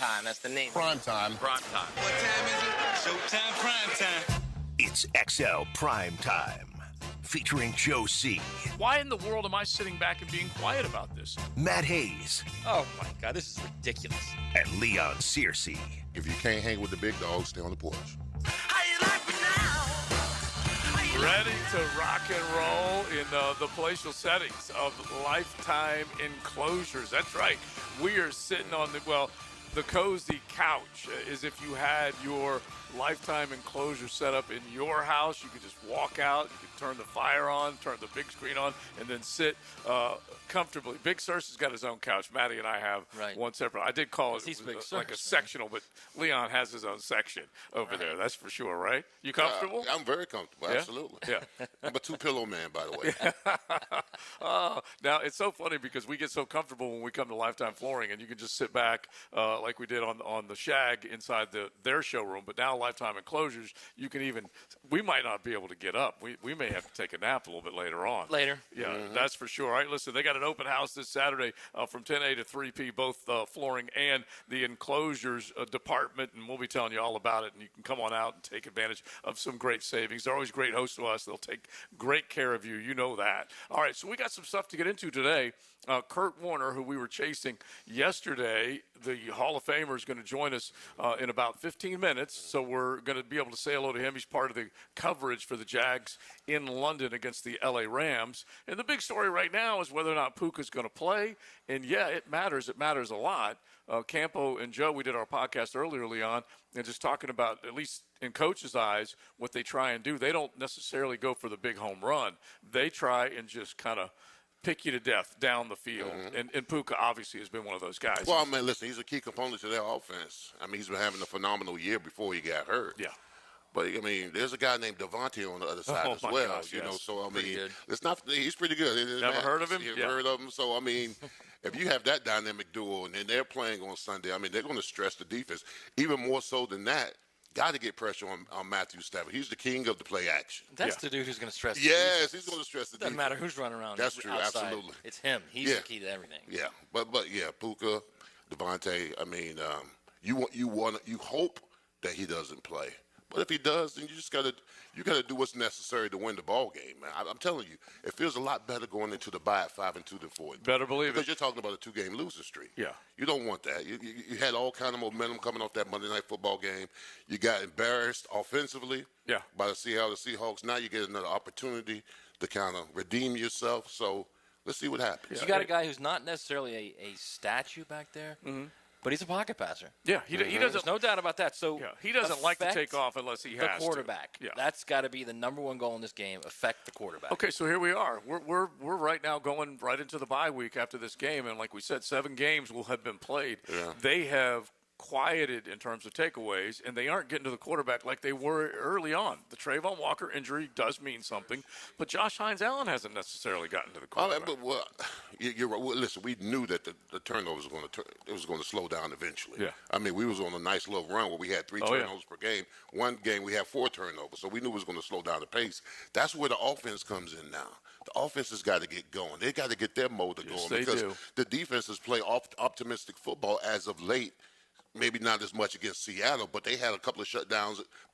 Primetime. That's the name. Primetime. Primetime. What time is it? Showtime, primetime. It's XL Primetime, featuring Joe C. Why in the world am I sitting back and being quiet about this? Matt Hayes. Oh, my God. This is ridiculous. And Leon Searcy. If you can't hang with the big dogs, stay on the porch. Ready to rock and roll in the palatial settings of Lifetime Enclosures. That's right. We are sitting on the cozy couch, as if you had your Lifetime Enclosure set up in your house. You could just walk out, you could turn the fire on, turn the big screen on, and then sit comfortably. Big Sur's has got his own couch. Maddie and I have one separate. I did call it like a sectional, but Leon has his own section over there. That's for sure, right? You comfortable? I'm very comfortable, absolutely. Yeah. I'm a two-pillow man, by the way. Now, it's so funny because we get so comfortable when we come to Lifetime Flooring, and you can just sit back like we did on the shag inside their showroom. But now Lifetime Enclosures, we might not be able to get up. We may have to take a nap a little bit later on. Yeah, that's for sure. All right, listen, they got an open house this Saturday from 10 a to 3 p, both flooring and the enclosures department, and we'll be telling you all about it, and you can come on out and take advantage of some great savings. They're always great hosts to us. They'll take great care of you. You know that. All right, so we got some stuff to get into today. Kurt Warner, who we were chasing yesterday, the Hall of Famer, is going to join us in about 15 minutes, so we're going to be able to say hello to him. He's part of the coverage for the Jags in London against the LA Rams. And the big story right now is whether or not Puka's going to play. And, yeah, it matters. It matters a lot. Campo and Joe, we did our podcast earlier, Leon, and just talking about, at least in coach's eyes, what they try and do. They don't necessarily go for the big home run. They try and just kind of pick you to death down the field. And Puka obviously has been one of those guys. Well, man, listen, he's a key component to their offense. I mean, he's been having a phenomenal year before he got hurt. Yeah. But, I mean, there's a guy named Devontae on the other side as well. Gosh, you know, so, I Pretty mean, good. it's not, he's pretty good. Never heard of him? You've heard of him. So, I mean, if you have that dynamic duo and then they're playing on Sunday, I mean, they're going to stress the defense. Even more so than that, got to get pressure on Matthew Stafford. He's the king of the play action. That's the dude who's going to stress the Yes, defense. he's going to stress the Doesn't defense. matter who's running around. That's true, outside. absolutely. It's him. He's the key to everything. Yeah, but yeah, Puka, Devontae. I mean, you hope that he doesn't play, but if he does, then you gotta do what's necessary to win the ball game, man. I'm telling you, it feels a lot better going into the bye at 5-2 than 4. Better believe it. Because you're talking about a 2-game losing streak. Yeah. You don't want that. You had all kind of momentum coming off that Monday Night Football game. You got embarrassed offensively by the Seattle Seahawks. Now you get another opportunity to kind of redeem yourself. So let's see what happens. You got a guy who's not necessarily a statue back there, but he's a pocket passer. Yeah, he doesn't. There's no doubt about that. So he doesn't like to take off unless he has the quarterback. to. Yeah. That's got to be the number one goal in this game, affect the quarterback. Okay, so here we are. We're right now going right into the bye week after this game, and like we said, 7 games will have been played. Yeah. They have quieted in terms of takeaways, and they aren't getting to the quarterback like they were early on. The Trayvon Walker injury does mean something, but Josh Hines-Allen hasn't necessarily gotten to the quarterback. You're right. Well, listen, we knew that the turnovers was going to slow down eventually. Yeah. I mean, we was on a nice little run where we had 3 turnovers per game. One game we had 4 turnovers, so we knew it was going to slow down the pace. That's where the offense comes in now. The offense has got to get going. They got to get their motor going because the defenses play optimistic football as of late. Maybe not as much against Seattle, but they had a couple of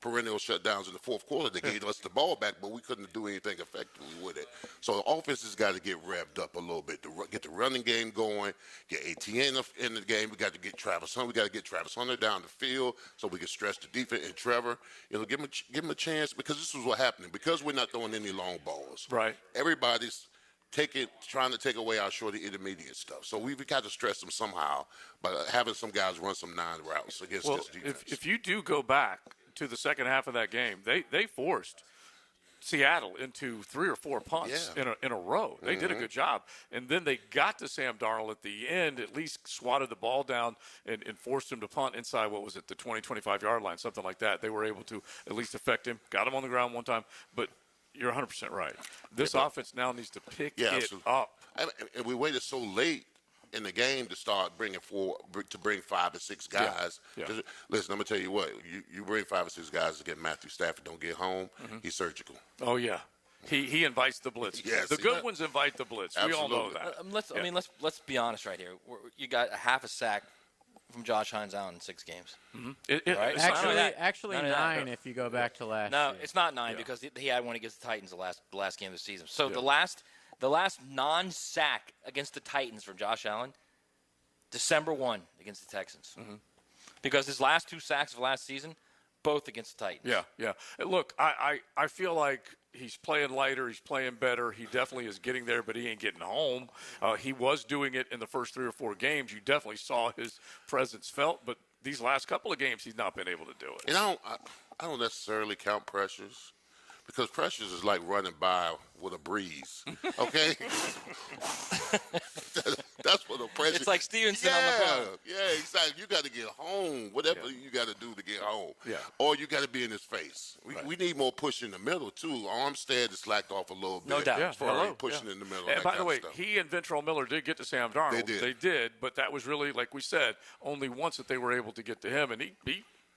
perennial shutdowns in the fourth quarter that gave us the ball back, but we couldn't do anything effectively with it. So the offense has got to get revved up a little bit to get the running game going, get ATN in the game. We got to get Travis Hunter. We got to get Travis Hunter down the field so we can stretch the defense. And Trevor, give him a chance because this is what's happening. Because we're not throwing any long balls. Right. Everybody's trying to take away our shorty intermediate stuff. So we've got to stress them somehow by having some guys run some 9 routes against this defense. If you do go back to the second half of that game, they forced Seattle into 3 or 4 punts in a row. They did a good job. And then they got to Sam Darnold at the end, at least swatted the ball down and forced him to punt inside, the 20, 25-yard line, something like that. They were able to at least affect him, got him on the ground one time. But you're 100% right. This offense now needs to pick it up. And we waited so late in the game to start bring 5 or 6 guys. Yeah. Listen, I'm gonna tell you what. You bring 5 or 6 guys to get Matthew Stafford. Don't get home. He's surgical. Oh yeah. He invites the blitz. Yes, the good ones invite the blitz. Absolutely. We all know that. Let's be honest right here. You got a half a sack from Josh Hines Allen in 6 games. Right? It's not only that- Actually not only that. 9 if you go back to last No, year. it's not 9 because he had one against the Titans the last game of the season. So Yeah. the last non-sack against the Titans from Josh Allen, December 1 against the Texans. Because his last 2 sacks of last season, both against the Titans. Yeah. Look, I feel like he's playing lighter. He's playing better. He definitely is getting there, but he ain't getting home. He was doing it in the first 3 or 4 games. You definitely saw his presence felt, but these last couple of games, he's not been able to do it. And I don't necessarily count Precious because Precious is like running by with a breeze. Okay, that's what a Precious. It's like Stevenson on the phone. Yeah, exactly. You got to get home. Whatever you got to do to get home. Yeah. Or you got to be in his face. We need more push in the middle too. Armstead has slacked off a little bit. No doubt. Yeah, As far as pushing in the middle. And that by the kind way, of stuff. he and Ventrell Miller did get to Sam Darnold. They did. But that was really, like we said, only once that they were able to get to him, and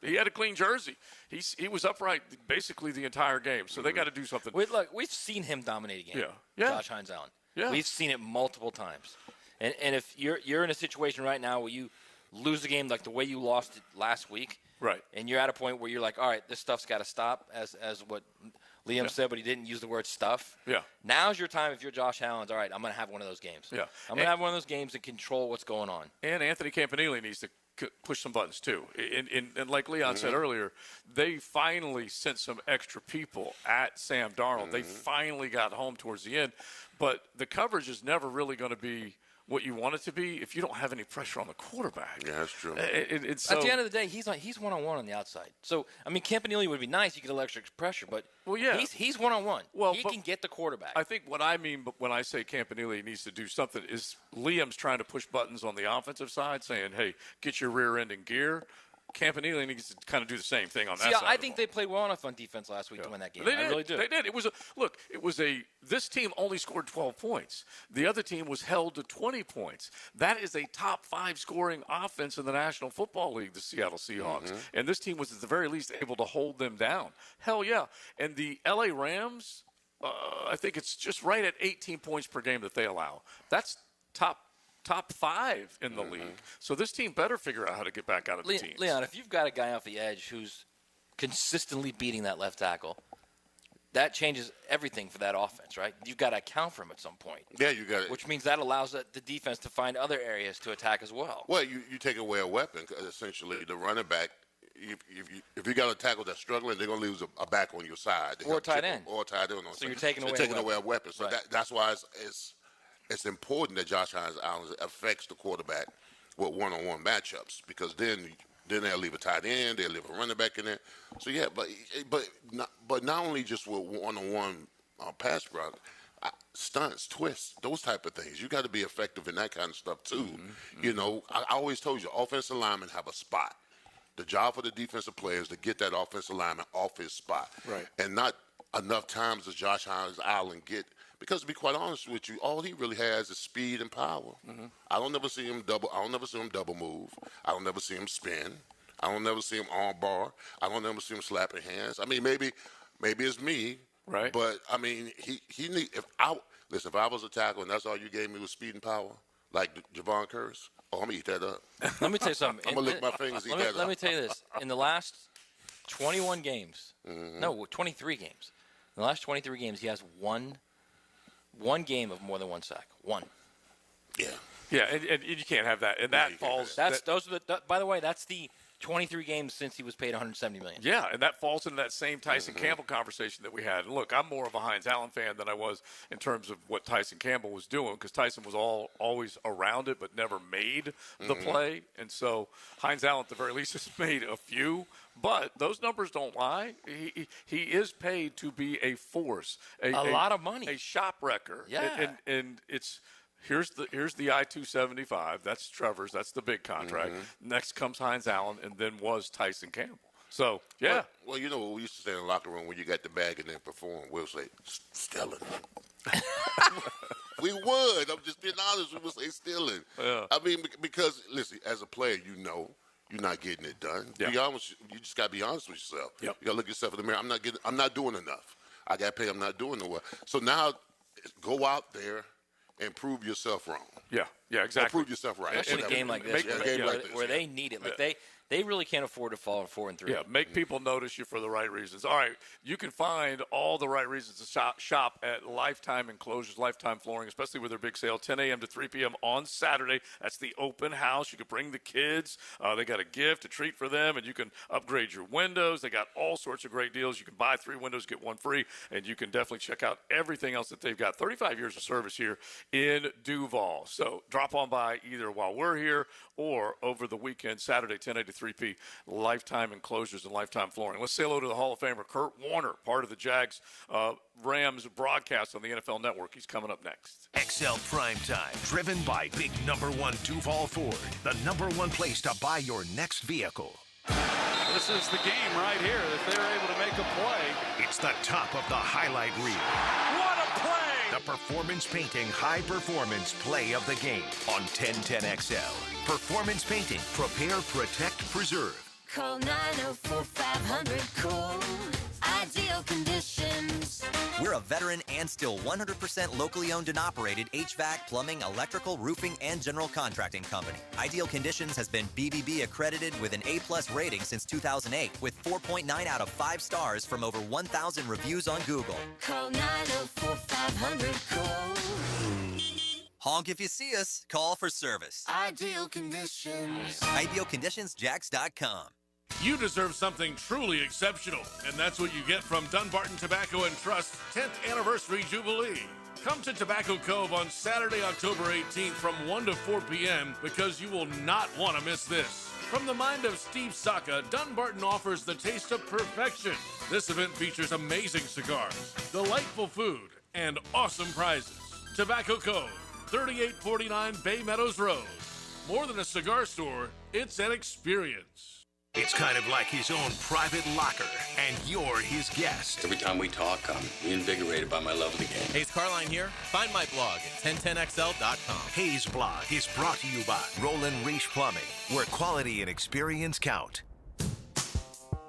he had a clean jersey. He was upright basically the entire game, so they got to do something. We've seen him dominate a game. Yeah. Josh Hines Allen. Yeah. We've seen it multiple times. And if you're in a situation right now where you lose the game like the way you lost it last week, Right. and you're at a point where you're like, all right, this stuff's got to stop, as what Liam said, but he didn't use the word stuff. Yeah. Now's your time if you're Josh Allen. All right, I'm going to have one of those games. Yeah. I'm going to have one of those games and control what's going on. And Anthony Campanile needs to push some buttons too. And like Leon said earlier, they finally sent some extra people at Sam Darnold. They finally got home towards the end. But the coverage is never really going to be what you want it to be if you don't have any pressure on the quarterback. Yeah, that's true. So, At the end of the day, he's one-on-one on the outside. So, I mean, Campanile would be nice. You get electric pressure, but he's one-on-one. Well, he but can get the quarterback. I think what I mean when I say Campanile needs to do something is Liam's trying to push buttons on the offensive side, saying, hey, get your rear end in gear. Campanile needs to kind of do the same thing on that side. I think they played well enough on defense last week to win that game. They did. I really do. They did. This team only scored 12 points. The other team was held to 20 points. That is a top 5 scoring offense in the National Football League, the Seattle Seahawks. And this team was at the very least able to hold them down. Hell yeah. And the LA Rams, I think it's just right at 18 points per game that they allow. That's top 5 in the league. So this team better figure out how to get back out of the teams. Leon, if you've got a guy off the edge who's consistently beating that left tackle, that changes everything for that offense, right? You've got to account for him at some point. Yeah, you got it. Which means that allows the defense to find other areas to attack as well. Well, you take away a weapon, essentially. The running back, if you got a tackle that's struggling, they're going to lose a back on your side. Or tight end. Or tight end. So you're taking away a weapon. So Right. that's why it's important that Josh Hines Allen affects the quarterback with one-on-one matchups, because then they'll leave a tight end, they'll leave a running back in there. So yeah, but not only just with one-on-one pass block, stunts, twists, those type of things. You got to be effective in that kind of stuff too. You know, I always told you, offensive linemen have a spot. The job for the defensive player is to get that offensive lineman off his spot. Right. And not enough times does Josh Hines Allen get. Because to be quite honest with you, all he really has is speed and power. I don't never see him double move. I don't never see him spin. I don't never see him arm bar. I don't never see him slapping hands. I mean, maybe it's me. Right. But I mean, he need. If I was a tackle and that's all you gave me was speed and power, like Javon Curse, I'm gonna eat that up. Let me tell you something. I'm gonna lick my fingers. Let me tell you this. In the last 21 games, 23 games. In the last 23 games, he has one game of more than one sack. One. Yeah. Yeah, and you can't have that. And that falls. By the way, that's the 23 games since he was paid $170 million. Yeah, and that falls into that same Tyson Campbell conversation that we had. And look, I'm more of a Hines Allen fan than I was in terms of what Tyson Campbell was doing, because Tyson was always around it but never made the play. And so Hines Allen, at the very least, has made a few. But those numbers don't lie. He is paid to be a force. A lot of money. A shop wrecker. Yeah. And it's – Here's the I-275. That's Trevor's. That's the big contract. Next comes Hines Allen, and then was Tyson Campbell. So, yeah. Well, you know what we used to say in the locker room when you got the bag and then perform? We'll say, stealing. We would. I'm just being honest. We would say stealing. Yeah. I mean, because, listen, as a player, you know you're not getting it done. Yeah. Be honest. You just got to be honest with yourself. Yep. You got to look yourself in the mirror. I'm not doing enough. I got paid. I'm not doing no well. So now go out there and prove yourself wrong. Yeah, Or exactly. prove yourself right. Especially in a game like this, where they yeah. need it. Like they really can't afford to fall 4-3. Yeah, make people notice you for the right reasons. All right, you can find all the right reasons to shop at Lifetime Enclosures, Lifetime Flooring, especially with their big sale, 10 a.m. to 3 p.m. on Saturday. That's the open house. You can bring the kids. They got a gift, a treat for them, and you can upgrade your windows. They got all sorts of great deals. You can buy 3 windows, get 1 free, and you can definitely check out everything else that they've got. 35 years of service here in Duval. So drop on by either while we're here or over the weekend, Saturday, 10 a to 3 p. Lifetime Enclosures and Lifetime Flooring. Let's say hello to the Hall of Famer, Kurt Warner, part of the Jags Rams broadcast on the NFL Network. He's coming up next. XL Primetime, driven by big #1 Duval Ford, the #1 place to buy your next vehicle. This is the game right here. If they're able to make a play. It's the top of the highlight reel. What a play! The Performance Painting High Performance Play of the Game on 1010XL. Performance Painting. Prepare, protect, preserve. Call 904-500-COOL. Ideal conditions. We're a veteran and still 100% locally owned and operated HVAC, plumbing, electrical, roofing, and general contracting company. Ideal Conditions has been BBB accredited with an A+ rating since 2008 with 4.9 out of 5 stars from over 1,000 reviews on Google. Call 904-500-COOL. Honk if you see us. Call for service. Ideal conditions. IdealConditionsJax.com. You deserve something truly exceptional, and that's what you get from Dunbarton Tobacco and Trust's 10th Anniversary Jubilee. Come to Tobacco Cove on Saturday, October 18th from 1 to 4 p.m. because you will not want to miss this. From the mind of Steve Saka, Dunbarton offers the taste of perfection. This event features amazing cigars, delightful food, and awesome prizes. Tobacco Cove, 3849 Bay Meadows Road. More than a cigar store, it's an experience. It's kind of like his own private locker, and you're his guest. Every time we talk, I'm reinvigorated by my love of the game. Hayes Carline here. Find my blog at 1010XL.com. Hayes Blog is brought to you by Roland Reach Plumbing, where quality and experience count.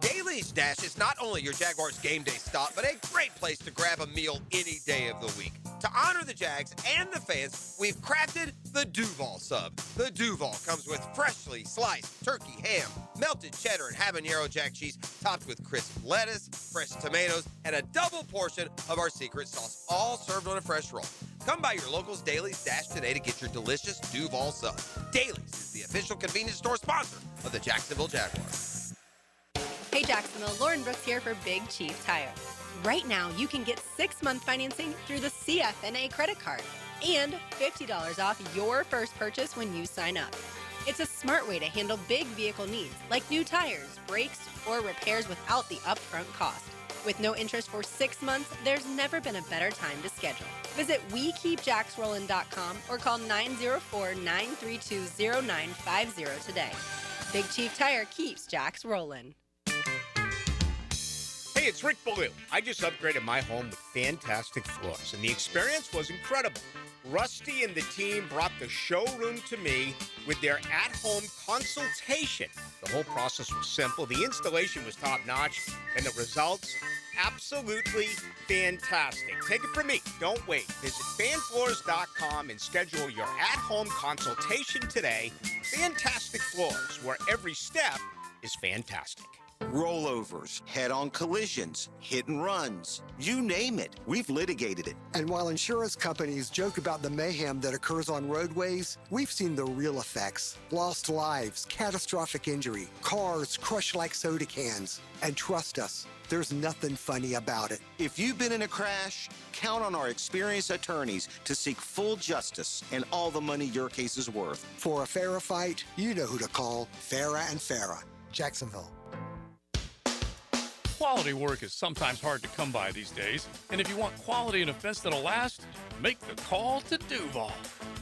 Daly's Dash is not only your Jaguars game day stop, but a great place to grab a meal any day of the week. To honor the Jags and the fans, we've crafted the Duval Sub. The Duval comes with freshly sliced turkey, ham, melted cheddar, and habanero jack cheese, topped with crisp lettuce, fresh tomatoes, and a double portion of our secret sauce, all served on a fresh roll. Come by your local's Daly's Dash today to get your delicious Duval Sub. Daly's is the official convenience store sponsor of the Jacksonville Jaguars. Hey Jacksonville, Lauren Brooks here for Big Chief Tire. Right now, you can get 6-month financing through the CFNA credit card and $50 off your first purchase when you sign up. It's a smart way to handle big vehicle needs like new tires, brakes, or repairs without the upfront cost. With no interest for 6 months, there's never been a better time to schedule. Visit WeKeepJacksRollin.com or call 904-932-0950 today. Big Chief Tire keeps Jacks rolling. Hey, it's Rick Ballou. I just upgraded my home with fantastic floors, and the experience was incredible. Rusty and the team brought the showroom to me with their at-home consultation. The whole process was simple, the installation was top-notch, and the results, absolutely fantastic. Take it from me. Don't wait. Visit fanfloors.com and schedule your at-home consultation today. Fantastic Floors, where every step is fantastic. Rollovers, head-on collisions, hit and runs, you name it, we've litigated it. And while insurance companies joke about the mayhem that occurs on roadways, we've seen the real effects. Lost lives, catastrophic injury, cars crushed like soda cans. And trust us, there's nothing funny about it. If you've been in a crash, count on our experienced attorneys to seek full justice and all the money your case is worth. For a fairer fight, you know who to call. Farah and Farah, Jacksonville. Quality work is sometimes hard to come by these days, and if you want quality and a fence that'll last, make the call to Duval.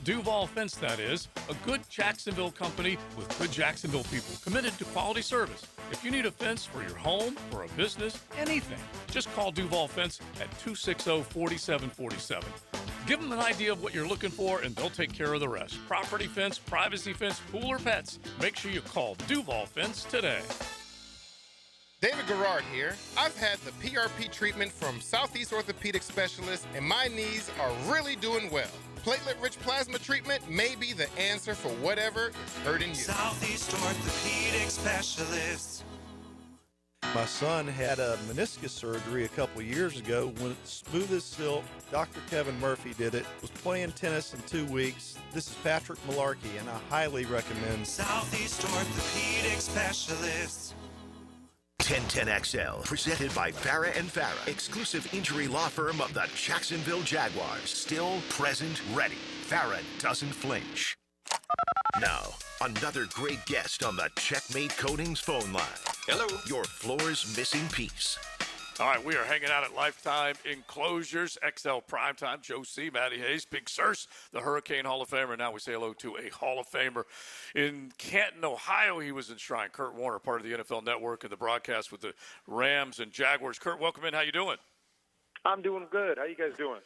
Duval Fence, that is, a good Jacksonville company with good Jacksonville people committed to quality service. If you need a fence for your home, for a business, anything, just call Duval Fence at 260-4747. Give them an idea of what you're looking for, and they'll take care of the rest. Property fence, privacy fence, pool, or pets. Make sure you call Duval Fence today. David Garrard here. I've had the PRP treatment from Southeast Orthopedic Specialists, and my knees are really doing well. Platelet-rich plasma treatment may be the answer for whatever is hurting you. Southeast Orthopedic Specialists. My son had a meniscus surgery a couple of years ago. When it's smooth as silk, Dr. Kevin Murphy did it. Was playing tennis in 2 weeks. This is Patrick Malarkey, and I highly recommend Southeast Orthopedic Specialists. 1010XL, presented by Farah and Farah, exclusive injury law firm of the Jacksonville Jaguars. Still present, ready. Farah doesn't flinch. Now, another great guest on the Checkmate Coatings phone line. Hello. Your floor's missing piece. All right, we are hanging out at Lifetime Enclosures, XL Primetime. Joe C., Matty Hayes, Big Sirs, the Hurricane Hall of Famer. Now we say hello to a Hall of Famer. In Canton, Ohio, he was enshrined. Kurt Warner, part of the NFL Network and the broadcast with the Rams and Jaguars. Kurt, welcome in. How you doing? I'm doing good. How you guys doing?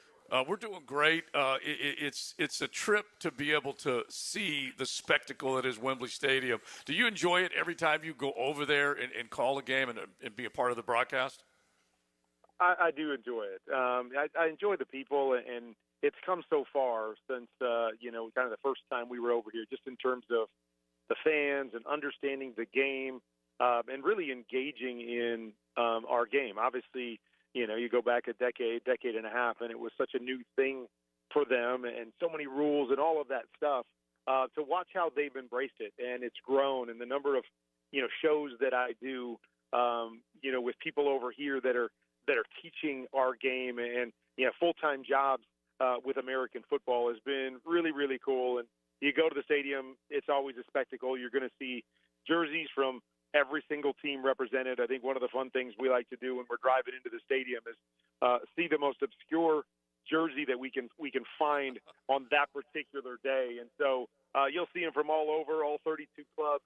We're doing great. It's a trip to be able to see the spectacle that is Wembley Stadium. Do you enjoy it every time you go over there and call a game and be a part of the broadcast? I do enjoy it. I enjoy the people, and it's come so far since, kind of the first time we were over here, just in terms of the fans and understanding the game and really engaging in our game. Obviously, you go back a decade and a half, and it was such a new thing for them and so many rules and all of that stuff. To watch how they've embraced it, and it's grown, and the number of, shows that I do, with people over here that are teaching our game and full-time jobs with American football has been really, really cool. And you go to the stadium, it's always a spectacle. You're going to see jerseys from every single team represented. I think one of the fun things we like to do when we're driving into the stadium is see the most obscure jersey that we can find on that particular day. And so you'll see them from all over, all 32 clubs,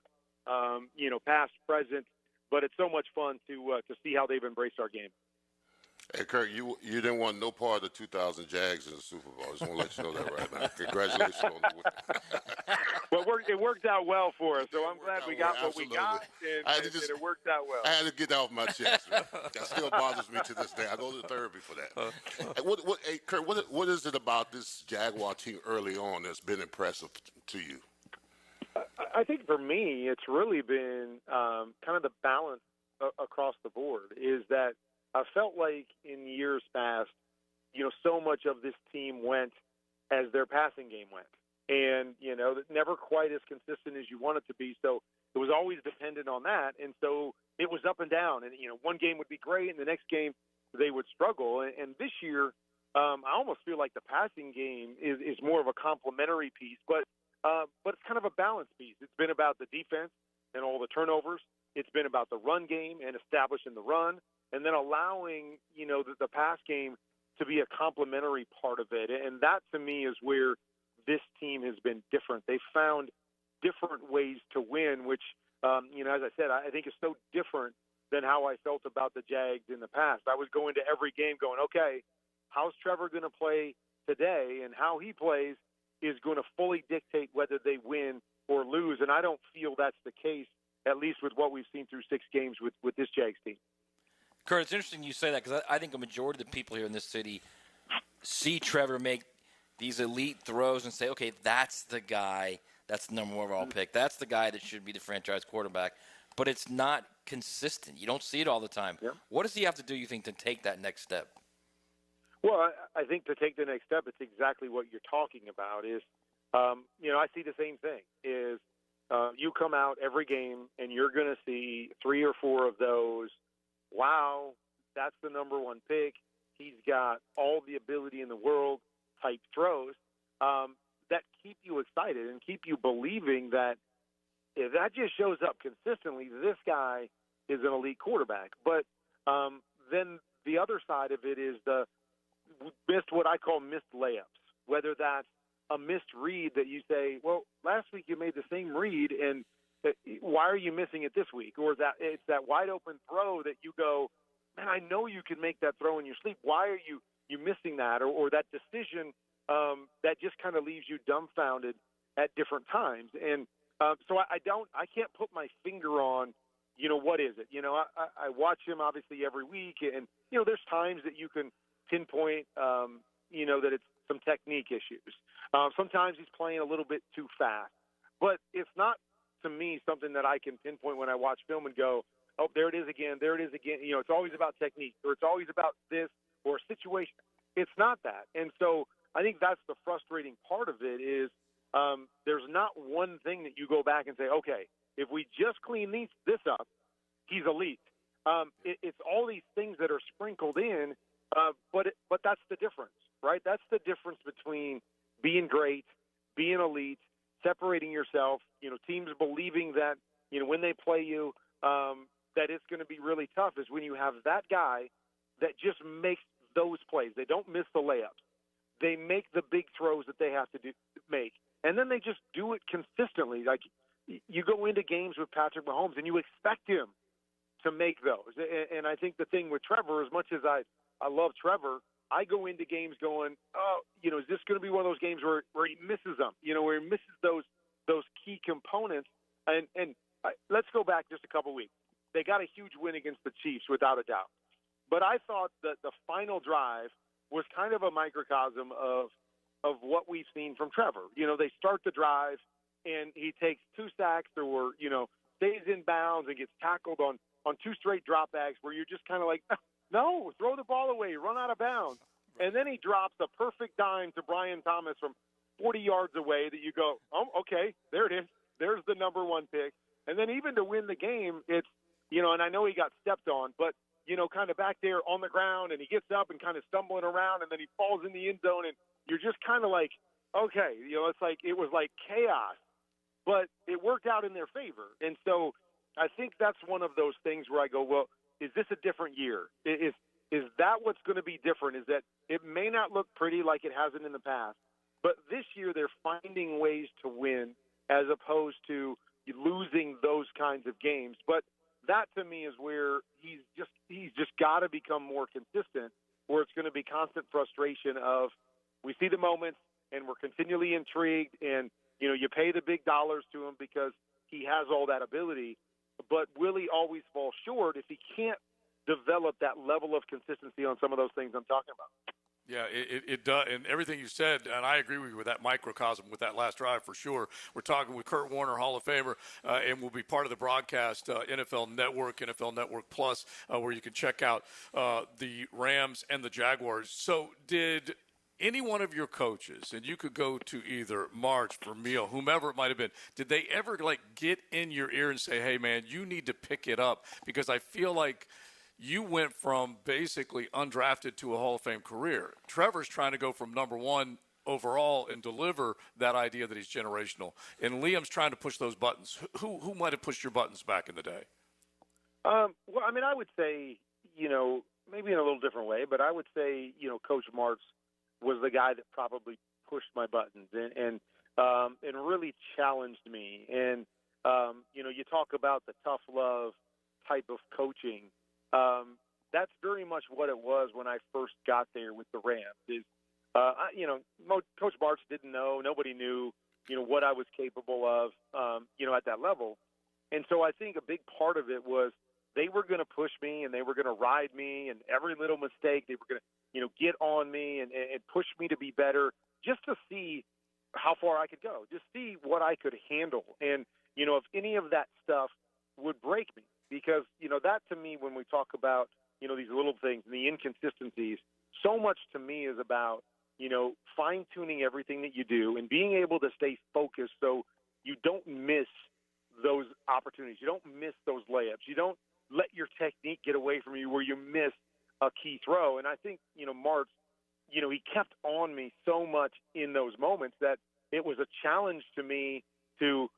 past, present. But it's so much fun to see how they've embraced our game. Hey, Kirk, you didn't want no part of the 2000 Jags in the Super Bowl. I just want to let you know that right now. Congratulations on the win. Well, it worked out well for us, so I'm glad we got what we got, and it worked out well. I had to get that off my chest. Right? That still bothers me to this day. I go to therapy for that. Hey, Kirk, what is it about this Jaguar team early on that's been impressive to you? I think for me, it's really been kind of the balance across the board is that I felt like in years past, so much of this team went as their passing game went. And, never quite as consistent as you want it to be. So it was always dependent on that. And so it was up and down. And, one game would be great, and the next game they would struggle. And this year, I almost feel like the passing game is more of a complementary piece. But it's kind of a balanced piece. It's been about the defense and all the turnovers. It's been about the run game and establishing the run, and then allowing, the pass game to be a complementary part of it. And that, to me, is where this team has been different. They found different ways to win, which, as I said, I think is so different than how I felt about the Jags in the past. I was going to every game going, okay, how's Trevor going to play today? And how he plays is going to fully dictate whether they win or lose. And I don't feel that's the case, at least with what we've seen through 6 games with this Jags team. Kurt, it's interesting you say that because I think a majority of the people here in this city see Trevor make these elite throws and say, okay, that's the guy, that's the number 1 overall pick. That's the guy that should be the franchise quarterback. But it's not consistent. You don't see it all the time. Yep. What does he have to do, you think, to take that next step? Well, I think to take the next step, it's exactly what you're talking about is, I see the same thing is you come out every game and you're going to see 3 or 4 of those. Wow, that's the number 1 pick. He's got all the ability in the world type throws that keep you excited and keep you believing that if that just shows up consistently, this guy is an elite quarterback. But then the other side of it is what I call missed layups, whether that's a missed read that you say, well, last week you made the same read, and why are you missing it this week? Or that it's that wide open throw that you go, man, I know you can make that throw in your sleep. Why are you missing that? Or that decision that just kind of leaves you dumbfounded at different times. And so I can't put my finger on, what is it? I watch him obviously every week, and there's times that you can pinpoint, that it's some technique issues. Sometimes he's playing a little bit too fast, but it's not to me something that I can pinpoint when I watch film and go, oh, there it is again. It's always about technique, or it's always about this or situation. It's not that, and so I think that's the frustrating part of it is there's not one thing that you go back and say, okay, if we just clean this up, he's elite. It's all these things that are sprinkled in, but that's the difference, right? That's the difference between being great, being elite, separating yourself, teams believing that, when they play you, that it's going to be really tough is when you have that guy that just makes those plays. They don't miss the layups. They make the big throws that they have to make. And then they just do it consistently. Like, you go into games with Patrick Mahomes and you expect him to make those. And I think the thing with Trevor, as much as I love Trevor, I go into games going, oh, is this going to be one of those games where he misses them, where he misses those key components? And let's go back just a couple weeks. They got a huge win against the Chiefs, without a doubt. But I thought that the final drive was kind of a microcosm of what we've seen from Trevor. They start the drive, and he takes 2 sacks or, stays in bounds and gets tackled on 2 straight dropbacks where you're just kind of like, no, throw the ball away, run out of bounds. And then he drops a perfect dime to Brian Thomas from 40 yards away that you go, oh, okay, there it is. There's the number 1 pick. And then even to win the game, it's, and I know he got stepped on, but, kind of back there on the ground, and he gets up and kind of stumbling around, and then he falls in the end zone, and you're just kind of like, okay, it's like it was like chaos, but it worked out in their favor. And so I think that's one of those things where I go, well, is this a different year? Is that what's going to be different? Is that it may not look pretty like it hasn't in the past, but this year they're finding ways to win as opposed to losing those kinds of games. But that to me is where he's just got to become more consistent, where it's going to be constant frustration of we see the moments and we're continually intrigued, and you pay the big dollars to him because he has all that ability, but will he always fall short if he can't develop that level of consistency on some of those things I'm talking about? Yeah, it does, and everything you said, and I agree with you with that microcosm with that last drive for sure. We're talking with Kurt Warner, Hall of Famer, and will be part of the broadcast, NFL Network, NFL Network Plus, where you can check out the Rams and the Jaguars. So did any one of your coaches, and you could go to either March, Vermeil, whomever it might have been, did they ever get in your ear and say, hey, man, you need to pick it up? Because I feel like you went from basically undrafted to a Hall of Fame career. Trevor's trying to go from number 1 overall and deliver that idea that he's generational. And Liam's trying to push those buttons. Who might have pushed your buttons back in the day? Well, I mean, I would say, maybe in a little different way, but I would say, Coach Martz was the guy that probably pushed my buttons and really challenged me. And, you talk about the tough love type of coaching. That's very much what it was when I first got there with the Rams. Coach Martz didn't know. Nobody knew, what I was capable of, at that level. And so I think a big part of it was they were going to push me and they were going to ride me, and every little mistake they were going to, get on me and push me to be better just to see how far I could go, just see what I could handle. And, if any of that stuff would break me. Because, that to me, when we talk about, these little things and the inconsistencies, so much to me is about, fine-tuning everything that you do and being able to stay focused so you don't miss those opportunities. You don't miss those layups. You don't let your technique get away from you where you miss a key throw. And I think, Martz, he kept on me so much in those moments that it was a challenge to me to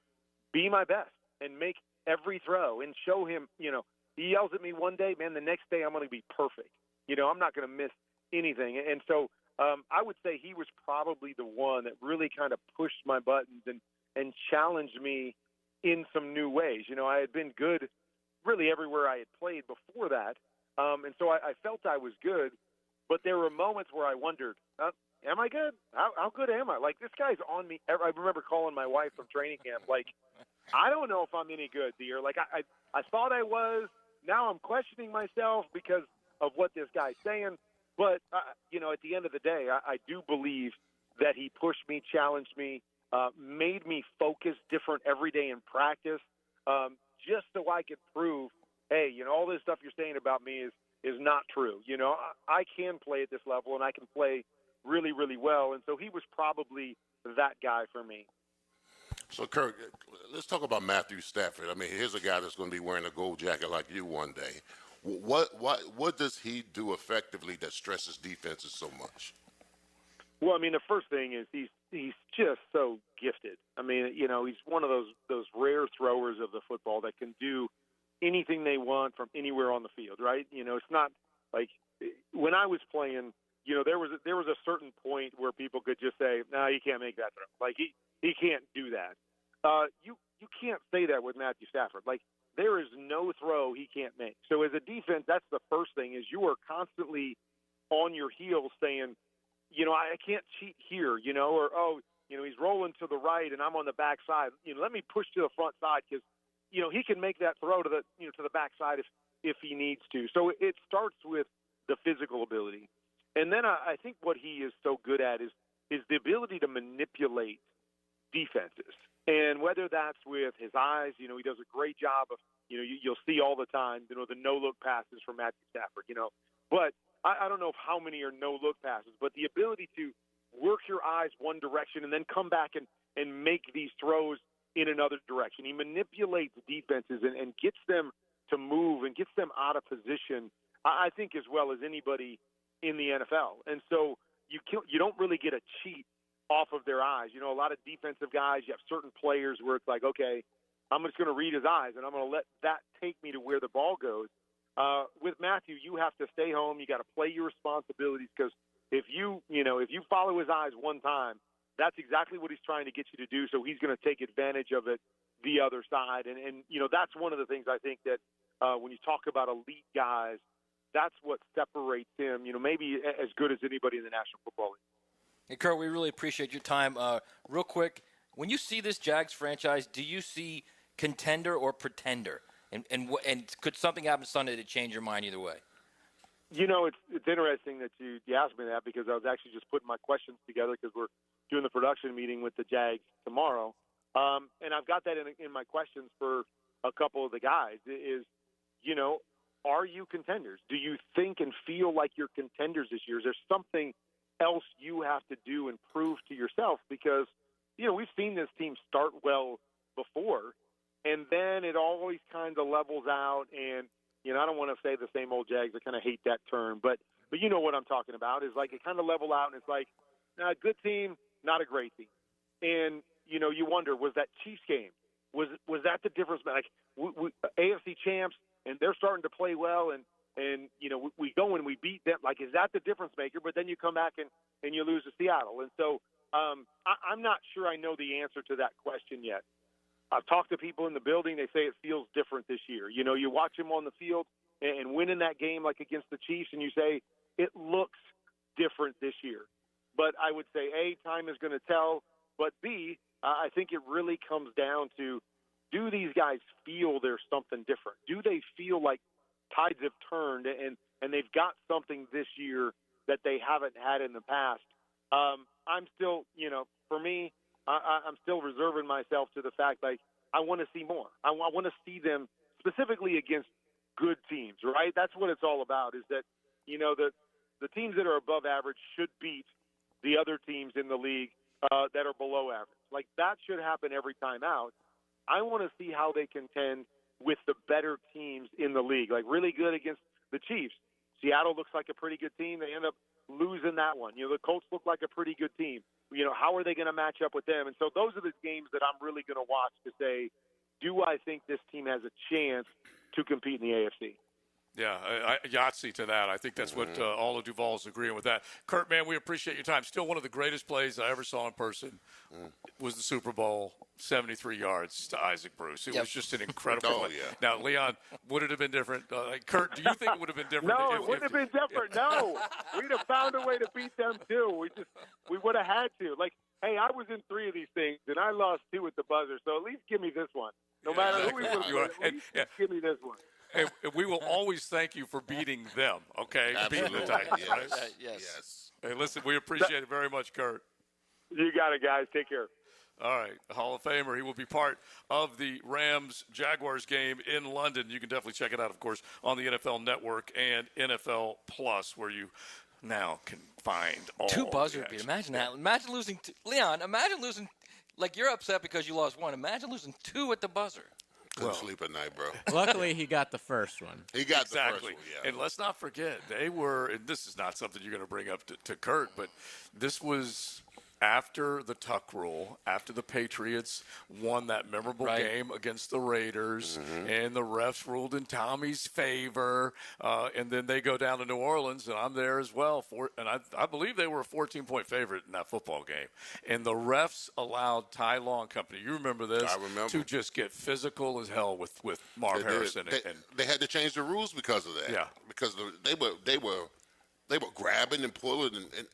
be my best and make every throw and show him, he yells at me one day, man, the next day I'm going to be perfect. I'm not going to miss anything. And so I would say he was probably the one that really kind of pushed my buttons and challenged me in some new ways. I had been good really everywhere I had played before that. And so I felt I was good, but there were moments where I wondered, am I good? How good am I? Like, this guy's on me. I remember calling my wife from training camp, like, I don't know if I'm any good, Deere. Like, I thought I was. Now I'm questioning myself because of what this guy's saying. But, at the end of the day, I do believe that he pushed me, challenged me, made me focus different every day in practice, just so I could prove, hey, all this stuff you're saying about me is not true. I can play at this level, and I can play really, really well. And so he was probably that guy for me. So, Kirk, let's talk about Matthew Stafford. I mean, here's a guy that's going to be wearing a gold jacket like you one day. What does he do effectively that stresses defenses so much? Well, I mean, the first thing is he's just so gifted. I mean, he's one of those rare throwers of the football that can do anything they want from anywhere on the field, right? It's not like when I was playing, there was a certain point where people could just say, "No, you can't make that throw." Like he can't do that. You can't say that with Matthew Stafford. Like, there is no throw he can't make. So as a defense, that's the first thing, is you are constantly on your heels saying, I can't cheat here, or, he's rolling to the right and I'm on the backside. Let me push to the front side because, he can make that throw to the backside if he needs to. So it starts with the physical ability. And then I think what he is so good at is the ability to manipulate defenses. And whether that's with his eyes, he does a great job of, you'll see all the time, the no-look passes from Matthew Stafford, But I don't know how many are no-look passes, but the ability to work your eyes one direction and then come back and make these throws in another direction. He manipulates defenses and gets them to move and gets them out of position, I think, as well as anybody in the NFL. And so you don't really get a cheat off of their eyes. A lot of defensive guys, you have certain players where it's like, okay, I'm just going to read his eyes and I'm going to let that take me to where the ball goes. With Matthew, you have to stay home. You got to play your responsibilities, because if you follow his eyes one time, that's exactly what he's trying to get you to do. So he's going to take advantage of it the other side. And that's one of the things I think that when you talk about elite guys, that's what separates him, maybe as good as anybody in the National Football League. Hey, Kurt, we really appreciate your time. Real quick, when you see this Jags franchise, do you see contender or pretender? And could something happen Sunday to change your mind either way? It's interesting that you asked me that, because I was actually just putting my questions together because we're doing the production meeting with the Jags tomorrow. And I've got that in my questions for a couple of the guys is, are you contenders? Do you think and feel like you're contenders this year? Is there something else you have to do and prove to yourself? Because, we've seen this team start well before, and then it always kind of levels out. And, I don't want to say the same old Jags. I kind of hate that term, but you know what I'm talking about, is like it kind of level out, and it's like, a good team, not a great team. And, you wonder, was that Chiefs game, was that the difference? Like, we AFC champs, and they're starting to play well, and we go and we beat them. Like, is that the difference maker? But then you come back and you lose to Seattle. And so I'm not sure I know the answer to that question yet. I've talked to people in the building. They say it feels different this year. You watch them on the field and winning that game like against the Chiefs, and you say it looks different this year. But I would say, A, time is going to tell. But B, I think it really comes down to, do these guys feel there's something different? Do they feel like tides have turned and they've got something this year that they haven't had in the past? I'm still, for me, I'm still reserving myself to the fact, like, I want to see more. I want to see them specifically against good teams, right? That's what it's all about, is that, the teams that are above average should beat the other teams in the league that are below average. Like, that should happen every time out. I want to see how they contend with the better teams in the league, like really good against the Chiefs. Seattle looks like a pretty good team. They end up losing that one. The Colts look like a pretty good team. How are they going to match up with them? And so those are the games that I'm really going to watch to say, do I think this team has a chance to compete in the AFC? Yeah, Yahtzee to that. I think that's what all of Duval is agreeing with that. Kurt, man, we appreciate your time. Still one of the greatest plays I ever saw in person was the Super Bowl, 73 yards to Isaac Bruce. It was just an incredible play. Yeah. Now, Leon, would it have been different? Kurt, do you think it would have been different? No, it wouldn't have been different. No. We'd have found a way to beat them, too. We would have had to. Like, hey, I was in 3 of these things, and I lost 2 at the buzzer, so at least give me this one. No matter who we was with, at least give me this one. And we will always thank you for beating them, okay? Absolutely. Beating the Titans, right? Yes. Hey, listen, we appreciate it very much, Kurt. You got it, guys. Take care. All right, Hall of Famer. He will be part of the Rams-Jaguars game in London. You can definitely check it out, of course, on the NFL Network and NFL Plus, where you now can find all 2 buzzer the beat. action. Imagine that. Imagine losing Leon, imagine losing, like, you're upset because you lost 1. Imagine losing 2 at the buzzer. Couldn't sleep at night, bro. Luckily, he got the first one. He got exactly. the first one, yeah. And let's not forget, they were, and this is not something you're going to bring up to Kurt, but this was after the Tuck rule, after the Patriots won that memorable game against the Raiders, and the refs ruled in Tommy's favor, and then they go down to New Orleans, and I'm there as well. And I believe they were a 14-point favorite in that football game. And the refs allowed Ty Law and company, you remember this, I remember. to just get physical as hell with Marv Harrison. They had to change the rules because of that. Yeah. Because they were grabbing and pulling and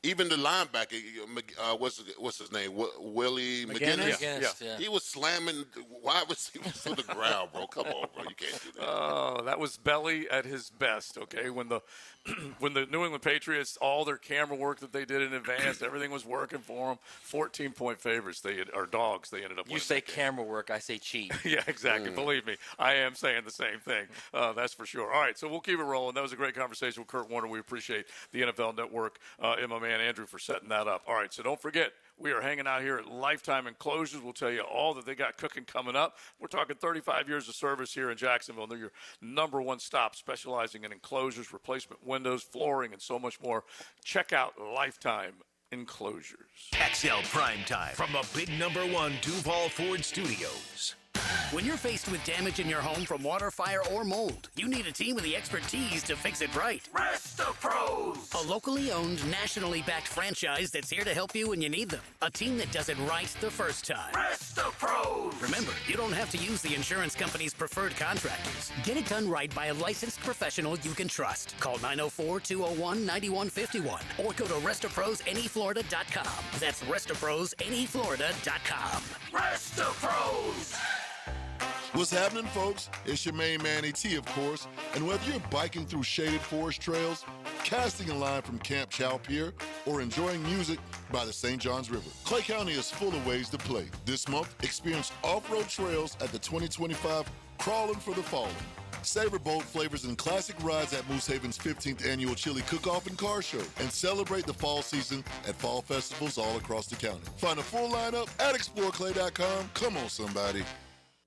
even the linebacker, what's his name, Willie McGinnis? Yeah. He was slamming wide receivers to the ground, bro. Come on, bro, you can't do that. Oh, that was Belly at his best. Okay, when the New England Patriots, all their camera work that they did in advance, everything was working for them. 14-point favorites. They ended up. You say camera work, I say cheat. Yeah, exactly. Believe me, I am saying the same thing. That's for sure. All right, so we'll keep it rolling. That was a great conversation with Kurt Warner. We appreciate the NFL Network and my man Andrew for setting that up. All right, so don't forget, we are hanging out here at Lifetime Enclosures. We'll tell you all that they got cooking coming up. We're talking 35 years of service here in Jacksonville. They're your number 1 stop, specializing in enclosures, replacement windows, flooring, and so much more. Check out Lifetime Enclosures. XL Primetime from the big #1 Duval Ford Studios. When you're faced with damage in your home from water, fire, or mold, you need a team with the expertise to fix it right. Pros. A locally owned, nationally backed franchise that's here to help you when you need them. A team that does it right the first time. Pros. Remember, you don't have to use the insurance company's preferred contractors. Get it done right by a licensed professional you can trust. Call 904-201-9151 or go to RestoProsAnyFlorida.com. That's RestoProsAnyFlorida.com. Pros. What's happening, folks? It's your main man, E.T., of course. And whether you're biking through shaded forest trails, casting a line from Camp Chow Pier, or enjoying music by the St. Johns River, Clay County is full of ways to play. This month, experience off-road trails at the 2025 Crawling for the Fallen. Savor bold flavors and classic rides at Moose Haven's 15th annual Chili Cook-Off and Car Show, and celebrate the fall season at fall festivals all across the county. Find a full lineup at ExploreClay.com. Come on, somebody.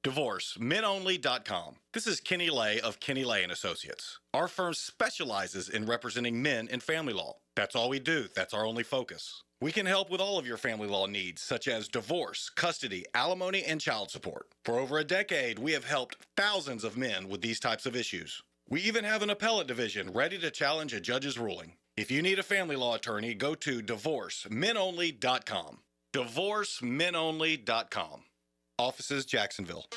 DivorceMenOnly.com. This is Kenny Lay of Kenny Lay & Associates. Our firm specializes in representing men in family law. That's all we do. That's our only focus. We can help with all of your family law needs, such as divorce, custody, alimony, and child support. For over a decade, we have helped thousands of men with these types of issues. We even have an appellate division ready to challenge a judge's ruling. If you need a family law attorney, go to DivorceMenOnly.com. DivorceMenOnly.com. Offices, Jacksonville.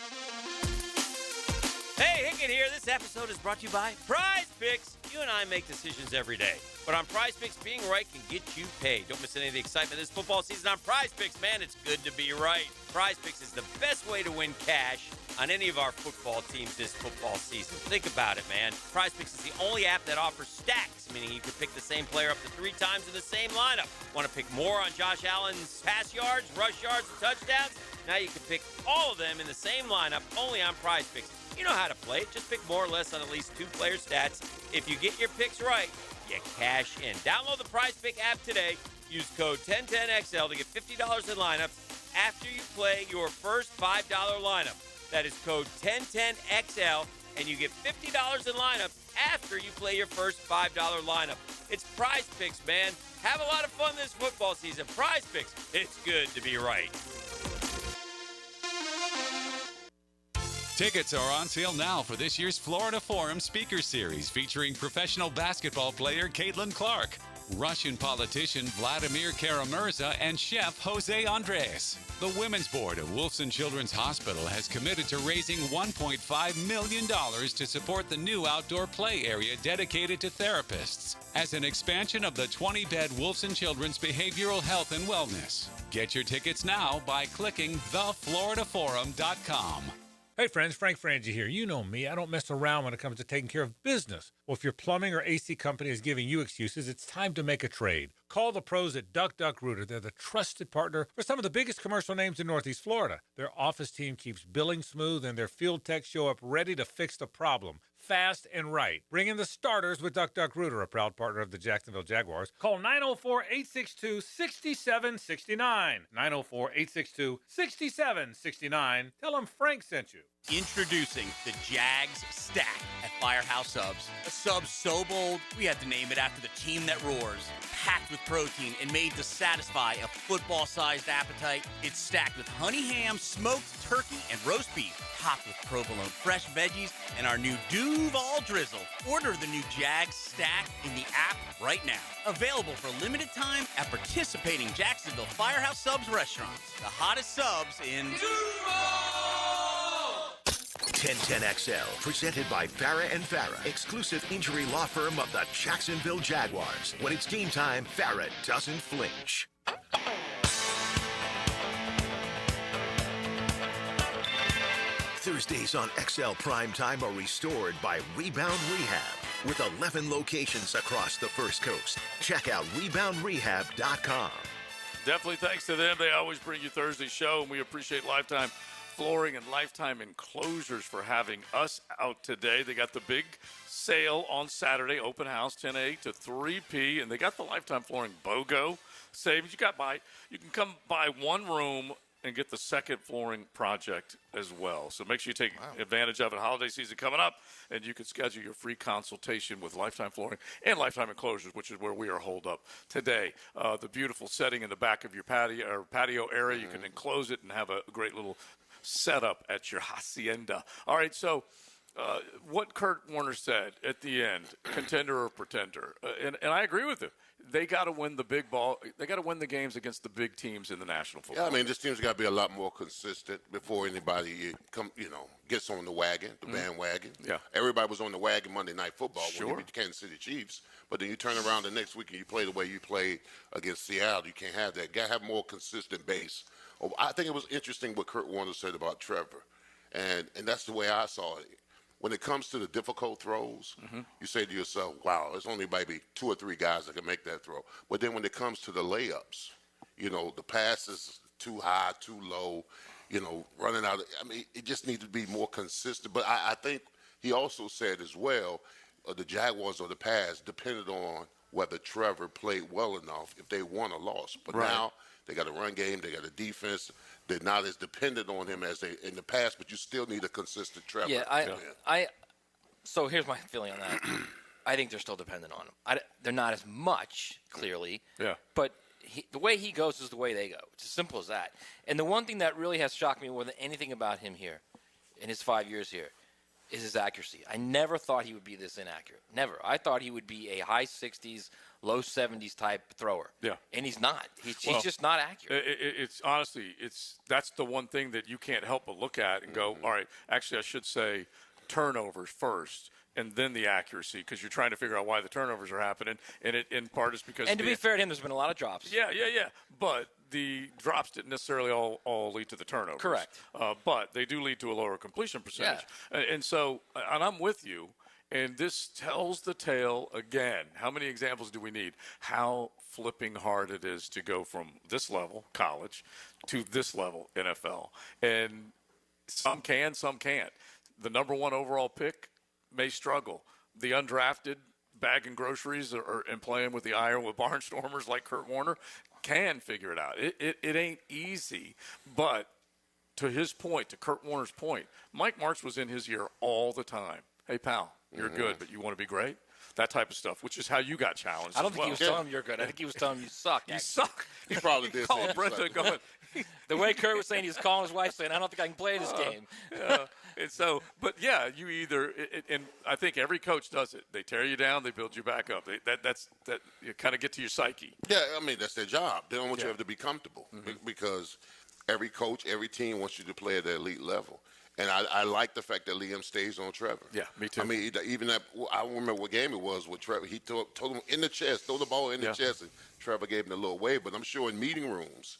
Hey, Hickett here. This episode is brought to you by Prize Picks. You and I make decisions every day. But on Prize Picks, being right can get you paid. Don't miss any of the excitement this football season on Prize Picks. Man, it's good to be right. Prize Picks is the best way to win cash on any of our football teams this football season. Think about it, man. Prize Picks is the only app that offers stacks, meaning you can pick the same player up to 3 times in the same lineup. Want to pick more on Josh Allen's pass yards, rush yards, and touchdowns? Now you can pick all of them in the same lineup only on Prize Picks. You know how to play it. Just pick more or less on at least 2 player stats. If you get your picks right, you cash in. Download the Prize Pick app today. Use code 1010XL to get $50 in lineups after you play your first $5 lineup. That is code 1010XL, and you get $50 in lineups after you play your first $5 lineup. It's Prize Picks, man. Have a lot of fun this football season. Prize Picks. It's good to be right. Tickets are on sale now for this year's Florida Forum Speaker Series featuring professional basketball player Caitlin Clark, Russian politician Vladimir Kara-Murza, and chef Jose Andres. The Women's Board of Wolfson Children's Hospital has committed to raising $1.5 million to support the new outdoor play area dedicated to therapists as an expansion of the 20-bed Wolfson Children's Behavioral Health and Wellness. Get your tickets now by clicking thefloridaforum.com. Hey friends, Frank Frangie here. You know me. I don't mess around when it comes to taking care of business. Well, if your plumbing or AC company is giving you excuses, it's time to make a trade. Call the pros at Duck Duck Rooter. They're the trusted partner for some of the biggest commercial names in Northeast Florida. Their office team keeps billing smooth, and their field techs show up ready to fix the problem, fast and right. Bring in the starters with Duck Duck Rooter, a proud partner of the Jacksonville Jaguars. Call 904-862-6769. 904-862-6769. Tell them Frank sent you. Introducing the Jags Stack at Firehouse Subs. A sub so bold, we had to name it after the team that roars. Packed with protein and made to satisfy a football-sized appetite. It's stacked with honey ham, smoked turkey, and roast beef. Topped with provolone fresh veggies and our new Duval drizzle. Order the new Jags Stack in the app right now. Available for limited time at participating Jacksonville Firehouse Subs restaurants. The hottest subs in Duval! 1010XL, presented by Farah and Farah, exclusive injury law firm of the Jacksonville Jaguars. When it's game time, Farah doesn't flinch. Thursdays on XL Primetime are restored by Rebound Rehab with 11 locations across the First Coast. Check out reboundrehab.com. Definitely thanks to them. They always bring you Thursday's show, and we appreciate Lifetime Flooring and Lifetime Enclosures for having us out today. They got the big sale on Saturday, open house, 10 a to 3 p, and they got the Lifetime Flooring BOGO savings. You can come buy one room and get the second flooring project as well. So make sure you take advantage of it. Holiday season coming up, and you can schedule your free consultation with Lifetime Flooring and Lifetime Enclosures, which is where we are holed up today. The beautiful setting in the back of your patio area. You can enclose it and have a great little setup at your hacienda. All right, so what Kurt Warner said at the end, contender or pretender, and I agree with him. They got to win the big ball. They got to win the games against the big teams in the National Football. Yeah, I mean, this team's got to be a lot more consistent before anybody gets on the wagon, the bandwagon. Yeah, everybody was on the wagon Monday Night Football when you Sure. beat the Kansas City Chiefs, but then you turn around the next week and you play the way you played against Seattle. You can't have that. You got to have more consistent base. I think it was interesting what Kurt Warner said about Trevor, and that's the way I saw it. When it comes to the difficult throws, you say to yourself, wow, there's only maybe 2 or 3 guys that can make that throw. But then when it comes to the layups, the pass is too high, too low, running out. I mean, it just needs to be more consistent. But I think he also said as well, the Jaguars of the past depended on whether Trevor played well enough if they won or lost. But now they got a run game, they got a defense. They're not as dependent on him as they in the past, but you still need a consistent Trevor. Yeah, so here's my feeling on that. I think they're still dependent on him. They're not as much, clearly. Yeah. But the way he goes is the way they go. It's as simple as that. And the one thing that really has shocked me more than anything about him here in his 5 years here is his accuracy. I never thought he would be this inaccurate. Never. I thought he would be a high 60s, low 70s type thrower. Yeah. And he's not. He's just not accurate. It's honestly, that's the one thing that you can't help but look at and go, all right, actually I should say turnovers first and then the accuracy, because you're trying to figure out why the turnovers are happening. And it in part is because. And to be fair to him, there's been a lot of drops. Yeah. But the drops didn't necessarily all lead to the turnovers. Correct. But they do lead to a lower completion percentage. Yeah. And so, and I'm with you. And this tells the tale again. How many examples do we need? How flipping hard it is to go from this level, college, to this level, NFL. And some can, some can't. The number 1 overall pick may struggle. The undrafted bagging groceries and playing with the Iowa Barnstormers like Kurt Warner can figure it out. It ain't easy. But to his point, to Kurt Warner's point, Mike Martz was in his ear all the time. Hey, pal, you're good, but you want to be great? That type of stuff, which is how you got challenged. I don't think he was telling him you're good. I think he was telling him you suck. You suck. He probably did. Calling Brenda going. The way Kurt was saying, he was calling his wife saying, I don't think I can play this game. And so, but yeah, you either, and I think every coach does it. They tear you down, they build you back up. That you kind of get to your psyche. Yeah, I mean, that's their job. They don't want you to be comfortable because every coach, every team wants you to play at the elite level. And I like the fact that Liam stays on Trevor. Yeah, me too. I mean, even that, I don't remember what game it was with Trevor. He told him in the chest, throw the ball in the chest, and Trevor gave him a little wave. But I'm sure in meeting rooms,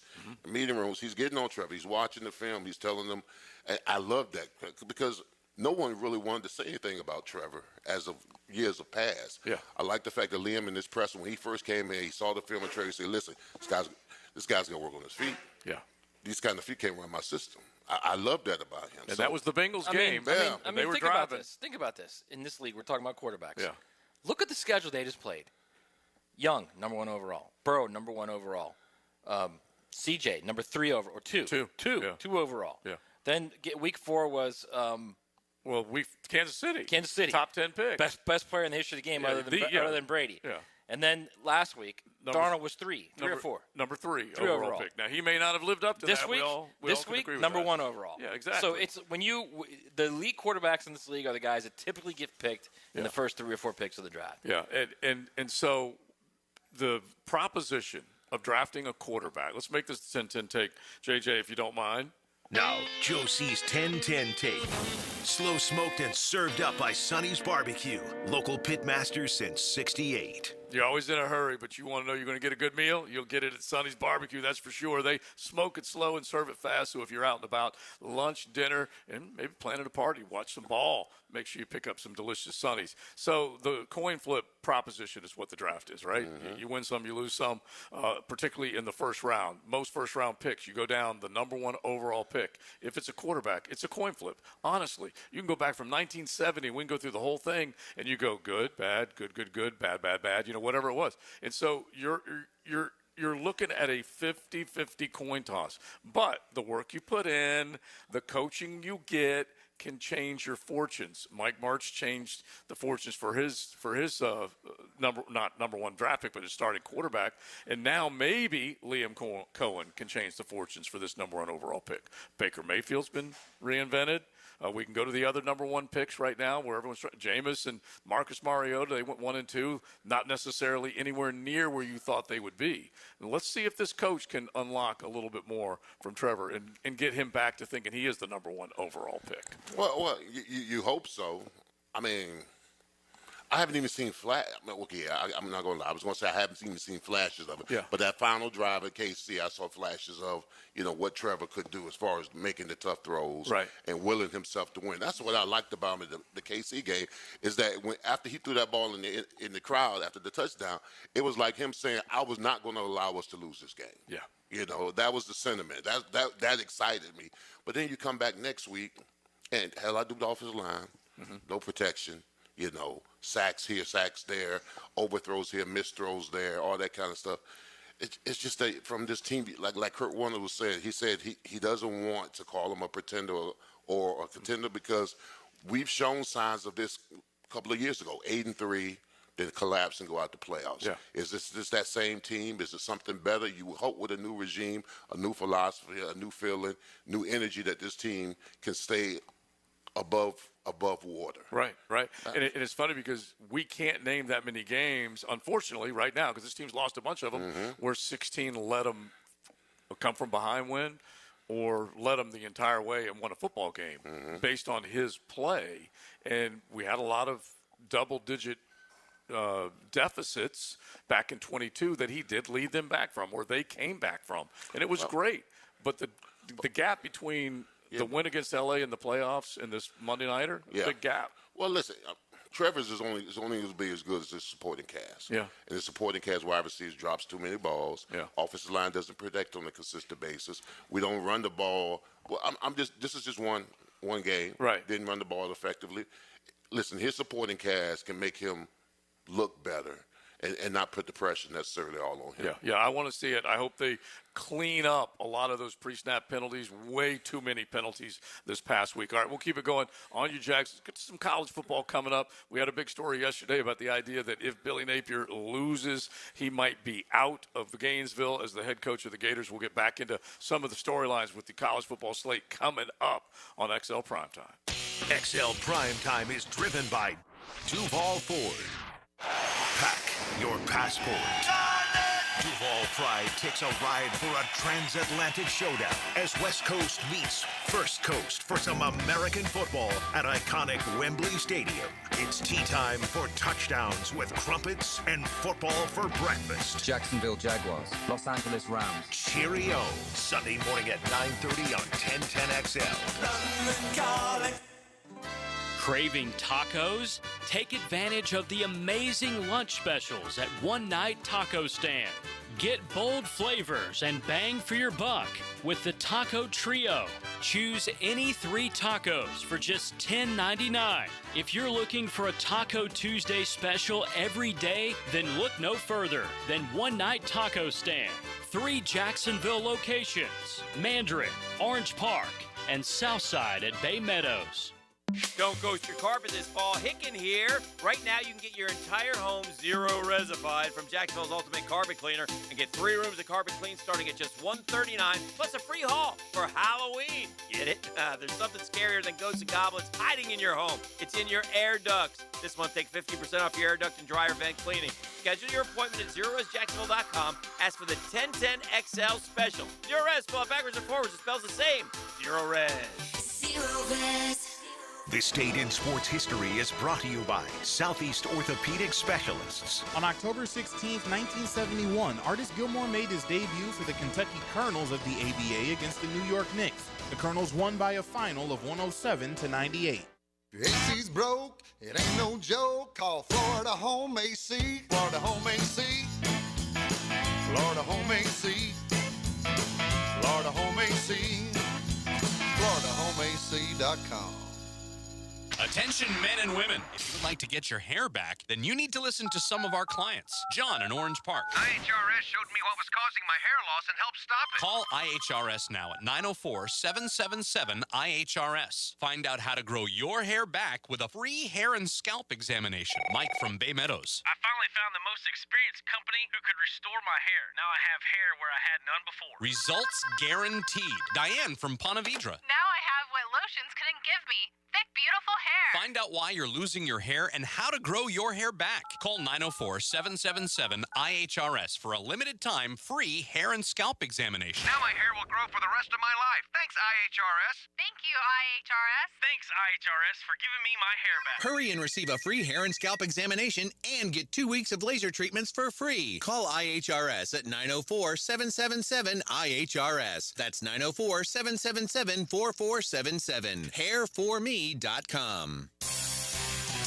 he's getting on Trevor. He's watching the film. He's telling them. And I love that because no one really wanted to say anything about Trevor as of years have passed. Yeah. I like the fact that Liam in this presser, when he first came in, he saw the film and Trevor said, listen, this guy's going to work on his feet. Yeah. These kind of feet can't run my system. I love that about him. And that was the Bengals game. I mean, they were think driving. about this. Think about this. In this league, we're talking about quarterbacks. Yeah. Look at the schedule they just played. Young, number 1 overall. Burrow, number 1 overall. CJ, number 3 over or 2. 2 overall. Yeah. Then week 4 was Kansas City. Top 10 pick. Best player in the history of the game other than Brady. Yeah. And then last week, Darnold was 3 or 4. Number 3 overall overall pick. Now, he may not have lived up to this that. Week, This week, number 1 overall. Yeah, exactly. So it's when the elite quarterbacks in this league are the guys that typically get picked in the first 3 or 4 picks of the draft. Yeah, and so the proposition of drafting a quarterback. Let's make this 10-10 take, JJ, if you don't mind. Now, Joe C's 10-10 take. Slow smoked and served up by Sonny's Barbecue. Local pit masters since '68. You're always in a hurry, but you want to know you're going to get a good meal? You'll get it at Sonny's Barbecue, that's for sure. They smoke it slow and serve it fast, so if you're out and about, lunch, dinner, and maybe planning a party, watch some ball, make sure you pick up some delicious Sonny's. So the coin flip proposition is what the draft is, right? You win some, you lose some, particularly in the first round. Most first-round picks, you go down the number 1 overall pick. If it's a quarterback, it's a coin flip. Honestly, you can go back from 1970, we can go through the whole thing, and you go good, bad, good, bad, bad, whatever it was. And so you're looking at a 50-50 coin toss. But the work you put in, the coaching you get can change your fortunes. Mike March changed the fortunes for his not number 1 draft pick, but his starting quarterback. And now maybe Liam Cohen can change the fortunes for this number 1 overall pick. Baker Mayfield's been reinvented. We can go to the other number 1 picks right now where everyone's trying. Jameis and Marcus Mariota, they went 1 and 2, not necessarily anywhere near where you thought they would be. And let's see if this coach can unlock a little bit more from Trevor and get him back to thinking he is the number 1 overall pick. Well, you hope so. I mean, I haven't even seen I'm not going to lie. I was going to say I haven't even seen flashes of it. Yeah. But that final drive at KC, I saw flashes of, what Trevor could do as far as making the tough throws and willing himself to win. That's what I liked about him in the KC game is that after he threw that ball in the crowd after the touchdown, it was like him saying, I was not going to allow us to lose this game. Yeah. That was the sentiment. That excited me. But then you come back next week, and hell, I do the offensive line, no protection. Sacks here, sacks there, overthrows here, missed throws there, all that kind of stuff. It's just that from this team, like Kurt Warner was saying, he said he doesn't want to call him a pretender or a contender because we've shown signs of this a couple of years ago, 8-3, then collapse and go out to playoffs. Yeah. Is this that same team? Is it something better? You hope with a new regime, a new philosophy, a new feeling, new energy that this team can stay above water. Right. And it's funny because we can't name that many games, unfortunately, right now, because this team's lost a bunch of them, where 16 let them come from behind win or let them the entire way and won a football game based on his play. And we had a lot of double-digit deficits back in 22 that he did lead them back from, or they came back from. And it was great. But the gap between the win against LA in the playoffs and this Monday nighter, big gap. Well, listen, Trevor's is only going to be as good as his supporting cast. Yeah. And the supporting cast wide receivers drops too many balls. Yeah. Offensive line doesn't protect on a consistent basis. We don't run the ball. Well, this is just one game. Right. Didn't run the ball effectively. Listen, his supporting cast can make him look better and not put the pressure necessarily all on him. Yeah, I want to see it. I hope they clean up a lot of those pre-snap penalties. Way too many penalties this past week. All right, we'll keep it going. On you, Jackson. Let's get to some college football coming up. We had a big story yesterday about the idea that if Billy Napier loses, he might be out of Gainesville as the head coach of the Gators. We'll get back into some of the storylines with the college football slate coming up on XL Primetime. XL Primetime is driven by Duval Ford. Pack your passport. Duval Pride takes a ride for a transatlantic showdown as West Coast meets First Coast for some American football at iconic Wembley Stadium. It's tea time for touchdowns with crumpets and football for breakfast. Jacksonville Jaguars, Los Angeles Rams. Cheerio. Sunday morning at 9:30 on 1010XL. Craving tacos? Take advantage of the amazing lunch specials at One Night Taco Stand. Get bold flavors and bang for your buck with the Taco Trio. Choose any 3 tacos for just $10.99. If you're looking for a Taco Tuesday special every day, then look no further than One Night Taco Stand. 3 Jacksonville locations: Mandarin, Orange Park, and Southside at Bay Meadows. Don't ghost your carpet this fall. Hicken here. Right now, you can get your entire home zero-resified from Jacksonville's Ultimate Carpet Cleaner and get 3 rooms of carpet clean starting at just $139 plus a free haul for Halloween. Get it? There's something scarier than ghosts and goblins hiding in your home. It's in your air ducts. This month, take 50% off your air duct and dryer vent cleaning. Schedule your appointment at ZeroResJacksonville.com. Ask for the 1010XL special. Zero Res, spelled backwards and forwards. It spells the same. Zero Res. Zero Res. This date in sports history is brought to you by Southeast Orthopedic Specialists. On October 16, 1971, Artis Gilmore made his debut for the Kentucky Colonels of the ABA against the New York Knicks. The Colonels won by a final of 107-98. Your AC's broke, it ain't no joke. Call Florida Home AC. Florida Home AC. Florida Home AC. Florida Home AC. FloridaHomeAC.com. Attention men and women. If you would like to get your hair back, then you need to listen to some of our clients. John in Orange Park. IHRS showed me what was causing my hair loss and helped stop it. Call IHRS now at 904-777-IHRS. Find out how to grow your hair back with a free hair and scalp examination. Mike from Bay Meadows. I finally found the most experienced company who could restore my hair. Now I have hair where I had none before. Results guaranteed. Diane from Ponte Vedra. Now I have what lotions couldn't give me. Thick, beautiful hair. Find out why you're losing your hair and how to grow your hair back. Call 904-777-IHRS for a limited time free hair and scalp examination. Now my hair will grow for the rest of my life. Thanks, IHRS. Thank you, IHRS. Thanks, IHRS, for giving me my hair back. Hurry and receive a free hair and scalp examination and get 2 weeks of laser treatments for free. Call IHRS at 904-777-IHRS. That's 904-777-4477. Hair4me.com.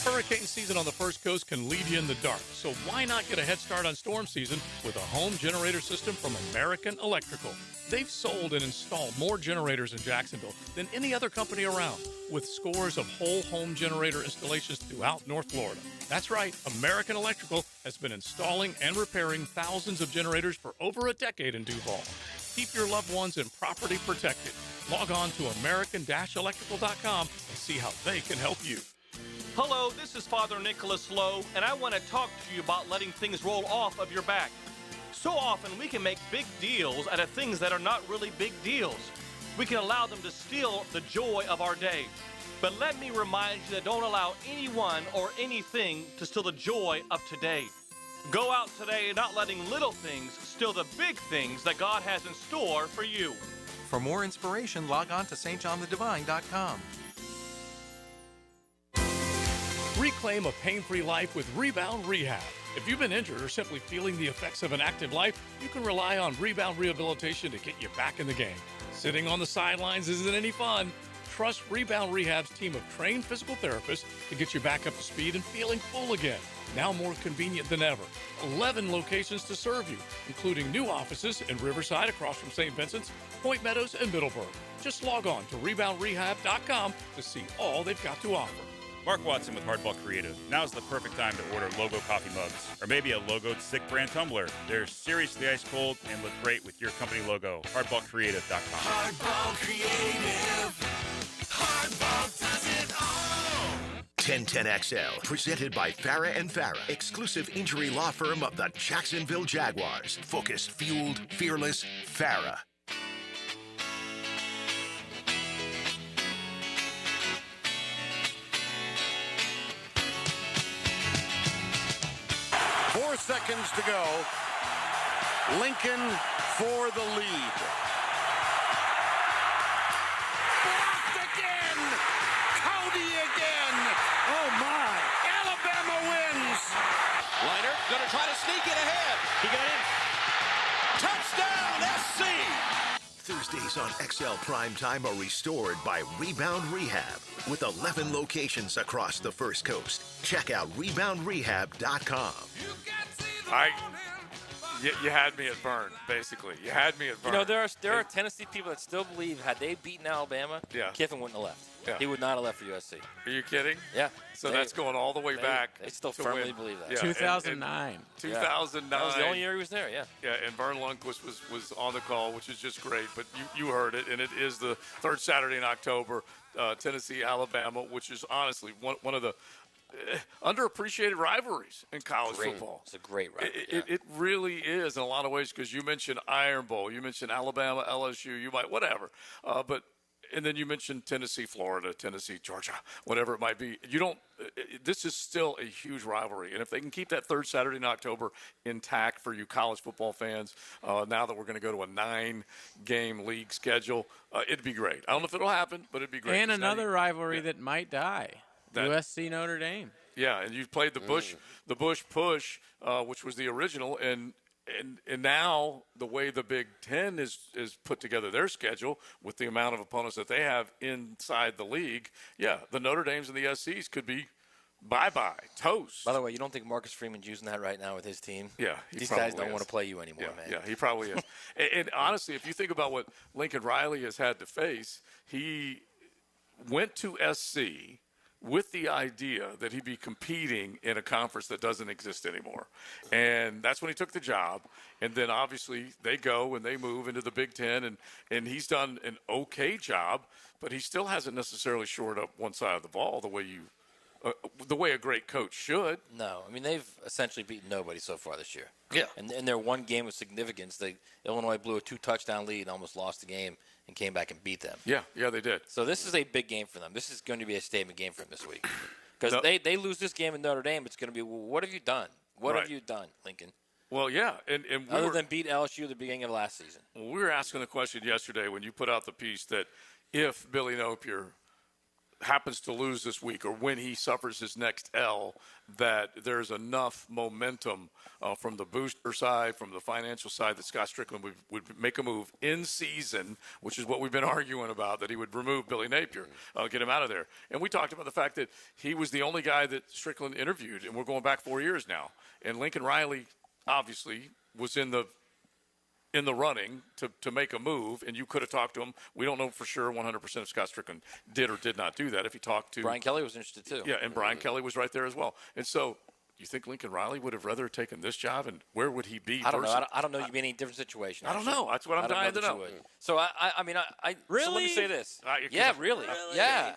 Hurricane season on the First Coast can leave you in the dark, so why not get a head start on storm season with a home generator system from American Electrical? They've sold and installed more generators in Jacksonville than any other company around, with scores of whole home generator installations throughout North Florida. That's right, American Electrical has been installing and repairing thousands of generators for over a decade in Duval. Keep your loved ones and property protected. Log on to American-Electrical.com and see how they can help you. Hello, this is Father Nicholas Lowe, and I want to talk to you about letting things roll off of your back. So often we can make big deals out of things that are not really big deals. We can allow them to steal the joy of our day. But let me remind you that don't allow anyone or anything to steal the joy of today. Go out today not letting little things steal the big things that God has in store for you. For more inspiration, log on to stjohnthedivine.com. Reclaim a pain-free life with Rebound Rehab. If you've been injured or simply feeling the effects of an active life, you can rely on Rebound Rehabilitation to get you back in the game. Sitting on the sidelines isn't any fun. Trust Rebound Rehab's team of trained physical therapists to get you back up to speed and feeling full again. Now more convenient than ever. 11 locations to serve you, including new offices in Riverside across from St. Vincent's, Point Meadows, and Middleburg. Just log on to reboundrehab.com to see all they've got to offer. Mark Watson with Hardball Creative. Now's the perfect time to order logo coffee mugs, or maybe a logoed Sick brand tumbler. They're seriously ice cold and look great with your company logo. Hardballcreative.com. Hardball Creative. Hardball does it all. 1010XL, presented by Farah and Farah, exclusive injury law firm of the Jacksonville Jaguars. Focused, fueled, fearless, Farah. Seconds to go. Lincoln for the lead. Blocked again. Cody again. Oh, my. Alabama wins. Liner going to try to sneak it ahead. He got in. Touchdown, SC. Thursdays on XL Primetime are restored by Rebound Rehab with 11 locations across the First Coast. Check out reboundrehab.com. You had me at burn, basically. You had me at burn. You know, there are Tennessee people that still believe had they beaten Alabama, Kiffin wouldn't have left. Yeah. He would not have left for USC. Are you kidding? Yeah. So that's going all the way back. They still to firmly win. believe that. Yeah. 2009. 2009. That was the only year he was there, yeah. Yeah, and Vern Lundquist was on the call, which is just great. But you heard it, and it is the third Saturday in October, Tennessee, Alabama, which is honestly one of the underappreciated rivaries in college football. It's a great rivalry. It really is in a lot of ways, because you mentioned Iron Bowl, you mentioned Alabama, LSU, you might whatever, and then you mentioned Tennessee, Florida, Tennessee, Georgia, whatever it might be. You don't. This is still a huge rivalry, and if they can keep that third Saturday in October intact for you college football fans, now that we're going to go to a 9-game league schedule, it'd be great. I don't know if it'll happen, but it'd be great. And another rivalry that might die. USC Notre Dame. Yeah, and you played the Bush push, which was the original, and now the way the Big Ten is put together their schedule with the amount of opponents that they have inside the league, the Notre Dames and the SCs could be bye-bye, toast. By the way, you don't think Marcus Freeman's using that right now with his team? Yeah, these guys don't want to play you anymore, man. Yeah, he probably is. and honestly, if you think about what Lincoln Riley has had to face, he went to SC with the idea that he'd be competing in a conference that doesn't exist anymore. And that's when he took the job. And then obviously they go and they move into the Big Ten, and he's done an okay job, but he still hasn't necessarily shored up one side of the ball the way a great coach should. No, I mean, they've essentially beaten nobody so far this year. Yeah. And in their one game of significance, Illinois blew a 2-touchdown lead and almost lost the game and came back and beat them. Yeah, they did. So this is a big game for them. This is going to be a statement game for them this week. Because they lose this game in Notre Dame, it's going to be, well, what have you done? What have you done, Lincoln? Well, yeah. And other than beat LSU at the beginning of last season. Well, we were asking the question yesterday when you put out the piece that if Billy Napier happens to lose this week, or when he suffers his next L, that there's enough momentum from the booster side, from the financial side, that Scott Strickland would make a move in season, which is what we've been arguing about, that he would remove Billy Napier, get him out of there. And we talked about the fact that he was the only guy that Strickland interviewed, and we're going back 4 years now. And Lincoln Riley obviously was in the running to make a move, and you could have talked to him. We don't know for sure 100% if Scott Strickland did or did not do that. If he talked to Brian Kelly was interested too. Yeah, and Brian Kelly was right there as well. And so, you think Lincoln Riley would have rather taken this job, and where would he be? I don't know. I don't know. You'd be in any different situation. I don't know. That's what I'm dying to know. So I mean, really? So let me say this. Yeah, really. Yeah.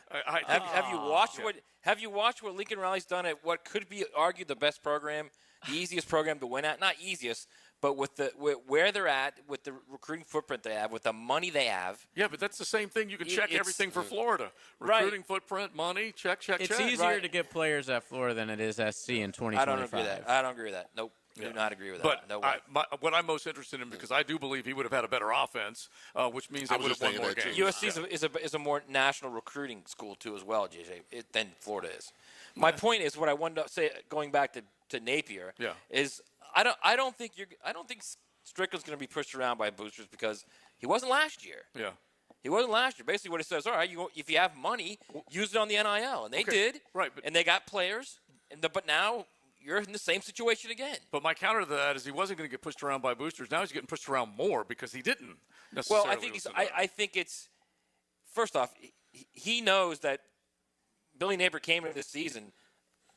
Have you watched what Lincoln Riley's done at what could be argued the best program, the easiest program to win at? Not easiest, but with where they're at, with the recruiting footprint they have, with the money they have. Yeah, but that's the same thing. You can check everything for Florida. Right. Recruiting footprint, money, check. It's easier to get players at Florida than it is SC in 2025. I don't agree with that. I don't agree with that. Nope. Do not agree with that. But no way. what I'm most interested in, because I do believe he would have had a better offense, which means they would have won more games. USC is a more national recruiting school too, as well, JJ, than Florida is. My point is, what I wanted to say, going back to Napier, is I don't think Strickland's going to be pushed around by boosters, because he wasn't last year. Yeah. He wasn't last year. Basically, what he says, all right, if you have money, use it on the NIL, and they did. Right. And they got players, but now you're in the same situation again. But my counter to that is he wasn't going to get pushed around by boosters. Now he's getting pushed around more because he didn't necessarily. Well, I think it's, first off, he knows that Billy Napier came into this season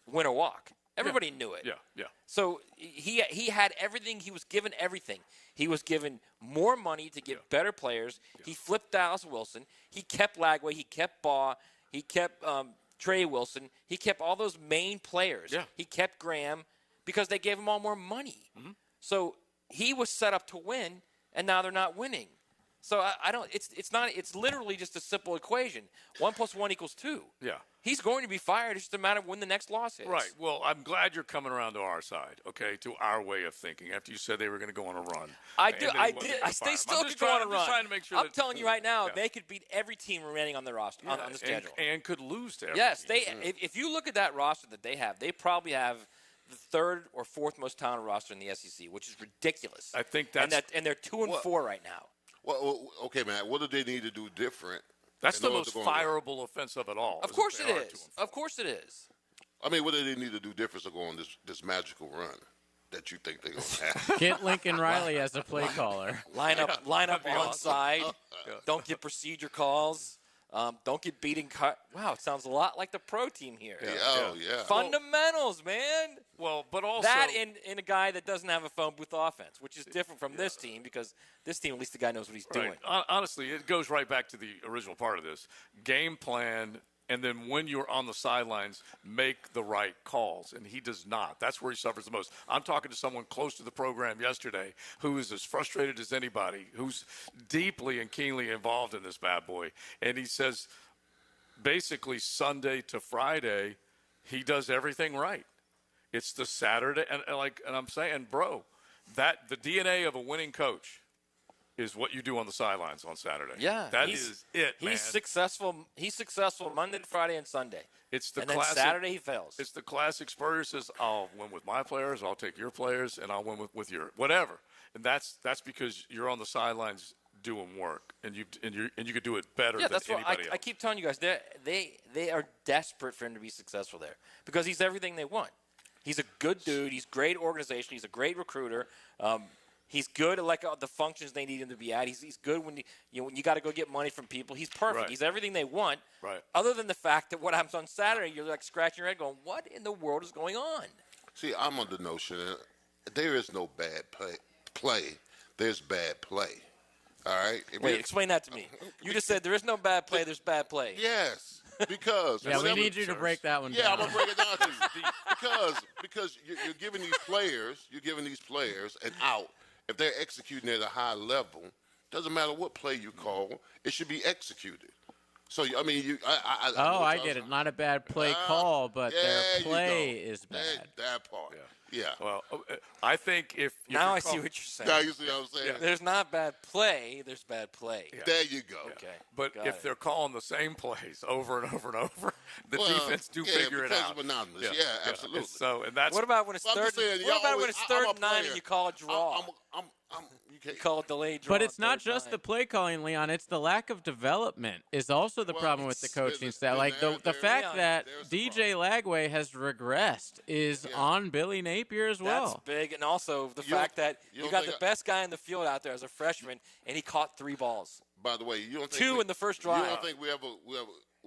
win or walk. Everybody knew it. Yeah. So he had everything. He was given everything. He was given more money to get better players. Yeah. He flipped Dallas Wilson. He kept Lagway. He kept Baugh. He kept Trey Wilson. He kept all those main players. Yeah. He kept Graham because they gave him all more money. Mm-hmm. So he was set up to win, and now they're not winning. So I don't. It's not. It's literally just a simple equation. 1 + 1 = 2. Yeah. He's going to be fired. It's just a matter of when the next loss hits. Right. Well, I'm glad you're coming around to our side, okay, to our way of thinking. After you said they were going to go on a run, I do. They still could go on a run. I'm just trying to make sure. I'm telling you right now, they could beat every team remaining on the roster on the schedule, and could lose to every yes, team. If you look at that roster that they have, they probably have the third or fourth most talented roster in the SEC, which is ridiculous. I think that's and they're 2-4 right now. Well, okay, man. What do they need to do different? That's the most fireable offense of it all. Of course it is. Of course it is. I mean, what do they need to do different to go on this magical run that you think they're going to have? Get Lincoln Riley as a play caller. Line up on side. Don't get procedure calls. Don't get beaten. Wow, it sounds a lot like the pro team here. Yeah. Fundamentals, man. Well, but also that in a guy that doesn't have a phone booth offense, which is different from this team because this team, at least the guy knows what he's doing. Honestly, it goes right back to the original part of this game plan. And then when you're on the sidelines, make the right calls. And he does not. That's where he suffers the most. I'm talking to someone close to the program yesterday who is as frustrated as anybody, who's deeply and keenly involved in this bad boy. And he says basically Sunday to Friday, he does everything right. It's the Saturday. And I'm saying, bro, that the DNA of a winning coach is what you do on the sidelines on Saturday. Yeah, that is it, man. He's successful. He's successful Monday, Friday, and Sunday. It's the and classic, then Saturday he fails. It's the classic Spurrier says, "I'll win with my players. I'll take your players, and I'll win with your whatever." And that's because you're on the sidelines doing work, and you could do it better than anybody else. I keep telling you guys, they are desperate for him to be successful there because he's everything they want. He's a good dude. He's great organization. He's a great recruiter. He's good at the functions they need him to be at. He's good when you got to go get money from people. He's perfect. Right. He's everything they want. Right. Other than the fact that what happens on Saturday, you're like scratching your head, going, "What in the world is going on?" See, I'm under the notion that there is no bad play. There's bad play. All right. Wait, explain that to me. You just said there is no bad play. There's bad play. Yes. Because we need you to break that one down. Yeah, I'm gonna break it down to you. because you're giving these players an out. If they're executing at a high level, doesn't matter what play you call, it should be executed. So I mean, I get it. Not a bad play call, but their play is bad. That part. Yeah. Well, I think if now I see what you're saying. Now you see what I'm saying. Yeah. There's not bad play. There's bad play. Yeah. There you go. Okay. But if they're calling the same plays over and over and over, the defense figure it out. It's monotonous. Yeah, absolutely. So, and that's what about when it's third? What about when it's third and 9 and you call a draw? You call it delayed draw. But it's not just the play calling, Leon. It's the lack of development is also the problem with the coaching staff. Like the fact that DJ Lagway has regressed is on Billy Napier as well. That's big, and also the fact that you got the best guy in the field out there as a freshman, and he caught 3 balls. By the way, you don't think two in the first drive. You don't think we ever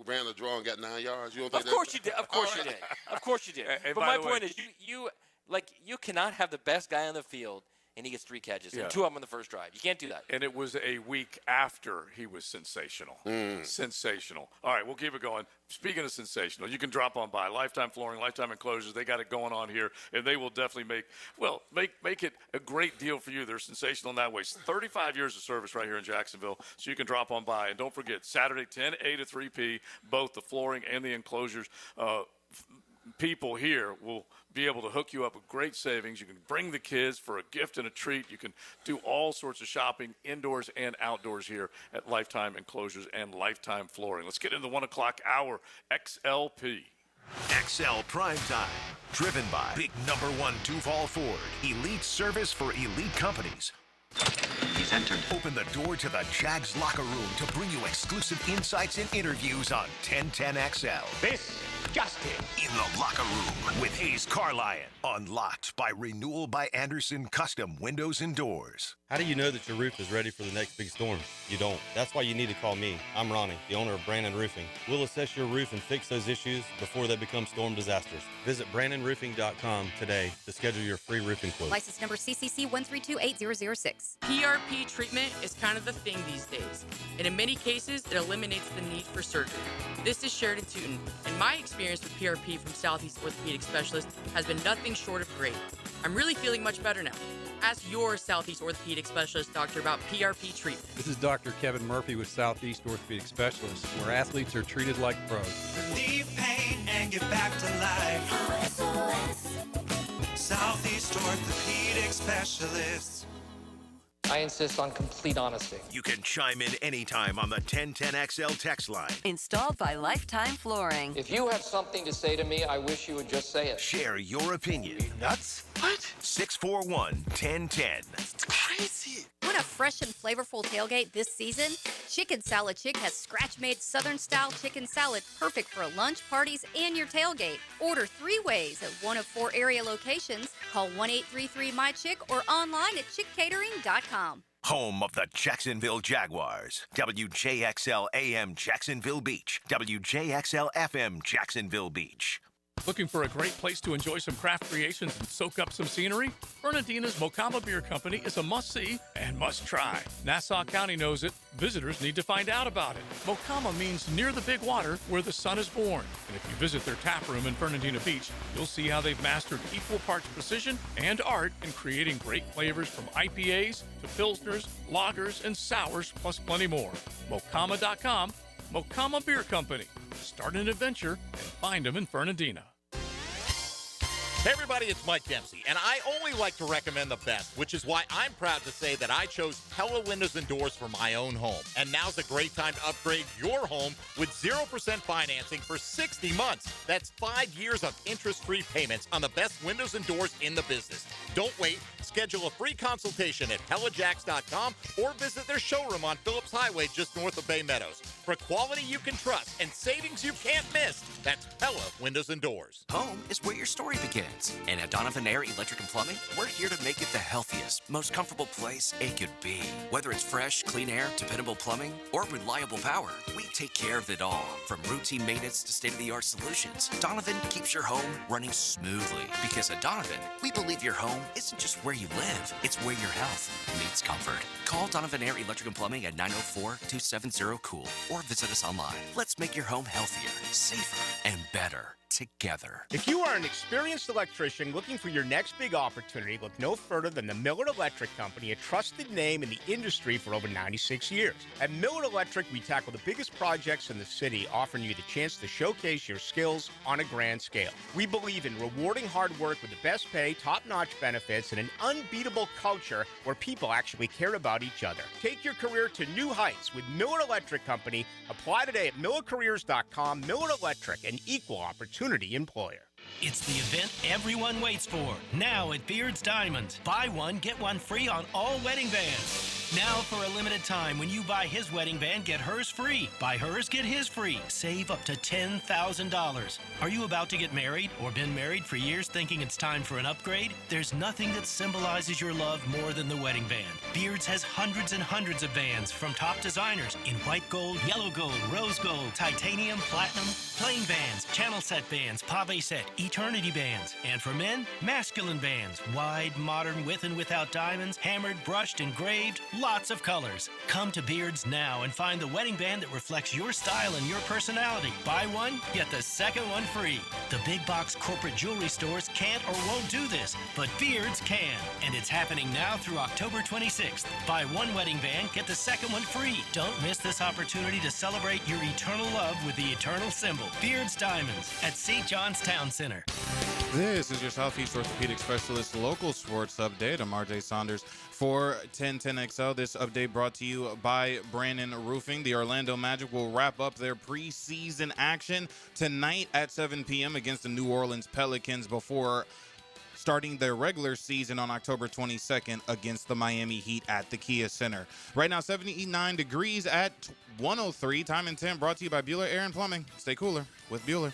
ran a draw and got 9 yards? You don't think of course you did. Of course you did. Of course you did. But my point is, you cannot have the best guy on the field and he gets 3 catches, and 2 of them in the first drive. You can't do that. And it was a week after he was sensational. Sensational. All right, we'll keep it going. Speaking of sensational, you can drop on by Lifetime Flooring, Lifetime Enclosures. They got it going on here, and they will definitely make it a great deal for you. They're sensational in that way. 35 years of service right here in Jacksonville, so you can drop on by. And don't forget, Saturday, 10 A to 3 P, both the flooring and the enclosures. People here will be able to hook you up with great savings. You can bring the kids for a gift and a treat. You can do all sorts of shopping indoors and outdoors here at Lifetime Enclosures and Lifetime Flooring. Let's get into the 1 o'clock hour. XLP. XL Primetime. Driven by Big Number 1 Duval Ford. Elite service for elite companies. He's entered. Open the door to the Jags locker room to bring you exclusive insights and interviews on 1010XL. This just in. In the locker room with Hayes Carlion. Unlocked by Renewal by Anderson Custom Windows and Doors. How do you know that your roof is ready for the next big storm? You don't. That's why you need to call me. I'm Ronnie, the owner of Brandon Roofing. We'll assess your roof and fix those issues before they become storm disasters. Visit BrandonRoofing.com today to schedule your free roofing quote. License number CCC 1328006. PRP treatment is kind of the thing these days, and in many cases, it eliminates the need for surgery. This is Sheridan Tootin, and my experience with PRP from Southeast Orthopedic Specialist has been nothing short of great. I'm really feeling much better now. Ask your Southeast Orthopedic Specialist doctor about PRP treatment. This is Dr. Kevin Murphy with Southeast Orthopedic Specialists, where athletes are treated like pros. Relieve pain and get back to life. Southeast Orthopedic Specialists. I insist on complete honesty. You can chime in anytime on the 1010XL text line. Installed by Lifetime Flooring. If you have something to say to me, I wish you would just say it. Share your opinion. Are you nuts? What? 641-1010. It's crazy. Want a fresh and flavorful tailgate this season? Chicken Salad Chick has scratch-made Southern-style chicken salad perfect for lunch, parties, and your tailgate. Order 3 ways at one of 4 area locations. Call 1-833-MY-CHICK or online at chickcatering.com. Home of the Jacksonville Jaguars. WJXL AM Jacksonville Beach. WJXL FM Jacksonville Beach. Looking for a great place to enjoy some craft creations and soak up some scenery? Fernandina's Mocama Beer Company is a must-see and must-try. Nassau County knows it. Visitors need to find out about it. Mocama means near the big water where the sun is born. And if you visit their tap room in Fernandina Beach, you'll see how they've mastered equal parts precision and art in creating great flavors from IPAs to Pilsners, lagers, and sours, plus plenty more. Mocama.com, Mocama Beer Company. Start an adventure and find them in Fernandina. Hey everybody, it's Mike Dempsey, and I only like to recommend the best, which is why I'm proud to say that I chose Pella Windows and Doors for my own home. And now's a great time to upgrade your home with 0% financing for 60 months. That's 5 years of interest-free payments on the best windows and doors in the business. Don't wait. Schedule a free consultation at PellaJacks.com or visit their showroom on Phillips Highway just north of Bay Meadows. For quality you can trust and savings you can't miss, that's Pella Windows and Doors. Home is where your story begins. And at Donovan Air Electric and Plumbing, we're here to make it the healthiest, most comfortable place it could be. Whether it's fresh, clean air, dependable plumbing, or reliable power, we take care of it all. From routine maintenance to state-of-the-art solutions, Donovan keeps your home running smoothly. Because at Donovan, we believe your home isn't just where you live, it's where your health meets comfort. Call Donovan Air Electric and Plumbing at 904-270-COOL or visit us online. Let's make your home healthier, safer, and better together. If you are an experienced electrician looking for your next big opportunity, look no further than the Miller Electric Company, a trusted name in the industry for over 96 years. At Miller Electric, we tackle the biggest projects in the city, offering you the chance to showcase your skills on a grand scale. We believe in rewarding hard work with the best pay, top-notch benefits, and an unbeatable culture where people actually care about each other. Take your career to new heights with Miller Electric Company. Apply today at millercareers.com. Miller Electric, an equal opportunity employer. It's the event everyone waits for. Now at Beard's Diamonds. Buy one, get one free on all wedding bands. Now for a limited time, when you buy his wedding band, get hers free. Buy hers, get his free. Save up to $10,000. Are you about to get married or been married for years thinking it's time for an upgrade? There's nothing that symbolizes your love more than the wedding band. Beard's has hundreds and hundreds of bands from top designers in white gold, yellow gold, rose gold, titanium, platinum, plain bands, channel set bands, pave set, eternity bands. And for men, masculine bands. Wide, modern, with and without diamonds, hammered, brushed, engraved, lots of colors. Come to Beard's now and find the wedding band that reflects your style and your personality. Buy one, get the second one free. The big box corporate jewelry stores can't or won't do this, but Beard's can. And it's happening now through October 26th. Buy one wedding band, get the second one free. Don't miss this opportunity to celebrate your eternal love with the eternal symbol. Beard's Diamonds at St. John's Town Center. This is your Southeast Orthopedic Specialist local sports update. I'm RJ Saunders for 1010XL. This update brought to you by Brandon Roofing. The Orlando Magic will wrap up their preseason action tonight at 7 p.m. against the New Orleans Pelicans before starting their regular season on October 22nd against the Miami Heat at the Kia Center. Right now, 79 degrees at 103. Time and 10 brought to you by Bueller Air and Plumbing. Stay cooler with Bueller.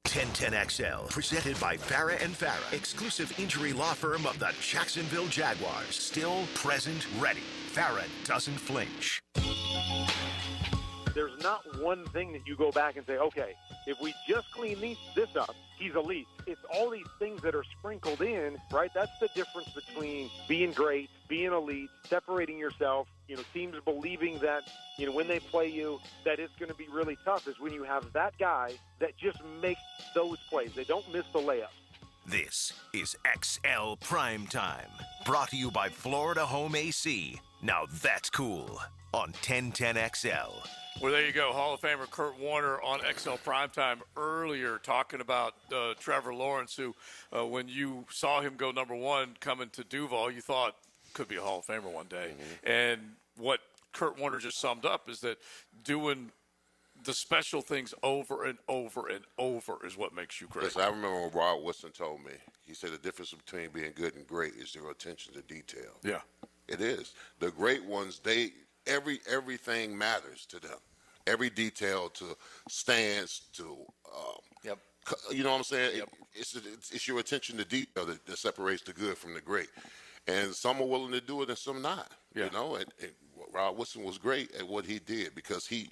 1010XL, presented by Farah and Farah, exclusive injury law firm of the Jacksonville Jaguars. Still, present, ready. Farah doesn't flinch. There's not one thing that you go back and say, okay, if we just clean this up, he's elite. It's all these things that are sprinkled in, right? That's the difference between being great, being elite, separating yourself, teams believing that, when they play you, that it's going to be really tough is when you have that guy that just makes those plays. They don't miss the layups. This is XL Primetime, brought to you by Florida Home AC. Now that's cool on 1010XL. Well, there you go. Hall of Famer Kurt Warner on XL Primetime earlier talking about Trevor Lawrence, who, when you saw him go number one coming to Duval, you thought could be a Hall of Famer one day. And what Kurt Warner just summed up is that doing the special things over and over and over is what makes you great. Listen, I remember when Rod Woodson told me, he said the difference between being good and great is your attention to detail. Yeah. It is. The great ones, everything matters to them. Every detail, to stance, to you know what I'm saying? Yep. It's your attention to detail that separates the good from the great. And some are willing to do it and some not. Yeah. You know, and Rod Woodson was great at what he did because he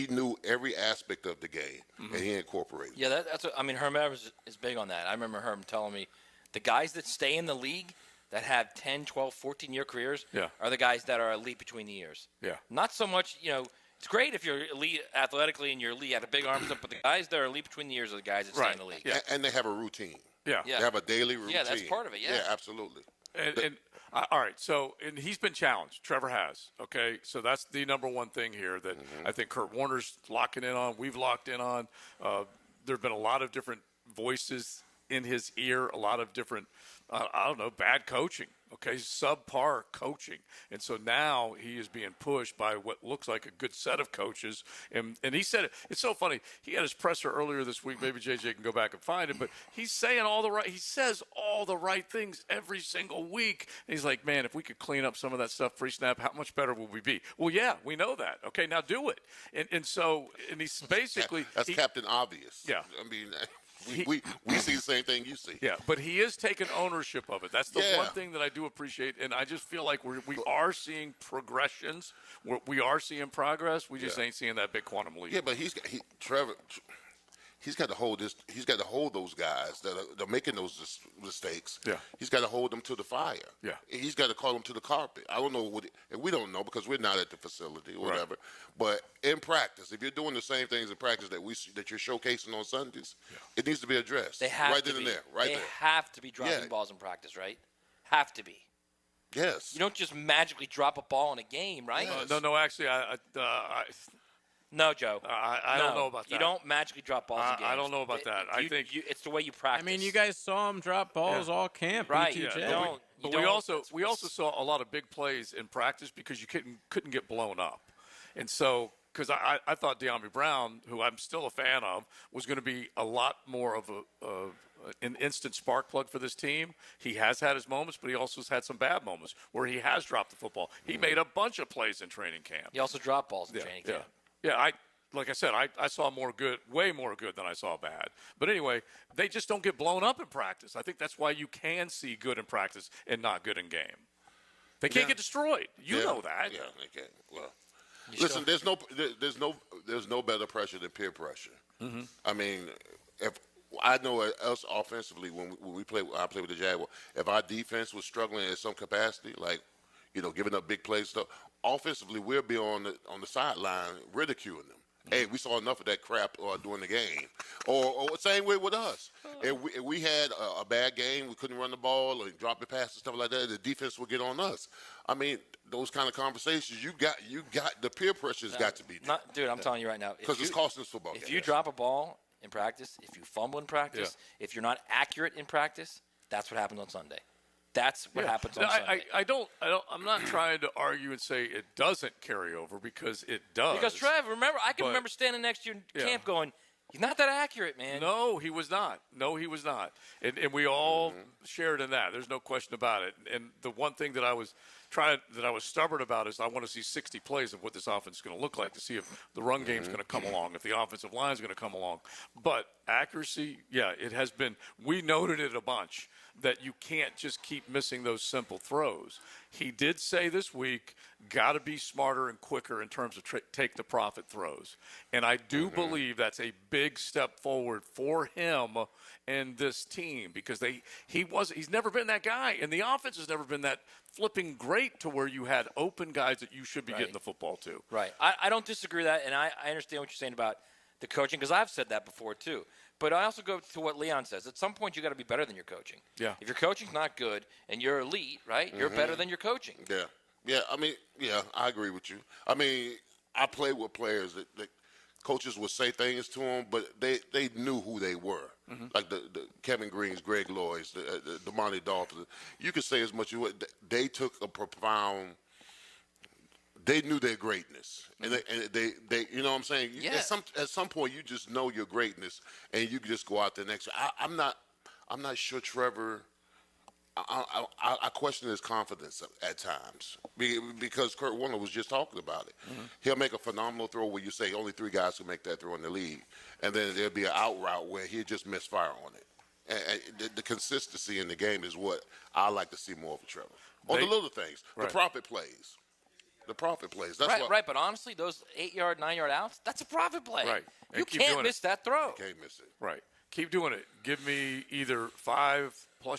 knew every aspect of the game, and he incorporated. Yeah, that's what, I mean, Herm Edwards is big on that. I remember Herm telling me the guys that stay in the league that have 10, 12, 14-year careers are the guys that are elite between the years. Yeah. Not so much, it's great if you're elite athletically and you're elite, you have a big arm, but the guys that are elite between the years are the guys that stay in the league. Yeah. And they have a routine. Yeah. They have a daily routine. Yeah, that's part of it, yeah. Yeah, absolutely. And all right, so and he's been challenged. Trevor has. Okay, so that's the number one thing here that I think Kurt Warner's locking in on. We've locked in on. There have been a lot of different voices in his ear, a lot of different, I don't know, bad coaching. Okay, subpar coaching. And so now he is being pushed by what looks like a good set of coaches. And he said it's so funny. He had his presser earlier this week. Maybe JJ can go back and find it. But he says all the right things every single week. And he's like, man, if we could clean up some of that stuff pre-snap, how much better would we be? Well, yeah, we know that. Okay, now do it. And so he's basically. That's Captain Obvious. Yeah. I mean, we see the same thing you see. Yeah, but he is taking ownership of it. That's the one thing that I do appreciate, and I just feel like we are seeing progressions. We are seeing progress. We just ain't seeing that big quantum leap. Yeah, but Trevor. He's got to hold He's got to hold those guys that are making those mistakes. Yeah. He's got to hold them to the fire. Yeah. He's got to call them to the carpet. I don't know and we don't know because we're not at the facility or whatever. But in practice, if you're doing the same things in practice that you're showcasing on Sundays, it needs to be addressed. They have right to then be. and there. Right they there. have to be dropping balls in practice, right? Have to be. Yes. You don't just magically drop a ball in a game, right? No, actually, No, Joe. I don't know about that. You don't magically drop balls in games. I don't know about that. I think it's the way you practice. I mean, you guys saw him drop balls all camp. Right. BTJ. But we also saw a lot of big plays in practice because you couldn't get blown up. And so, because I thought De'Ami Brown, who I'm still a fan of, was going to be a lot more of an instant spark plug for this team. He has had his moments, but he also has had some bad moments where he has dropped the football. He made a bunch of plays in training camp. He also dropped balls in training camp. Yeah, like I said, I saw way more good than I saw bad. But anyway, they just don't get blown up in practice. I think that's why you can see good in practice and not good in game. They can't get destroyed. You know that. Yeah, they can't. Well, listen, there's no better pressure than peer pressure. Mm-hmm. I mean, if I know us offensively when I play with the Jaguars, if our defense was struggling in some capacity, like giving up big plays stuff, offensively we'll be on the sideline ridiculing them. Hey, we saw enough of that crap during the game. Or same way with us. If we had a bad game, we couldn't run the ball or drop the pass and stuff like that, the defense will get on us. I mean, those kind of conversations, you got the peer pressure's got to be there. Dude, I'm telling you right now. Because it's costing us football games. If you drop a ball in practice, if you fumble in practice, if you're not accurate in practice, that's what happens on Sunday. That's what happens on Sunday. I'm not trying to argue and say it doesn't carry over because it does. Because Trev, I can remember standing next to you in camp going, he's not that accurate, man. No, he was not. And we all shared in that. There's no question about it. And the one thing that I was stubborn about is I want to see 60 plays of what this offense is going to look like to see if the run game's going to come along, if the offensive line is going to come along. But accuracy, it has been. We noted it a bunch that you can't just keep missing those simple throws. He did say this week, got to be smarter and quicker in terms of take the profit throws. And I do believe that's a big step forward for him and this team because he's never been that guy. And the offense has never been that flipping great to where you had open guys that you should be getting the football to. Right. I don't disagree with that, and I understand what you're saying about the coaching because I've said that before too. But I also go to what Leon says. At some point, you got to be better than your coaching. Yeah. If your coaching's not good and you're elite, right? You're better than your coaching. Yeah. Yeah, I mean, I agree with you. I mean, I played with players that coaches would say things to them, but they knew who they were. Like the Kevin Greens, Greg Lloyds, the DeMonte Dolphins. You could say as much as you would. They took a profound. They knew their greatness, and they you know what I'm saying. Yeah. At some point, you just know your greatness, and you can just go out there next. I'm not sure Trevor. I question his confidence at times because Kurt Warner was just talking about it. He'll make a phenomenal throw where you say only 3 guys can make that throw in the league, and then there'll be an out route where he'll just misfire on it. And the consistency in the game is what I like to see more of Trevor. On the little things, the profit plays. The profit plays. That's right. But honestly, those 8-yard, 9-yard outs, that's a profit play. Right. You can't miss that throw. You can't miss it. Right. Keep doing it. Give me either 5+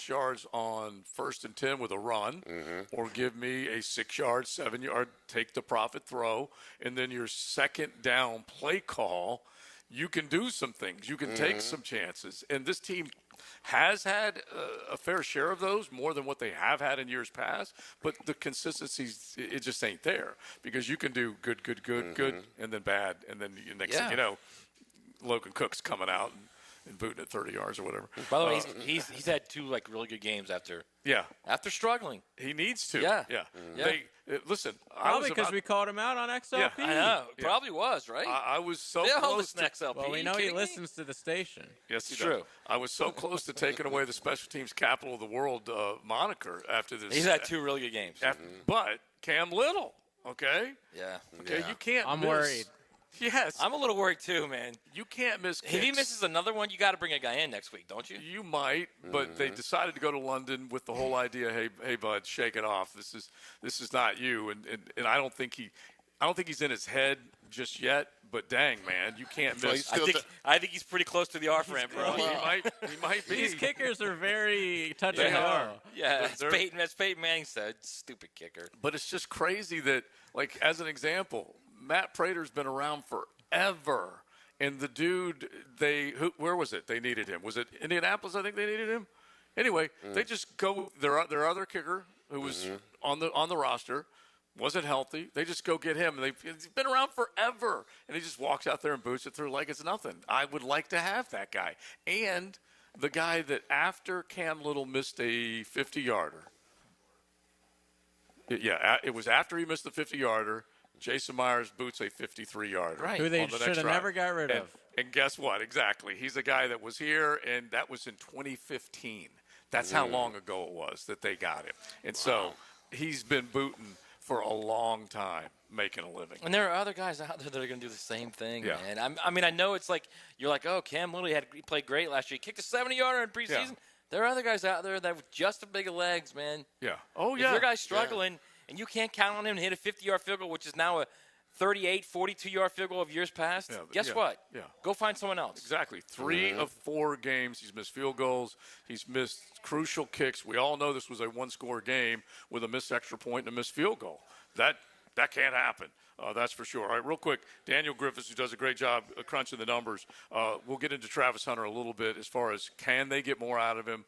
yards on 1st and 10 with a run, or give me a 6-yard, 7-yard, take the profit throw, and then your second down play call, you can do some things. You can take some chances. And this team has had a fair share of those, more than what they have had in years past, but the consistency, it just ain't there, because you can do good, and then bad, and then next thing you know, Logan Cook's coming out and booting at 30 yards or whatever. By the way, he's had 2 really good games after struggling. He needs to. Yeah. Listen, probably because we called him out on XLP. Yeah, I know. It probably was, right? I was so They'll close listen to XLP. Well, we know he listens to the station. Yes, he It's true. does. I was so close to taking away the special teams capital of the world moniker after this. He's had 2 really good games. But Cam Little, okay? Yeah. Okay, you can't I'm miss. worried. Yes. I'm a little worried too, man. You can't miss kicks. If he misses another one, you got to bring a guy in next week, don't you? You might, but they decided to go to London with the whole idea, hey bud, shake it off. This is not you, and I don't think he's in his head just yet. But dang, man, you can't miss. I think he's pretty close to the off ramp, bro. He might be. These kickers are very touch and go. Yeah, as Peyton Manning said, stupid kicker. But it's just crazy that, like, as an example, Matt Prater's been around forever, and the dude, where was it? They needed him. Was it Indianapolis? I think they needed him. Anyway, they just go. Their other kicker, who was on the roster, wasn't healthy. They just go get him, and he's been around forever, and he just walks out there and boots it through like it's nothing. I would like to have that guy, and the guy that after Cam Little missed a 50-yarder. It was after he missed the 50-yarder. Jason Myers boots a 53-yarder. Right. Who they should have never got rid of. And guess what? Exactly. He's a guy that was here, and that was in 2015. That's how long ago it was that they got him. And so he's been booting for a long time, making a living. And there are other guys out there that are going to do the same thing, Yeah. man. I mean, I know it's like you're like, oh, Cam Little he played great last year. He kicked a 70-yarder in preseason. Yeah. There are other guys out there that with just as big of legs, man. Yeah. Oh, If yeah. your guy's struggling and you can't count on him to hit a 50-yard field goal, which is now a 38, 42-yard field goal of years past, guess what? Yeah. Go find someone else. Exactly. 3 of 4 games, he's missed field goals. He's missed crucial kicks. We all know this was a one-score game with a missed extra point and a missed field goal. That can't happen. That's for sure. All right, real quick, Daniel Griffiths, who does a great job crunching the numbers. We'll get into Travis Hunter a little bit as far as can they get more out of him?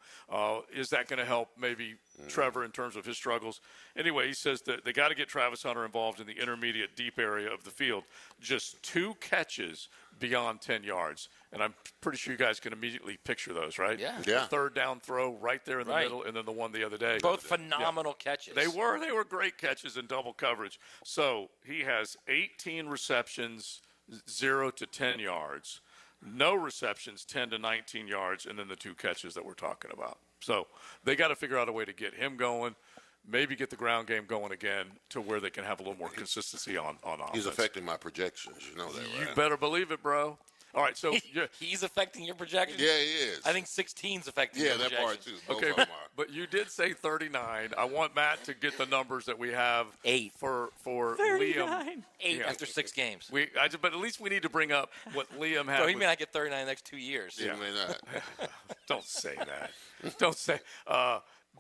Is that going to help maybe Trevor in terms of his struggles? Anyway, he says that they got to get Travis Hunter involved in the intermediate deep area of the field. Just 2 catches beyond 10 yards. And I'm pretty sure you guys can immediately picture those, right? Yeah. The third down throw right there in the middle, and then the one the other day. Both phenomenal catches. They were great catches in double coverage. So he has 18 receptions, 0 to 10 yards. No receptions, 10 to 19 yards, and then the 2 catches that we're talking about. So they got to figure out a way to get him going, maybe get the ground game going again to where they can have a little more consistency on offense. He's affecting my projections. You know that, right? You better believe it, bro. All right, so he's affecting your projections? Yeah, he is. I think 16's affecting your projections. Yeah, that part too. Both Okay, of them are. but you did say 39. I want Matt to get the numbers that we have 8 for 39. Liam. 8 after 6 games. But at least we need to bring up what Liam had. So he may not get 39 in the next 2 years. He may not. Don't say that. Don't say.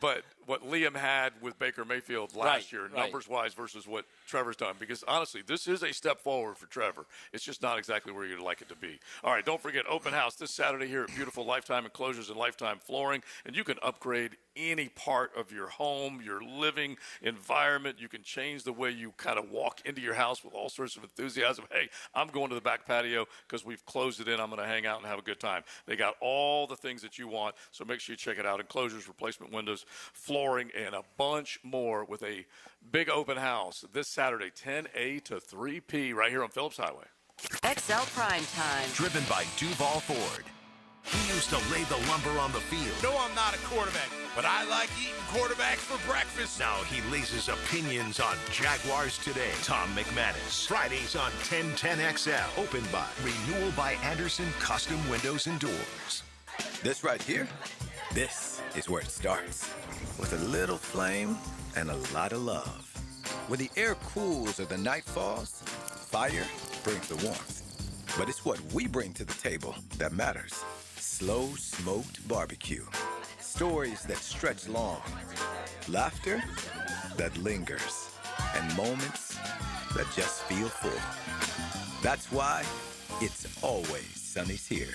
but what Liam had with Baker Mayfield last year, numbers-wise, versus what Trevor's done. Because, honestly, this is a step forward for Trevor. It's just not exactly where you'd like it to be. All right, don't forget, open house this Saturday here at beautiful Lifetime Enclosures and Lifetime Flooring. And you can upgrade any part of your home, your living environment. You can change the way you kind of walk into your house with all sorts of enthusiasm. Hey, I'm going to the back patio because we've closed it in. I'm going to hang out and have a good time. They got all the things that you want, so make sure you check it out. Enclosures, replacement windows, flooring, and a bunch more with a big open house this Saturday, 10 to 3 p. right here on Phillips Highway. XL Primetime. Driven by Duval Ford. He used to lay the lumber on the field. No, I'm not a quarterback, but I like eating quarterbacks for breakfast. Now he lays his opinions on Jaguars Today. Tom McManus. Fridays on 1010XL. Opened by Renewal by Anderson Custom Windows and Doors. This right here, this is where it starts. With a little flame and a lot of love. When the air cools or the night falls, fire brings the warmth. But it's what we bring to the table that matters. Slow smoked barbecue. Stories that stretch long. Laughter that lingers. And moments that just feel full. That's why it's always Sonny's here.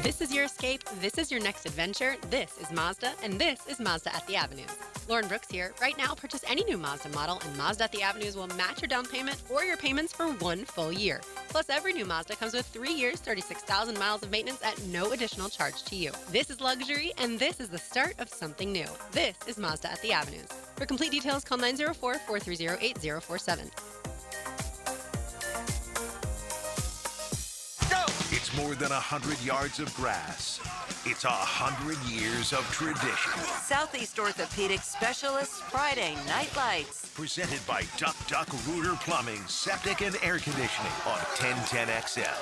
This is your escape, this is your next adventure, this is Mazda, and this is Mazda at the Avenues. Lauren Brooks here. Right now, purchase any new Mazda model, and Mazda at the Avenues will match your down payment or your payments for 1 full year. Plus, every new Mazda comes with 3 years, 36,000 miles of maintenance at no additional charge to you. This is luxury, and this is the start of something new. This is Mazda at the Avenues. For complete details, call 904-430-8047. It's more than 100 yards of grass. It's 100 years of tradition. Southeast Orthopedic Specialists Friday Night Lights. Presented by Duck Duck Rooter Plumbing, Septic and Air Conditioning on 1010XL.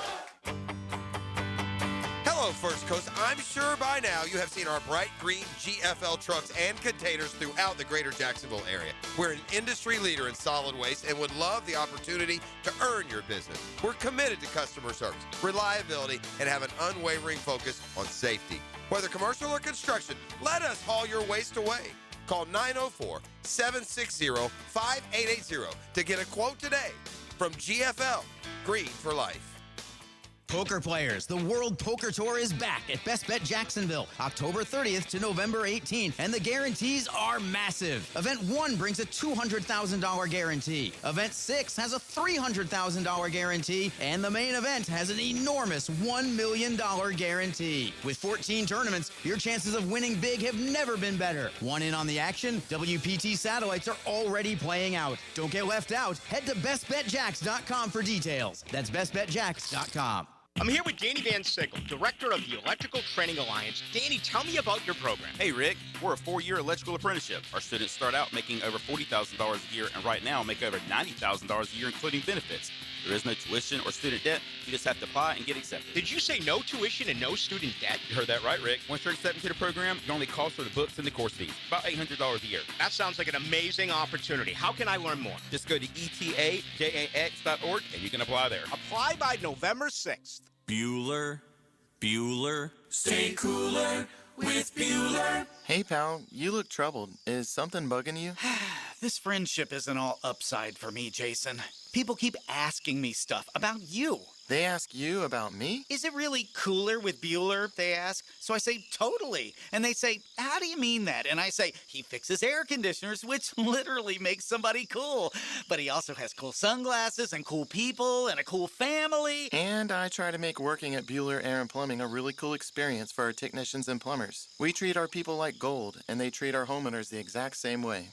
Hello, First Coast. I'm sure by now you have seen our bright green GFL trucks and containers throughout the greater Jacksonville area. We're an industry leader in solid waste and would love the opportunity to earn your business. We're committed to customer service, reliability, and have an unwavering focus on safety. Whether commercial or construction, let us haul your waste away. Call 904-760-5880 to get a quote today from GFL, Green for Life. Poker players, the World Poker Tour is back at Best Bet Jacksonville, October 30th to November 18th, and the guarantees are massive. Event 1 brings a $200,000 guarantee. Event 6 has a $300,000 guarantee, and the main event has an enormous $1 million guarantee. With 14 tournaments, your chances of winning big have never been better. Want in on the action? WPT satellites are already playing out. Don't get left out. Head to bestbetjacks.com for details. That's bestbetjacks.com. I'm here with Danny Van Sickle, director of the Electrical Training Alliance. Danny, tell me about your program. Hey, Rick. We're a 4-year electrical apprenticeship. Our students start out making over $40,000 a year and right now make over $90,000 a year, including benefits. There is no tuition or student debt. You just have to apply and get accepted. Did you say no tuition and no student debt? You heard that right, Rick. Once you're accepted to the program, your only cost for the books and the course fees, about $800 a year. That sounds like an amazing opportunity. How can I learn more? Just go to etajax.org and you can apply there. Apply by November 6th. Bueller, stay cooler with Bueller. Hey, pal, you look troubled. Is something bugging you? This friendship isn't all upside for me, Jason. People keep asking me stuff about you. They ask you about me? Is it really cooler with Bueller, they ask. So I say, totally. And they say, how do you mean that? And I say, he fixes air conditioners, which literally makes somebody cool. But he also has cool sunglasses and cool people and a cool family. And I try to make working at Bueller Air and Plumbing a really cool experience for our technicians and plumbers. We treat our people like gold, and they treat our homeowners the exact same way.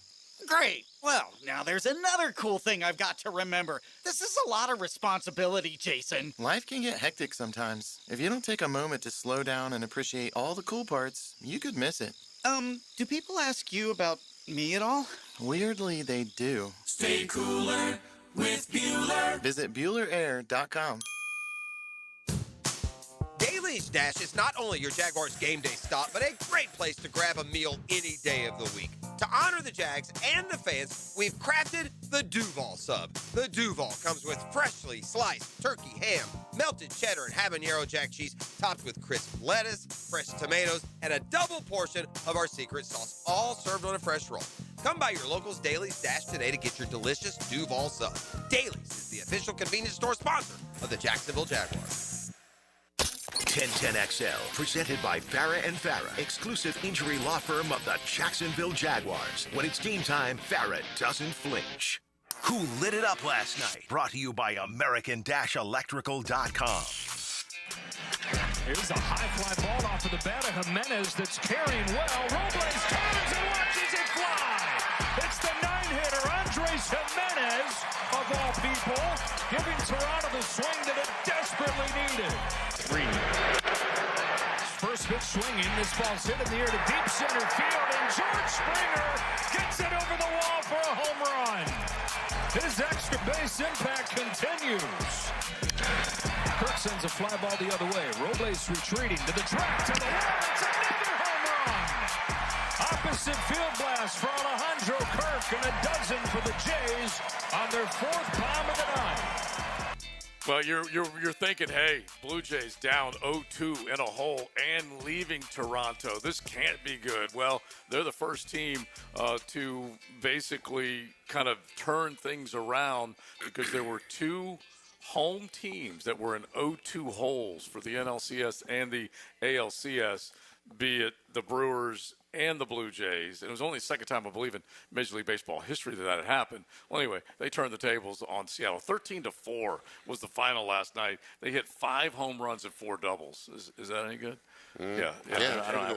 Great. Well, now there's another cool thing I've got to remember. This is a lot of responsibility, Jason. Life can get hectic sometimes. If you don't take a moment to slow down and appreciate all the cool parts, you could miss it. Do people ask you about me at all? Weirdly, they do. Stay cooler with Bueller. Visit BuellerAir.com. Daly's Dash is not only your Jaguars game day stop, but a great place to grab a meal any day of the week. To honor the Jags and the fans, we've crafted the Duval Sub. The Duval comes with freshly sliced turkey, ham, melted cheddar, and habanero jack cheese, topped with crisp lettuce, fresh tomatoes, and a double portion of our secret sauce, all served on a fresh roll. Come by your local's Dailies Dash today to get your delicious Duval Sub. Dailies is the official convenience store sponsor of the Jacksonville Jaguars. 1010XL, presented by Farrah and Farrah, exclusive injury law firm of the Jacksonville Jaguars. When it's game time, Farrah doesn't flinch. Who lit it up last night? Brought to you by American-Electrical.com. Here's a high-fly ball off of the bat of Jimenez that's carrying well. Robles turns and watches it fly. It's the 9-hitter, Andres Jimenez, of all people, giving Toronto the swing that it desperately needed. First pitch swinging. This ball's hit in the air to deep center field, and George Springer gets it over the wall for a home run. His extra base impact continues. Kirk sends a fly ball the other way. Robles retreating to the track, to the wall. It's another home run. Opposite field blast for Alejandro Kirk, and a dozen for the Jays on their fourth bomb of the night. Well, you're thinking, hey, Blue Jays down 0-2 in a hole and leaving Toronto. This can't be good. Well, they're the first team to basically kind of turn things around, because there were two home teams that were in 0-2 holes for the NLCS and the ALCS, be it the Brewers and the Blue Jays. It was only the second time, I believe, in Major League Baseball history that had happened. Well, anyway, they turned the tables on Seattle. 13-4 was the final last night. They hit 5 home runs and 4 doubles. Is that any good? Yeah.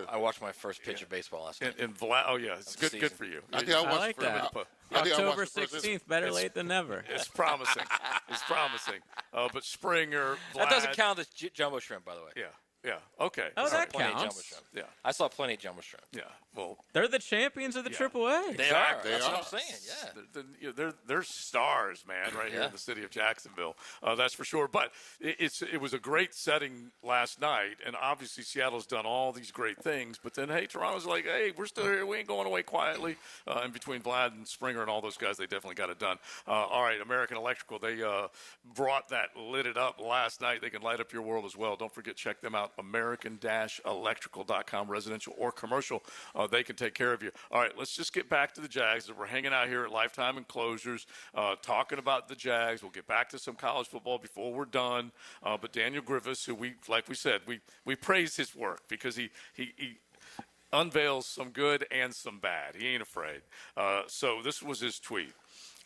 I watched my first pitch of baseball last night. Oh, yeah, it's good for you. I like that. October 16th, better late than never. It's promising. It's promising. But Springer, Vlad, that doesn't count as jumbo shrimp, by the way. Yeah. Yeah. Okay. Oh, that plenty of counts. jumbo shrimp. Yeah. I saw plenty of jumbo shrimp. Yeah. Well, they're the champions of the AAA. They are. That's what I'm saying. Yeah. They're stars, man, right here in the city of Jacksonville. That's for sure. But it was a great setting last night, and obviously Seattle's done all these great things. But then, hey, Toronto's like, hey, we're still here. We ain't going away quietly. And between Vlad and Springer and all those guys, they definitely got it done. All right, American Electrical, they brought that, lit it up last night. They can light up your world as well. Don't forget, check them out. American-Electrical.com, residential or commercial. They can take care of you. All right, let's just get back to the Jags. We're hanging out here at Lifetime Enclosures, talking about the Jags. We'll get back to some college football before we're done. But Daniel Griffiths, who like we said, we praise his work because he unveils some good and some bad. He ain't afraid. So this was his tweet.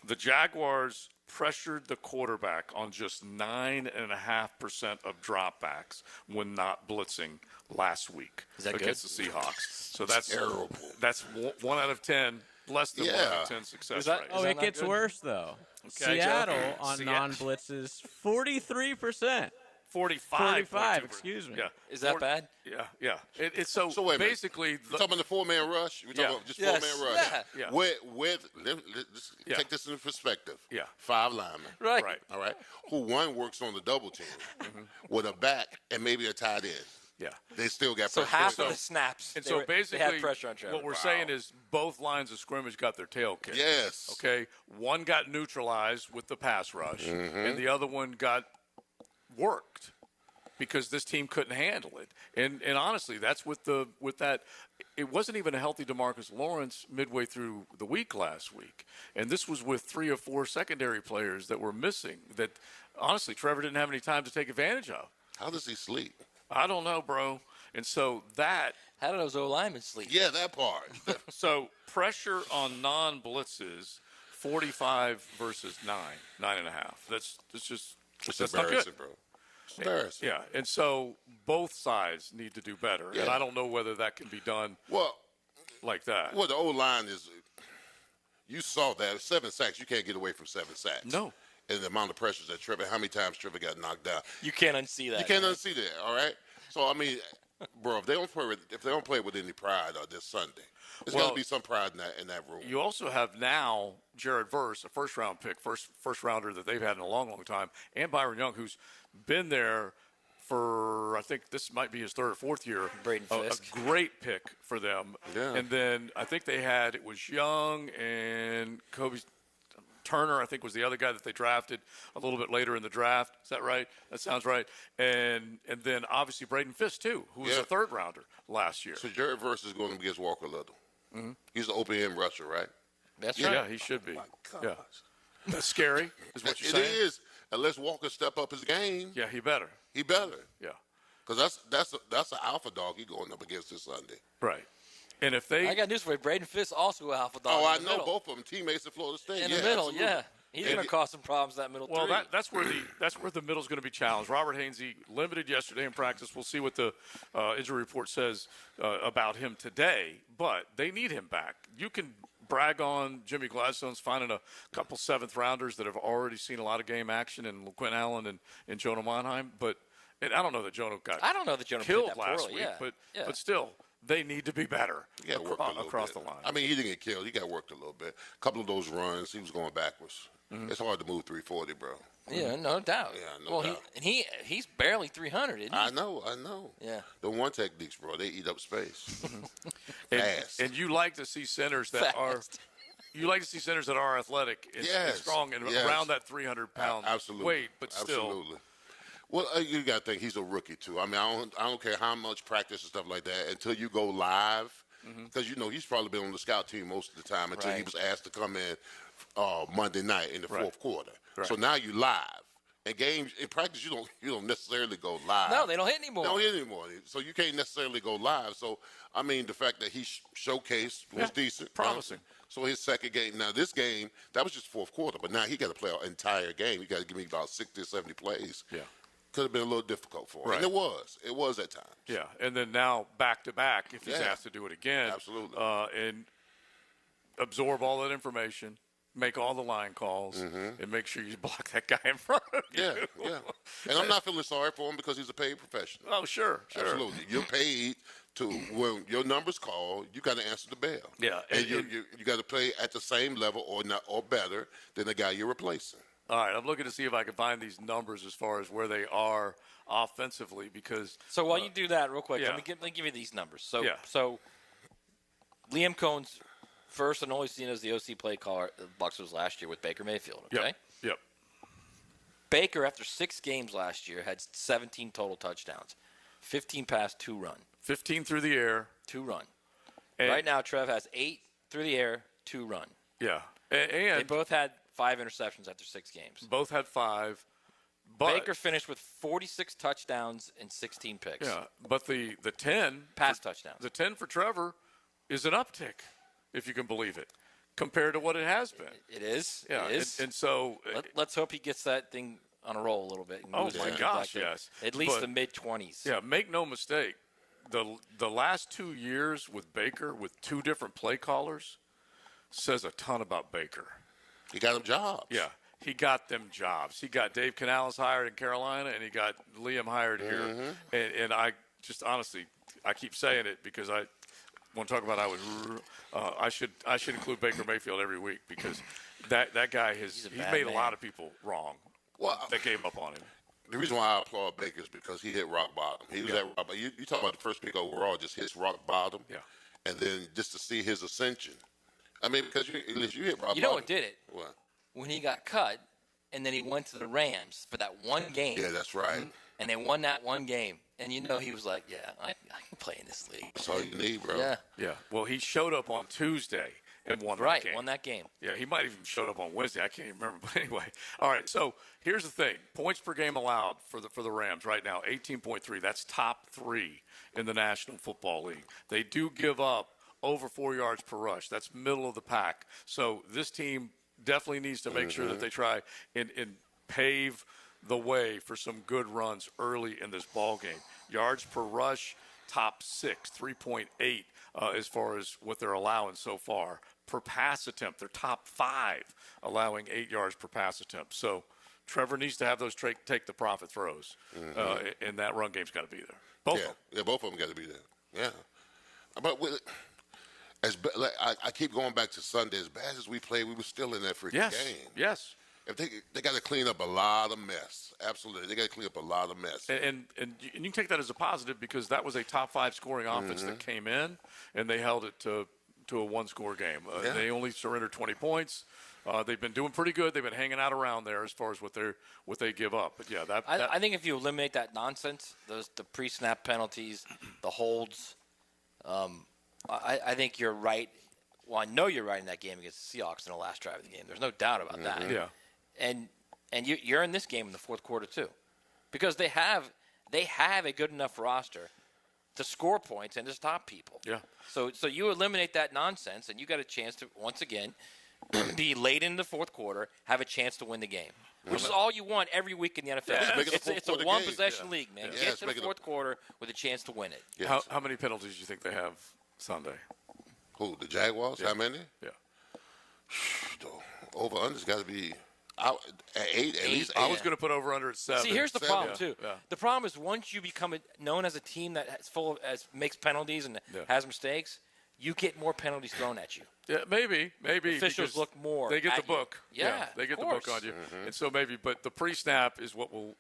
The Jaguars pressured the quarterback on just 9.5% of dropbacks when not blitzing last week against the Seahawks. So that's terrible. That's 1 out of 10, less than 1 out of 10 success rate. Oh, it gets worse though. Okay, Seattle on non-blitzes, 43%. 45, excuse me. Yeah. Is that bad? Yeah. It's so wait a minute. basically You're talking about the 4-man rush? You're talking about just 4-man rush? Yeah. Let's take this into perspective. Yeah. 5 linemen. Right. All right. Who one works on the double team with a back and maybe a tight end. Yeah. They still got So pressure. half of the snaps, And they so basically, they had pressure on Trevor. what we're saying is both lines of scrimmage got their tail kicked. Yes. Okay. One got neutralized with the pass rush, and the other one got worked because this team couldn't handle it. And honestly, that's with that. It wasn't even a healthy DeMarcus Lawrence midway through the week last week, and this was with 3 or 4 secondary players that were missing. That honestly, Trevor didn't have any time to take advantage of. How does he sleep? I don't know, bro. And so that. How do those O-linemen sleep? Yeah, that part. So pressure on non-blitzes, 45 versus 9.5. That's It's not embarrassing, good. bro. It's embarrassing. Yeah, and so both sides need to do better. Yeah. And I don't know whether that can be done like that. Well, the O-line is – you saw that. 7 sacks. You can't get away from 7 sacks. No. And the amount of pressures that Trevor – how many times Trevor got knocked down. You can't unsee that. You can't unsee that, all right? So, I mean, bro, if they don't play with any pride this Sunday, there's got to be some pride in that room. You also have now Jared Verse, a first-round pick, first rounder that they've had in a long, long time, and Byron Young, who's been there for, I think this might be his third or fourth year. Braden Fisk. A great pick for them. Yeah. And then I think it was Young and Kobe Turner, I think, was the other guy that they drafted a little bit later in the draft. Is that right? That sounds right. And then obviously Braden Fisk, too, who was a third rounder last year. So Jared Verse is going to be against Walker Little. Mm-hmm. He's the open end rusher, right? That's right. Yeah, he should be. Yeah. That's scary, is what you're saying? It is. Unless Walker step up his game. Yeah, he better. He better. Yeah. Because that's an alpha dog he going up against this Sunday. Right. And if they... I got news for you. Braden Fisk also an alpha dog. Oh, I in the know middle. both of them. Teammates at Florida State. In the middle, yeah. He's going to cause some problems that middle Well, three. that's where the middle's going to be challenged. Robert Hainsey limited yesterday in practice. We'll see what the injury report says about him today, but they need him back. You can brag on Jimmy Gladstone's finding a couple seventh-rounders that have already seen a lot of game action, and Quinn Allen and Jonah Monheim, but and I don't know that Jonah got killed played that last poorly, week, yeah. but still, they need to be better across the line. I mean, he didn't get killed. He got worked a little bit. A couple of those runs, he was going backwards. Mm-hmm. It's hard to move 340, bro. Yeah, no doubt. Yeah, no doubt. He's barely 300, isn't he? I know. Yeah. The one techniques, bro, they eat up space. Fast. And you like to see centers that are – you like to see centers that are athletic and strong and around that 300-pound weight, but still. Absolutely. Well, you got to think he's a rookie, too. I mean, I don't care how much practice and stuff like that until you go live, because, he's probably been on the scout team most of the time until he was asked to come in Monday night in the fourth quarter. Right. So now you live. In practice, you don't necessarily go live. No, they don't hit anymore. They don't hit anymore. So you can't necessarily go live. So, I mean, the fact that he showcased was decent. Promising. So his second game. Now, this game, that was just fourth quarter, but now he got to play an entire game. He got to give me about 60 or 70 plays. Yeah. Could have been a little difficult for him. Right. And it was. It was at times. Yeah, and then now back-to-back, if he's asked to do it again. Absolutely. And absorb all that information, make all the line calls, and make sure you block that guy in front of you. Yeah. And I'm not feeling sorry for him because he's a paid professional. Oh, sure. Absolutely. You're paid to, when your number's called, you got to answer the bell. Yeah. And you got to play at the same level or better than the guy you're replacing. All right, I'm looking to see if I can find these numbers as far as where they are offensively because – So while you do that real quick, let me give you these numbers. So Liam Cohn's first and only season as the OC play caller at the Bucs was last year with Baker Mayfield, okay? Yep. Baker, after 6 games last year, had 17 total touchdowns, 15 pass, 2 run. 15 through the air. 2 run. And right now, Trev has 8 through the air, 2 run. Yeah. And they both had 5 interceptions after 6 games. Both had 5. But Baker finished with 46 touchdowns and 16 picks. Yeah, but the 10 pass touchdowns. The 10 for Trevor is an uptick, if you can believe it, compared to what it has been. It is. Yeah, it is. And so let's hope he gets that thing on a roll a little bit. Oh my gosh, yes. At least the mid-20s. Yeah, make no mistake. The last 2 years with Baker with 2 different play callers says a ton about Baker. He got them jobs. Yeah, he got them jobs. He got Dave Canales hired in Carolina, and he got Liam hired here. And I just honestly, I keep saying it because I want to talk about I should include Baker Mayfield every week because that guy he's made a lot of people wrong. That gave up on him. The reason why I applaud Baker is because he hit rock bottom. He was at rock bottom. You talk about the first pick overall, just hits rock bottom. Yeah. And then just to see his ascension. I mean, because you hit rock bottom. You know what did it? What? When he got cut, and then he went to the Rams for that one game. Yeah, that's right. And they won that one game. And he was like, yeah, I can play in this league. That's all you need, bro. Yeah. Yeah. Well, he showed up on Tuesday and won that game. Won that game. Yeah, he might have even showed up on Wednesday. I can't even remember. But anyway, all right. So here's the thing: points per game allowed for the Rams right now, 18.3. That's top 3 in the National Football League. They do give up over 4 yards per rush. That's middle of the pack. So this team definitely needs to make sure that they try and pave the way for some good runs early in this ball game. Yards per rush, top 6, 3.8 as far as what they're allowing so far. Per pass attempt, they're top 5, allowing 8 yards per pass attempt. So Trevor needs to have those take the profit throws, and that run game's got to be there. Both of them. Yeah, both of them got to be there. Yeah. But I keep going back to Sunday. As bad as we played, we were still in that freaking game. Yes. if they got to clean up a lot of mess. Absolutely, they got to clean up a lot of mess. And you can take that as a positive because that was a top 5 scoring offense that came in, and they held it to a one-score game. They only surrendered 20 points. They've been doing pretty good. They've been hanging out around there as far as what they give up. But yeah, I think if you eliminate that nonsense, the pre-snap penalties, the holds, I think you're right. Well, I know you're right in that game against the Seahawks in the last drive of the game. There's no doubt about that. Yeah. And you're in this game in the fourth quarter too, because they have a good enough roster to score points and to stop people. Yeah. So you eliminate that nonsense, and you got a chance to once again be late in the fourth quarter, have a chance to win the game, which is all you want every week in the NFL. Yeah, it's a one-possession league, man. Yeah, Get to the fourth quarter with a chance to win it. Yes. How many penalties do you think they have Sunday? Who, the Jaguars? Yeah. How many? Yeah. Over-under's got to be at 8, at least 8. I was going to put over-under at 7. See, here's the problem, too. Yeah. The problem is once you become known as a team that makes penalties and has mistakes, you get more penalties thrown at you. Yeah, maybe. Officials look more. They get the at you. book. Yeah, they get of the book course. on you, and so maybe. But the pre-snap is what will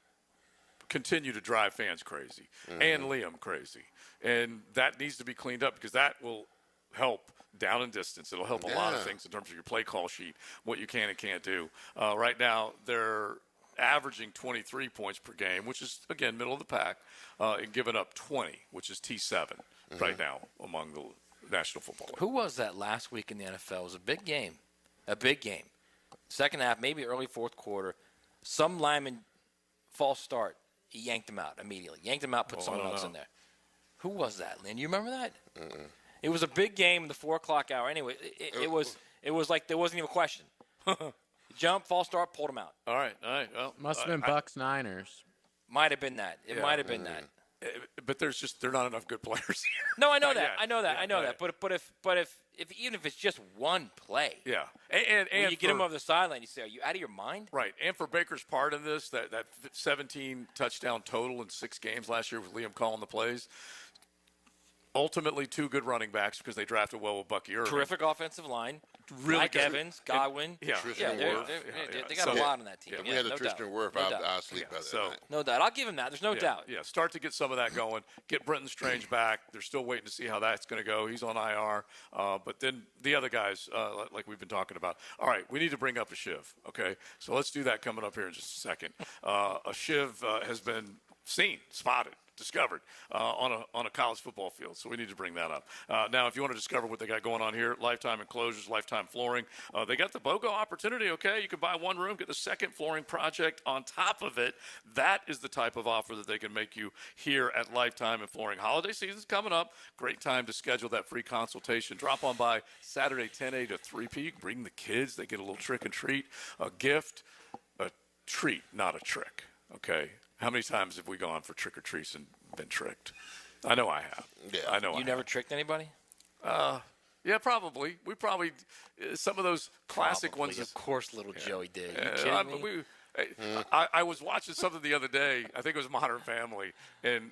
continue to drive fans crazy and Liam crazy, and that needs to be cleaned up because that will help down and distance. It'll help a lot of things in terms of your play call sheet, what you can and can't do. Right now, they're averaging 23 points per game, which is again middle of the pack, and giving up 20, which is T7 right now among the National Football League. Who was that last week in the NFL? It was a big game. Second half, maybe early fourth quarter. Some lineman, false start. He yanked him out immediately. Put someone else in there. Who was that, Lynn? You remember that? It was a big game in the 4 o'clock hour. Anyway, it was like there wasn't even a question. Jump, false start, pulled him out. All right. Well, must have been Bucks Niners. Might have been that. It might have been that. But there are not enough good players here. No, I know that. I know that. But if even if it's just one play, and you get him over the sideline, you say, "Are you out of your mind?" Right. And for Baker's part in this, that 17 touchdown total in 6 games last year with Liam calling the plays. Ultimately, 2 good running backs because they drafted well with Bucky Irving. Terrific offensive line. Really Mike good. Evans, Godwin. They got a lot on that team. If we had a Tristan Wirth, I'd sleep better. So, no doubt. I'll give him that. There's no doubt. Yeah, start to get some of that going. Get Brenton Strange back. They're still waiting to see how that's going to go. He's on IR. But then the other guys, like we've been talking about. All right, we need to bring up a Shiv. Okay, so let's do that coming up here in just a second. A Shiv has been spotted, discovered on a college football field. So we need to bring that up. Now, if you want to discover what they got going on here, Lifetime Enclosures, Lifetime Flooring, they got the BOGO opportunity, okay? You can buy one room, get the second flooring project on top of it. That is the type of offer that they can make you here at Lifetime and Flooring. Holiday season's coming up. Great time to schedule that free consultation. Drop on by Saturday, 10 a to 3 p. You can bring the kids. They get a little trick and treat, a gift, a treat, not a trick, okay? How many times have we gone for trick or treats and been tricked? I know I have. Yeah. I know. You never tricked anybody? Yeah, probably. We probably some of those classic Probably. ones. Of course, little Joey did. You kidding me? I was watching something the other day. I think it was Modern Family, and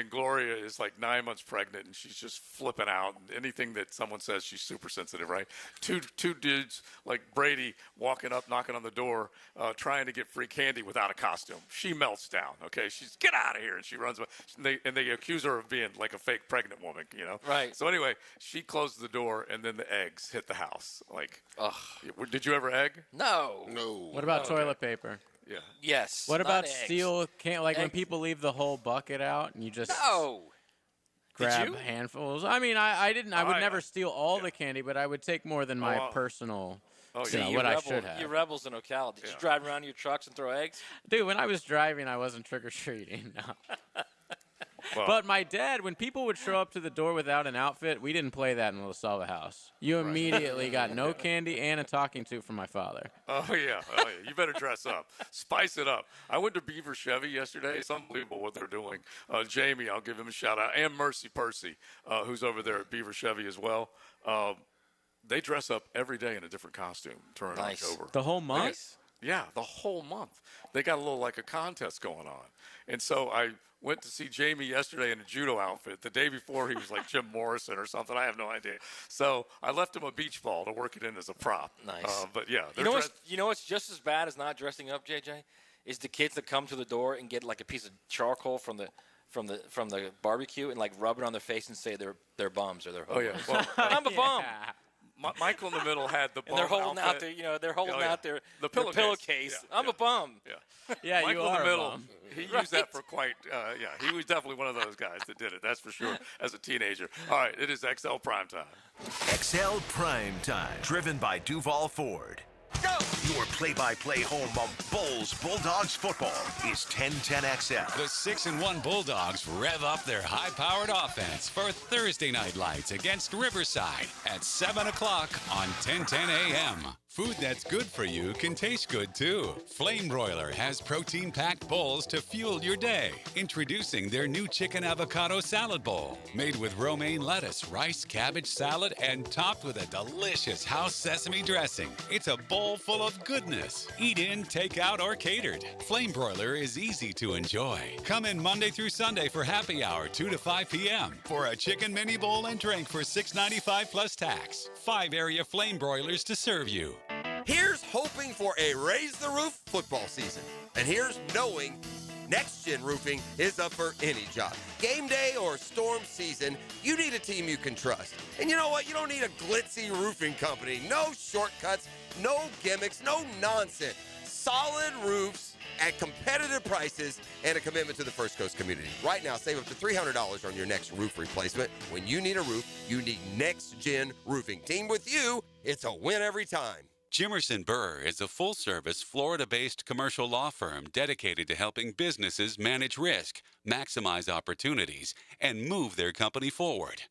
Gloria is like 9 months pregnant, and she's just flipping out. Anything that someone says, she's super sensitive, right? Two dudes like Brady walking up, knocking on the door, trying to get free candy without a costume. She melts down. Okay, she's get out of here, and she runs away. And they accuse her of being like a fake pregnant woman, you know? Right. So anyway, she closes the door, and then the eggs hit the house. Like, ugh. Did you ever egg? No. What about toilet paper? Yeah. Yes. What about eggs. steel can when people leave the whole bucket out and you just grab handfuls? I mean, I didn't. I would never steal all the candy, but I would take more than my personal. What I should have. You rebels in Ocala. Did you drive around in your trucks and throw eggs? Dude, when I was driving, I wasn't trick or treating. No. But my dad, when people would show up to the door without an outfit, we didn't play that in the LaSalva house. You immediately got no candy and a talking to from my father. Oh, yeah. You better dress up. Spice it up. I went to Beaver Chevy yesterday. It's unbelievable what they're doing. Jamie, I'll give him a shout-out, and Mercy Percy, who's over there at Beaver Chevy as well. They dress up every day in a different costume during October. The whole month? Yeah, the whole month. They got a little like a contest going on. And so I went to see Jamie yesterday in a judo outfit. The day before, he was like Jim Morrison or something. I have no idea. So I left him a beach ball to work it in as a prop. Nice. But yeah, You know what's just as bad as not dressing up, JJ, is the kids that come to the door and get like a piece of charcoal from the barbecue and like rub it on their face and say they're bums or they're Oh, yeah. hobos. Well, I'm a bum. Michael in the middle had the bum And they're holding out outfit. their out their the their pillowcase. Yeah, I'm a bum. Yeah. Yeah, you Michael are in a the middle, bum. he used that for quite, he was definitely one of those guys that did it, that's for sure, as a teenager. All right, it is XL Primetime. XL Primetime, driven by Duval Ford. Go! Your play-by-play home of Bulls Bulldogs football is 1010XL. The 6-1 Bulldogs rev up their high-powered offense for Thursday night lights against Riverside at 7 o'clock on 1010 a.m. Food that's good for you can taste good, too. Flame Broiler has protein-packed bowls to fuel your day. Introducing their new chicken avocado salad bowl. Made with romaine lettuce, rice, cabbage salad, and topped with a delicious house sesame dressing. It's a bowl full of goodness. Eat in, take out, or catered. Flame Broiler is easy to enjoy. Come in Monday through Sunday for happy hour, 2 to 5 p.m. for a chicken mini bowl and drink for $6.95 plus tax. 5 area Flame Broilers to serve you. Here's hoping for a Raise the Roof football season. And here's knowing Next Gen Roofing is up for any job. Game day or storm season, you need a team you can trust. And you know what? You don't need a glitzy roofing company. No shortcuts, no gimmicks, no nonsense. Solid roofs at competitive prices and a commitment to the First Coast community. Right now, save up to $300 on your next roof replacement. When you need a roof, you need Next Gen Roofing. Team with you, it's a win every time. Jimerson Burr is a full-service, Florida-based commercial law firm dedicated to helping businesses manage risk, maximize opportunities, and move their company forward.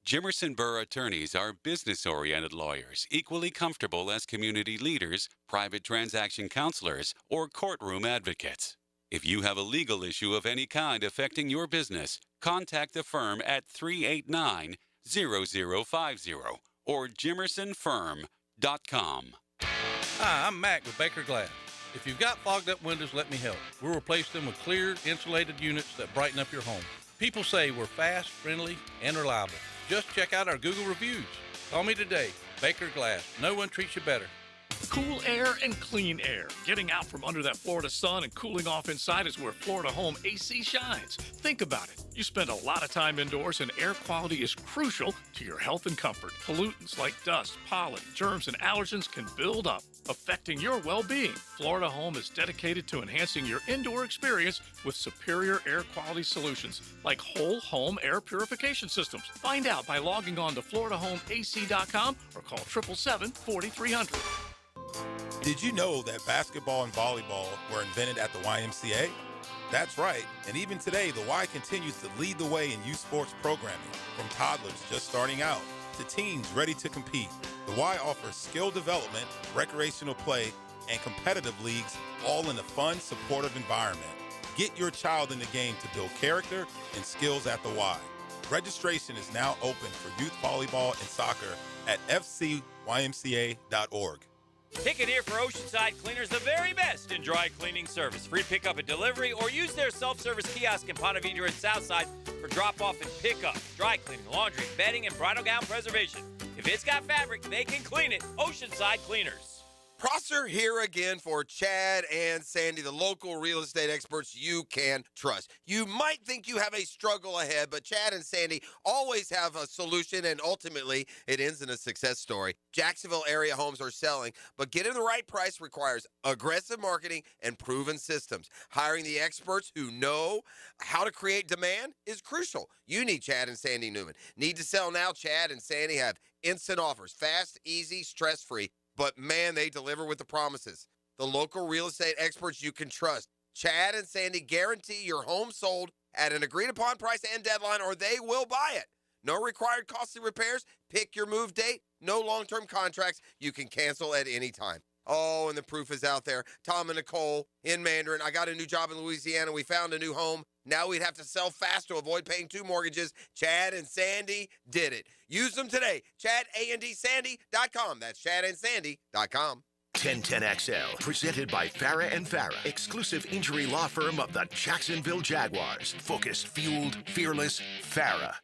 Jimerson Burr attorneys are business-oriented lawyers, equally comfortable as community leaders, private transaction counselors, or courtroom advocates. If you have a legal issue of any kind affecting your business, contact the firm at 389-0050 or jimersonfirm.com. Hi, I'm Mac with Baker Glass. If you've got fogged up windows, let me help. We'll replace them with clear, insulated units that brighten up your home. People say we're fast, friendly, and reliable. Just check out our Google reviews. Call me today. Baker Glass. No one treats you better. Cool air and clean air. Getting out from under that Florida sun and cooling off inside is where Florida Home AC shines. Think about it. You spend a lot of time indoors and air quality is crucial to your health and comfort. Pollutants like dust, pollen, germs, and allergens can build up, affecting your well-being. Florida Home is dedicated to enhancing your indoor experience with superior air quality solutions like whole home air purification systems. Find out by logging on to FloridaHomeAC.com or call 877-4300. Did you know that basketball and volleyball were invented at the YMCA? That's right, and even today, the Y continues to lead the way in youth sports programming, from toddlers just starting out to teens ready to compete. The Y offers skill development, recreational play, and competitive leagues, all in a fun, supportive environment. Get your child in the game to build character and skills at the Y. Registration is now open for youth volleyball and soccer at fcymca.org. Pick it here for Oceanside Cleaners, the very best in dry cleaning service. Free pickup and delivery, or use their self-service kiosk in Ponte Vedra and Southside for drop-off and pickup. Dry cleaning, laundry, bedding, and bridal gown preservation. If it's got fabric, they can clean it. Oceanside Cleaners. Prosser here again for Chad and Sandy, the local real estate experts you can trust. You might think you have a struggle ahead, but Chad and Sandy always have a solution, and ultimately it ends in a success story. Jacksonville area homes are selling, but getting the right price requires aggressive marketing and proven systems. Hiring the experts who know how to create demand is crucial. You need Chad and Sandy Newman. Need to sell now? Chad and Sandy have instant offers, fast, easy, stress-free. But, man, they deliver with the promises. The local real estate experts you can trust. Chad and Sandy guarantee your home sold at an agreed-upon price and deadline, or they will buy it. No required costly repairs. Pick your move date. No long-term contracts. You can cancel at any time. Oh, and the proof is out there. Tom and Nicole in Mandarin. I got a new job in Louisiana. We found a new home. Now we'd have to sell fast to avoid paying 2 mortgages. Chad and Sandy did it. Use them today. ChadandSandy.com. That's ChadandSandy.com. 1010XL, presented by Farah and Farah, exclusive injury law firm of the Jacksonville Jaguars. Focused, fueled, fearless, Farah.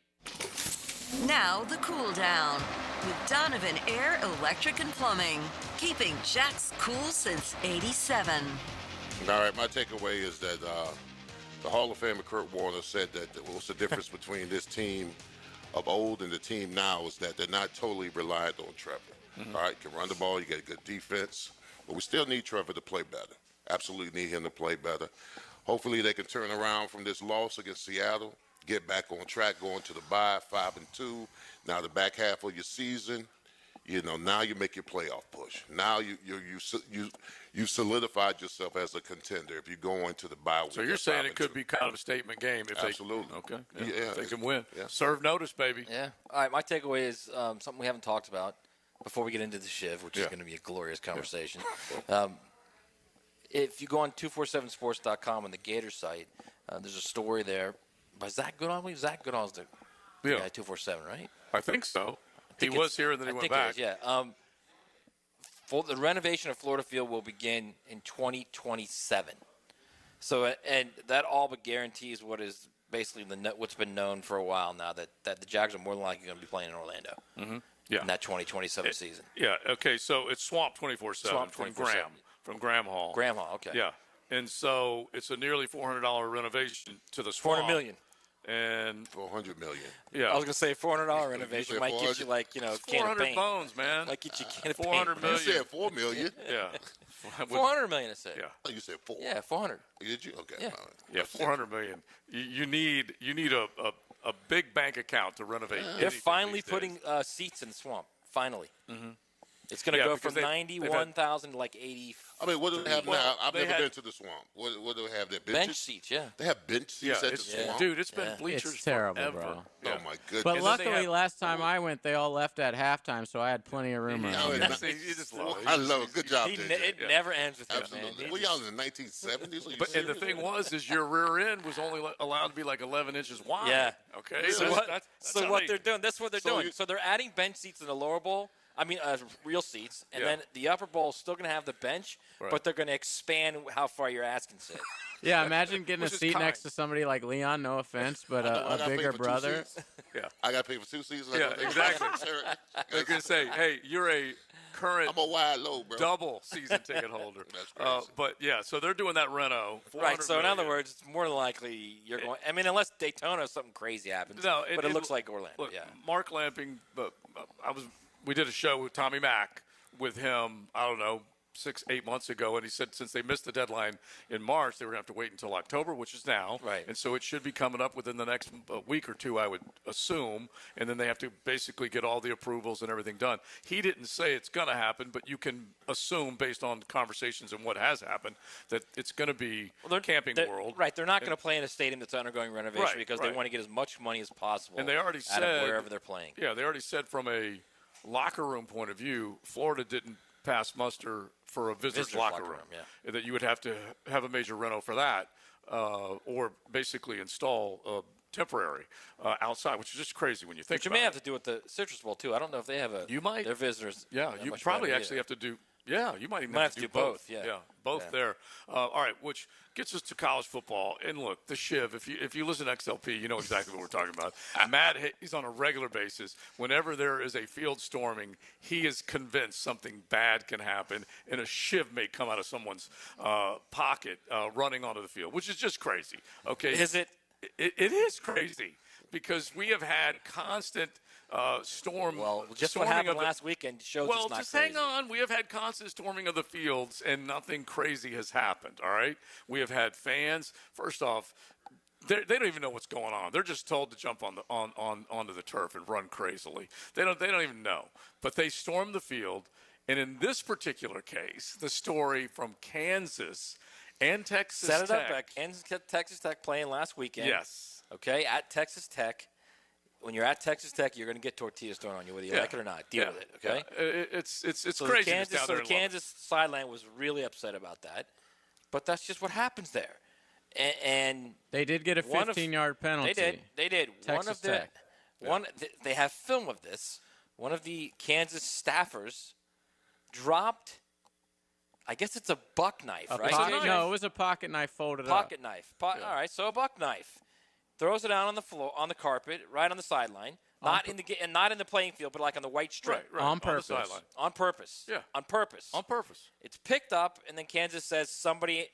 Now the cool down with Donovan Air, Electric and Plumbing, keeping Jack's cool since '87. All right, my takeaway is that the Hall of Famer Kurt Warner said that what's the difference between this team of old and the team now is that they're not totally reliant on Trevor. All right, can run the ball, you get a good defense, but we still need Trevor to play better. Absolutely need him to play better. Hopefully they can turn around from this loss against Seattle, get back on track, going to the bye, 5-2. Now the back half of your season, now you make your playoff push. Now you solidified yourself as a contender if you go into the bye week. So you're saying it could be kind of a statement game if Absolutely. Okay. Yeah, If they can win. Yeah. Serve notice, baby. Yeah. All right, my takeaway is something we haven't talked about before we get into the Shiv, which is going to be a glorious conversation. If you go on 247sports.com on the Gator site, there's a story there by Zach Goodall. I believe Zach Goodall's the guy at 247, right? I think so. He was here and then he went back. For the renovation of Florida Field will begin in 2027. So, and that all but guarantees what is basically what's been known for a while now, that the Jags are more than likely going to be playing in Orlando. Mm-hmm. Yeah. In that 2027 season. Yeah. Okay. So it's Swamp 24/7 Swamp from 24/7. Graham Hall. Graham Hall. Okay. Yeah. And so it's a nearly $400 renovation to the Swamp. $400 million. And $400 million. Yeah. I was gonna say $400 renovation might get you like a can of 400 paint. bones, man. Might get you a can of 400 paint. million. You said $4 million. Yeah. 400 million. I said. Yeah. Oh, you said 4. Yeah, 400. Did you? Okay. Yeah. All right. Yeah, 400 million. You need a big bank account to renovate. They're finally putting seats in the Swamp. Finally. Mm-hmm. It's going to go from because 91,000 to like 80. I mean, what do they have now? I've never been to the Swamp. What do they have there? Bench seats, yeah. They have bench seats at the Swamp? Dude, it's been bleachers It's terrible, forever. bro. Yeah. Oh, my goodness. But luckily, last time I went, they all left at halftime, so I had plenty of room around. You just love it. I love it. Good job, It never ends with that, man. Absolutely. Were y'all in the 1970s? But and the thing is your rear end was only allowed to be like 11 inches wide. Yeah. Okay. So That's what they're doing, that's what they're doing. So they're adding bench seats in the lower bowl. I mean, real seats, and then the upper bowl is still going to have the bench, but they're going to expand how far your ass can sit. Yeah, imagine getting a seat next to somebody like Leon. No offense, but a bigger brother. Yeah, I got to pay for 2 seats. Yeah, exactly. They're going to say, "Hey, you're a current I'm a wide low, bro. double season ticket holder." That's crazy. But yeah, so they're doing that reno. Right. So in million. other words, it's more than likely you're going. I mean, unless Daytona something crazy happens. No, but it looks like Orlando. Look, yeah. Mark Lamping. We did a show with Tommy Mack with him, I don't know, 6-8 months ago, and he said since they missed the deadline in March, they were going to have to wait until October, which is now. Right. And so it should be coming up within the next week or two, I would assume, and then they have to basically get all the approvals and everything done. He didn't say it's going to happen, but you can assume based on conversations and what has happened that it's going to be Camping World. Right. They're not going to play in a stadium that's undergoing renovation because they want to get as much money as possible and they already out said, of wherever they're playing. Yeah, they already said from a locker room point of view, Florida didn't pass muster for a visitor's locker room. Yeah. That you would have to have a major reno for that, or basically install temporary outside, which is just crazy when you think But you about may it. have to do it at the Citrus Bowl, too. I don't know if they have a – You might. Their visitors – Yeah, you probably actually have to do – yeah, you might even Might have to do both. Yeah. Both there. All right, which gets us to college football. And look, the Shiv, if you listen to XLP, you know exactly what we're talking about. Matt, he's on a regular basis. Whenever there is a field storming, he is convinced something bad can happen, and a Shiv may come out of someone's pocket running onto the field, which is just crazy. Okay, Is it? It is crazy because we have had constant storm. Well, just storming what happened of the- last weekend shows well, it's not just crazy. hang on. We have had constant storming of the fields, and nothing crazy has happened. All right, we have had fans. First off, they don't even know what's going on. They're just told to jump onto the turf and run crazily. They don't even know. But they stormed the field, and in this particular case, the story from Kansas and Texas Set it Tech. up at Kansas Texas Tech playing last weekend. Yes. Okay, at Texas Tech. When you're at Texas Tech, you're going to get tortillas thrown on you, whether you like it or not. Deal with it, okay? Yeah. It's So crazy. the Kansas sideline was really upset about that, but that's just what happens there. And They did get a 15-yard penalty. They did. Texas Tech. They have film of this. One of the Kansas staffers dropped I guess it's a buck knife, right? No, it was a pocket knife folded up. Pocket knife. All right, so a buck knife. Throws it down on the floor, on the carpet, right on the sideline. Not in the playing field, but like on the white strip. Right. On purpose. On purpose. Yeah. On purpose. On purpose. It's picked up, and then Kansas says somebody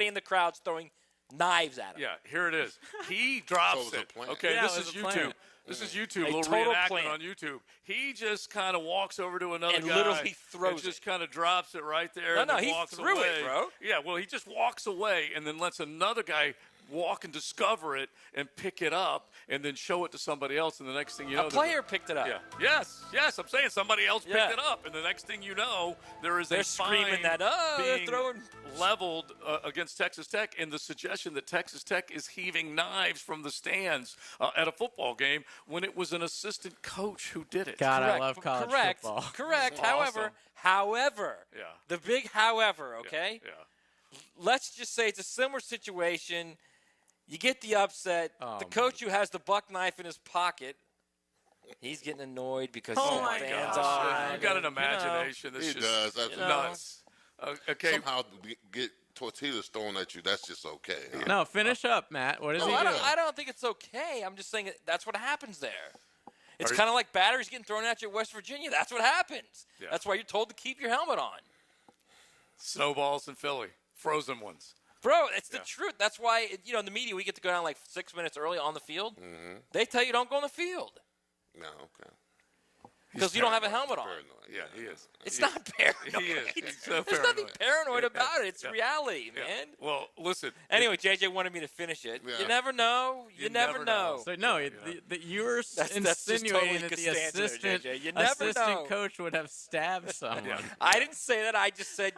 in the crowd's throwing knives at him. Yeah, here it is. He drops it. Okay, Yeah, this it is was a YouTube. plan. This is YouTube. A A little total reenactment plan. on YouTube. He just kind of walks over to another And guy literally throws and just kind of drops it right there. No, and no, then he walks threw away. it, bro. Yeah, well, he just walks away and then lets another guy walk and discover it and pick it up and then show it to somebody else. And the next thing you know, A player picked it up. Yeah. Yes. I'm saying somebody else Yeah. picked it up, and the next thing you know, there is They're a screaming fine that, they're being throwing leveled against Texas Tech, and the suggestion that Texas Tech is heaving knives from the stands at a football game when it was an assistant coach who did it. God, Correct. I love college football. Correct. Awesome. However, Yeah. the big however, okay? Yeah. Let's just say it's a similar situation. You get the upset. The coach who has the buck knife in his pocket, he's getting annoyed because my fans gosh. on. You've got an and, imagination. That's He just does. That's nuts. Okay. Somehow get tortillas thrown at you. That's just okay. No, finish up, Matt. What does he do? I don't think it's okay. I'm just saying that's what happens there. It's kind of like batteries getting thrown at you at West Virginia. That's what happens. Yeah. That's why you're told to keep your helmet on. Snowballs in Philly. Frozen ones. Bro, it's the truth. That's why, in the media, we get to go down like 6 minutes early on the field. Mm-hmm. They tell you don't go on the field No, okay. because you don't have a helmet on. Paranoid. Yeah, he is. It's He not is. paranoid. He is. He's so There's nothing paranoid Yeah. about it. It's Yeah. reality, Yeah. man. Well, listen. Anyway, JJ wanted me to finish it. Yeah. You never know. You never know. So no, you're That's just insinuating totally that the Costanza, assistant, JJ. You never know. assistant coach would have stabbed someone. Yeah. I didn't say that. I just said,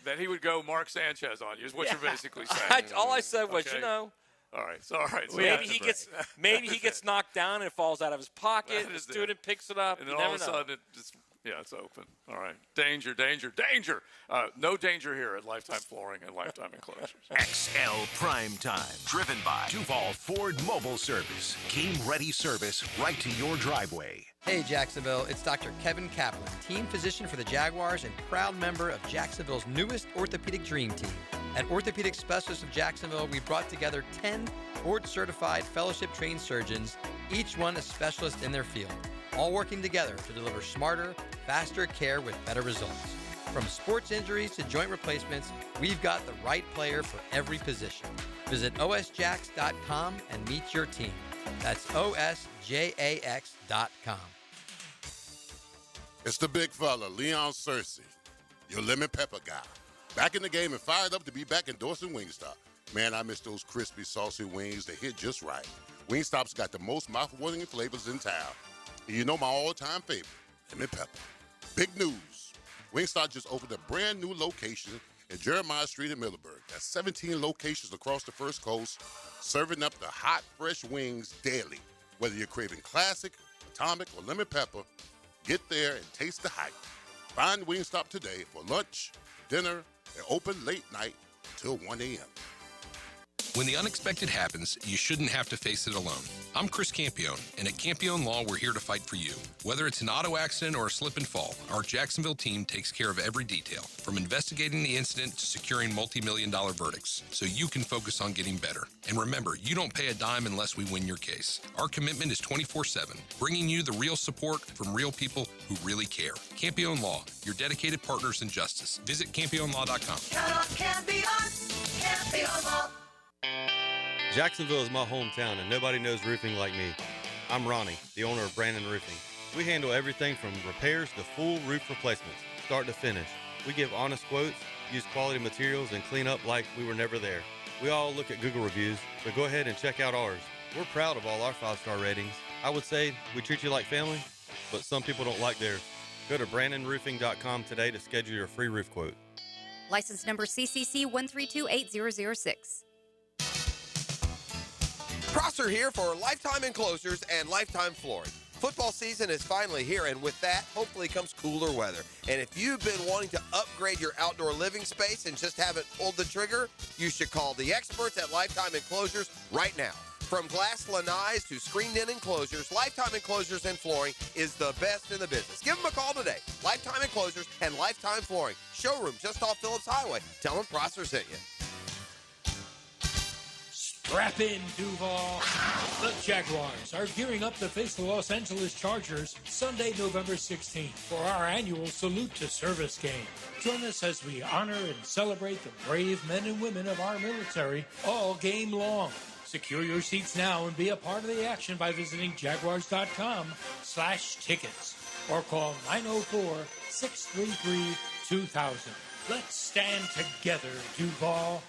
That he would go Mark Sanchez on you is what you're basically saying. all I said was, Okay. All right. So, all right. So maybe he gets knocked down and it falls out of his pocket. That The is it. student picks it up. And You then all never of a know. sudden, it's open. All right. Danger, danger, danger. No danger here at Lifetime Flooring and Lifetime Enclosures. XL Primetime. Driven by Duval Ford Mobile Service. Game-ready service right to your driveway. Hey Jacksonville, it's Dr. Kevin Kaplan, team physician for the Jaguars and proud member of Jacksonville's newest orthopedic dream team. At Orthopedic Specialists of Jacksonville, we brought together 10 board-certified fellowship-trained surgeons, each one a specialist in their field, all working together to deliver smarter, faster care with better results. From sports injuries to joint replacements, we've got the right player for every position. Visit osjax.com and meet your team. That's osjax.com. It's the big fella, Leon Searcy, your lemon pepper guy. Back in the game and fired up to be back endorsing Wingstop. Man, I miss those crispy, saucy wings. They hit just right. Wingstop's got the most mouth-watering flavors in town. And you know my all-time favorite, lemon pepper. Big news. Wingstop just opened a brand new location in Jeremiah Street in Middleburg. That's 17 locations across the First Coast, serving up the hot, fresh wings daily. Whether you're craving classic, atomic, or lemon pepper, get there and taste the hype. Find Wingstop today for lunch, dinner, and open late night till 1 a.m. When the unexpected happens, you shouldn't have to face it alone. I'm Chris Campione, and at Campione Law, we're here to fight for you. Whether it's an auto accident or a slip and fall, our Jacksonville team takes care of every detail, from investigating the incident to securing multi-million-dollar verdicts, so you can focus on getting better. And remember, you don't pay a dime unless we win your case. Our commitment is 24/7, bringing you the real support from real people who really care. Campione Law, your dedicated partners in justice. Visit CampioneLaw.com. Count on Campione, Campione Law. Jacksonville is my hometown, and nobody knows roofing like me. I'm Ronnie, the owner of Brandon Roofing. We handle everything from repairs to full roof replacements, start to finish. We give honest quotes, use quality materials, and clean up like we were never there. We all look at Google reviews, so go ahead and check out ours. We're proud of all our 5-star ratings. I would say we treat you like family, but some people don't like theirs. Go to BrandonRoofing.com today to schedule your free roof quote. License number CCC 1328006. Prosser here for Lifetime Enclosures and Lifetime Flooring. Football season is finally here, and with that, hopefully comes cooler weather. And if you've been wanting to upgrade your outdoor living space and just haven't pulled the trigger, you should call the experts at Lifetime Enclosures right now. From glass lanais to screened-in enclosures, Lifetime Enclosures and Flooring is the best in the business. Give them a call today. Lifetime Enclosures and Lifetime Flooring. Showroom just off Phillips Highway. Tell them Prosser sent you. Strap in, Duval. The Jaguars are gearing up to face the Los Angeles Chargers Sunday, November 16th for our annual Salute to Service game. Join us as we honor and celebrate the brave men and women of our military all game long. Secure your seats now and be a part of the action by visiting jaguars.com/tickets or call 904-633-2000. Let's stand together, Duval.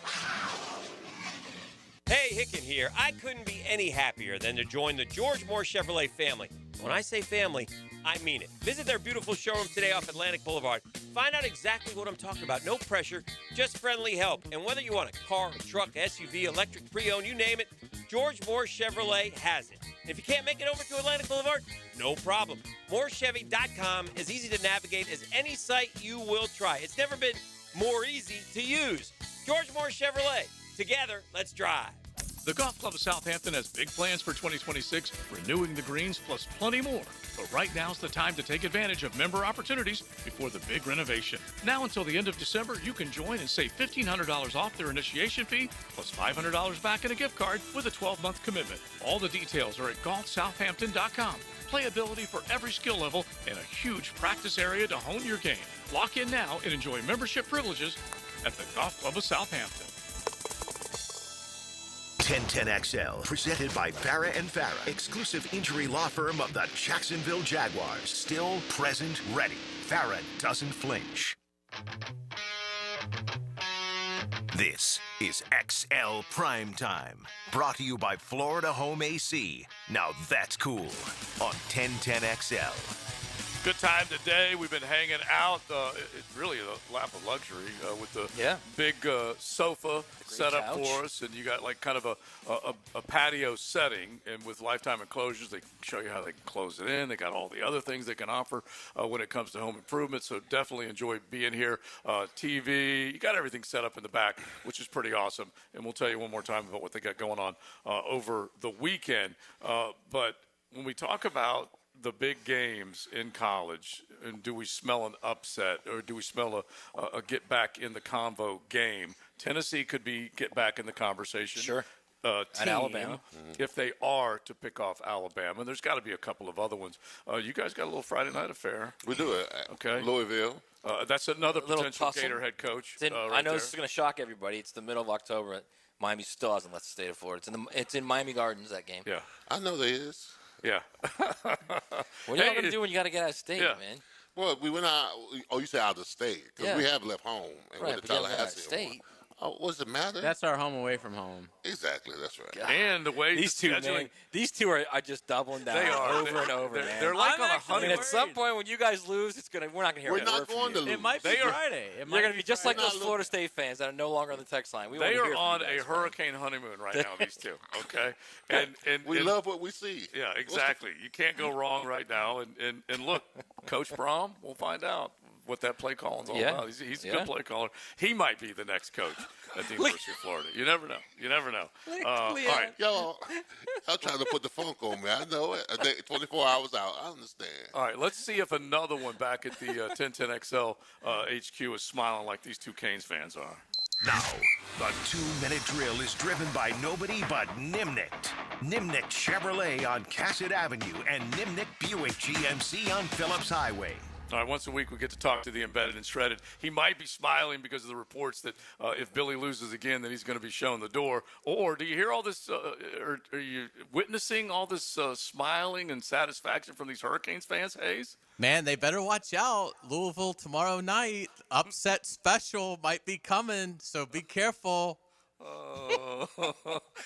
Hey, Hicken here. I couldn't be any happier than to join the George Moore Chevrolet family. When I say family, I mean it. Visit their beautiful showroom today off Atlantic Boulevard. Find out exactly what I'm talking about. No pressure, just friendly help. And whether you want a car, a truck, SUV, electric, pre-owned, you name it, George Moore Chevrolet has it. And if you can't make it over to Atlantic Boulevard, no problem. MooreChevy.com is easy to navigate as any site you will try. It's never been more easy to use. George Moore Chevrolet. Together, let's drive. The Golf Club of Southampton has big plans for 2026, renewing the greens plus plenty more. But right now's the time to take advantage of member opportunities before the big renovation. Now until the end of December, you can join and save $1,500 off their initiation fee, plus $500 back in a gift card with a 12-month commitment. All the details are at golfsouthampton.com. Playability for every skill level and a huge practice area to hone your game. Lock in now and enjoy membership privileges at the Golf Club of Southampton. 1010XL, presented by Farah and Farah, exclusive injury law firm of the Jacksonville Jaguars. Still, present, ready. Farah doesn't flinch. This is XL Primetime, brought to you by Florida Home AC. Now that's cool on 1010XL. Good time today. We've been hanging out. It's really a lap of luxury with the big sofa set up for us, and you got like kind of a patio setting. And with Lifetime Enclosures, they show you how they can close it in. They got all the other things they can offer when it comes to home improvement. So definitely enjoy being here. TV, you got everything set up in the back, which is pretty awesome. And we'll tell you one more time about what they got going on over the weekend. But when we talk about the big games in college, and do we smell an upset or do we smell a get back in the convo game? Tennessee could be get back in the conversation. Sure. Team, at Alabama. If they are to pick off Alabama. There's got to be a couple of other ones. You guys got a little Friday night affair. We do it. Okay. Louisville. That's another little potential tussle. Gator head coach. It's in, right I know there. this is going to shock everybody. It's the middle of October. Miami still hasn't left the state of Florida. It's in Miami Gardens, that game. Yeah. I know there is. What Yeah. are you going to do when you got to get out of state, man? Well, we went out. Oh, you say out of state? Because we have left home and Right, went to but you haven't got out of Tallahassee. state. Oh, what's it matter? That's our home away from home. Exactly, that's right. God. And the way These two, man, these two are just doubling down They are. over and over, man. They're like on a I mean, honeymoon. at some point when you guys lose, we're not going to hear We're a not word from going you. to lose. It might be Friday. It You're might going to be just like Friday. those Florida State fans that are no longer on the text line. We They want to are hear from on you guys, a hurricane honeymoon right now, these two. Okay? And we love what we see. Yeah, exactly. You can't go wrong right now. And look, Coach Brom, we'll find out what that play calling's all about. He's a good play caller. He might be the next coach at the University of Florida. You never know. You never know. All right. Y'all trying to put the funk on me. I know it. 24 hours out. I understand. All right, let's see if another one back at the 1010XL HQ is smiling like these two Canes fans are. Now, the 2-minute drill is driven by nobody but Nimnicht. Nimnicht Chevrolet on Cassett Avenue and Nimnicht Buick GMC on Phillips Highway. All right, once a week we get to talk to the embedded and shredded. He might be smiling because of the reports that if Billy loses again, then he's going to be shown the door. Or do you hear all this, or are you witnessing all this smiling and satisfaction from these Hurricanes fans, Hayes? Man, they better watch out. Louisville tomorrow night. Upset special might be coming, so be careful.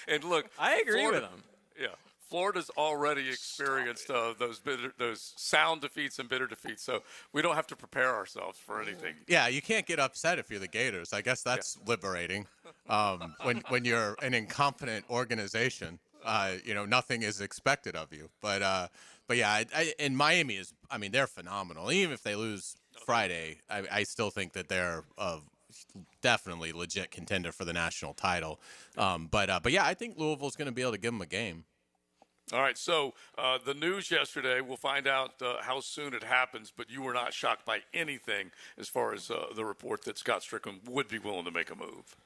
And look, I agree Florida, with him. Yeah. Florida's already experienced those sound defeats and bitter defeats, so we don't have to prepare ourselves for anything. Yeah, you can't get upset if you're the Gators. I guess that's liberating. When you're an incompetent organization, nothing is expected of you. But yeah, and Miami they're phenomenal. Even if they lose Friday, I still think that they're a definitely legit contender for the national title. But yeah, I think Louisville's going to be able to give them a game. All right, so the news yesterday, we'll find out how soon it happens, but you were not shocked by anything as far as the report that Scott Strickland would be willing to make a move.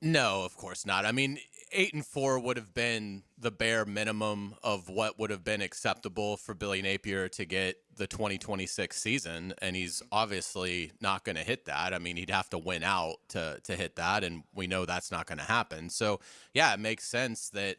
No, of course not. I mean, 8-4 would have been the bare minimum of what would have been acceptable for Billy Napier to get the 2026 season, and he's obviously not going to hit that. I mean, he'd have to win out to hit that, and we know that's not going to happen. So, yeah, it makes sense that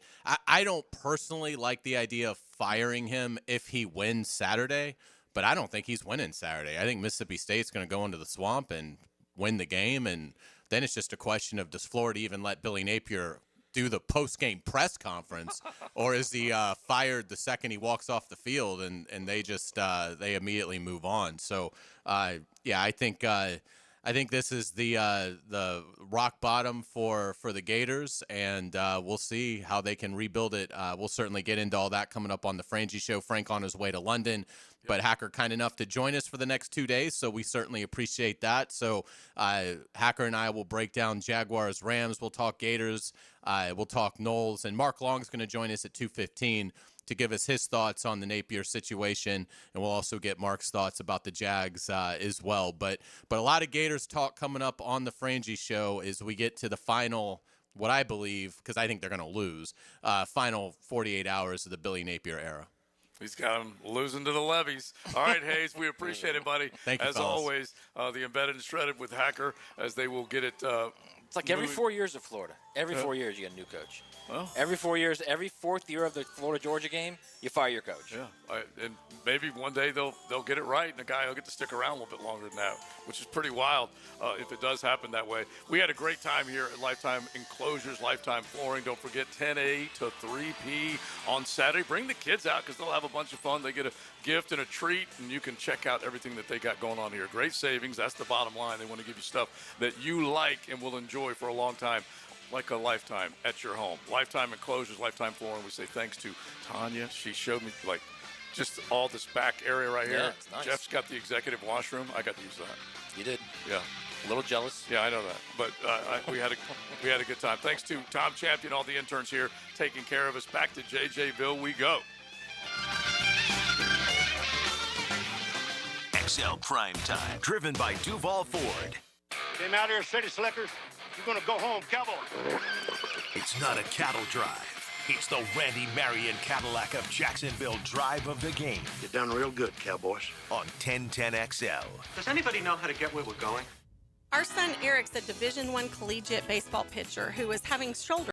I don't personally like the idea of firing him if he wins Saturday, but I don't think he's winning Saturday. I think Mississippi State's going to go into the swamp and win the game, and then it's just a question of, does Florida even let Billy Napier do the post-game press conference, or is he fired the second he walks off the field, and they just they immediately move on? So yeah, I think this is the rock bottom for the Gators, and we'll see how they can rebuild it. We'll certainly get into all that coming up on the Frangie Show. Frank on his way to London, but Hacker kind enough to join us for the next 2 days, so we certainly appreciate that. So Hacker and I will break down Jaguars, Rams. We'll talk Gators. We'll talk Knowles, and Mark Long's going to join us at 2:15 to give us his thoughts on the Napier situation, and we'll also get Mark's thoughts about the Jags as well. But a lot of Gators talk coming up on the Frangie Show as we get to the final, what I believe, because I think they're going to lose, final 48 hours of the Billy Napier era. He's got him losing to the levies. All right, Hayes, we appreciate it, buddy. Thank you, as fellas. Always, the embedded and shredded with Hacker, as they will get it. It's like every 4 years of Florida. Every 4 years you get a new coach. Well, every 4 years, every fourth year of the Florida-Georgia game, you fire your coach. Yeah, and maybe one day they'll get it right, and the guy will get to stick around a little bit longer than that, which is pretty wild if it does happen that way. We had a great time here at Lifetime Enclosures, Lifetime Flooring. Don't forget 10 a to 3 p on Saturday. Bring the kids out because they'll have a bunch of fun. They get a gift and a treat, and you can check out everything that they got going on here. Great savings. That's the bottom line. They want to give you stuff that you like and will enjoy for a long time, like a lifetime at your home. Lifetime Enclosures, Lifetime Flooring. We say thanks to Tanya. She showed me just all this back area right here. Yeah, it's nice. Jeff's got the executive washroom. I got to use that. You did. Yeah. A little jealous. Yeah, I know that. But we had a good time. Thanks to Tom Champion, all the interns here taking care of us. Back to JJville we go. XL Primetime, driven by Duval Ford. Came out here, city slickers. You're going to go home, cowboy. It's not a cattle drive. It's the Randy Marion Cadillac of Jacksonville drive of the game. You done real good, cowboys. On 1010XL. Does anybody know how to get where we're going? Our son Eric's a Division I collegiate baseball pitcher who is having shoulder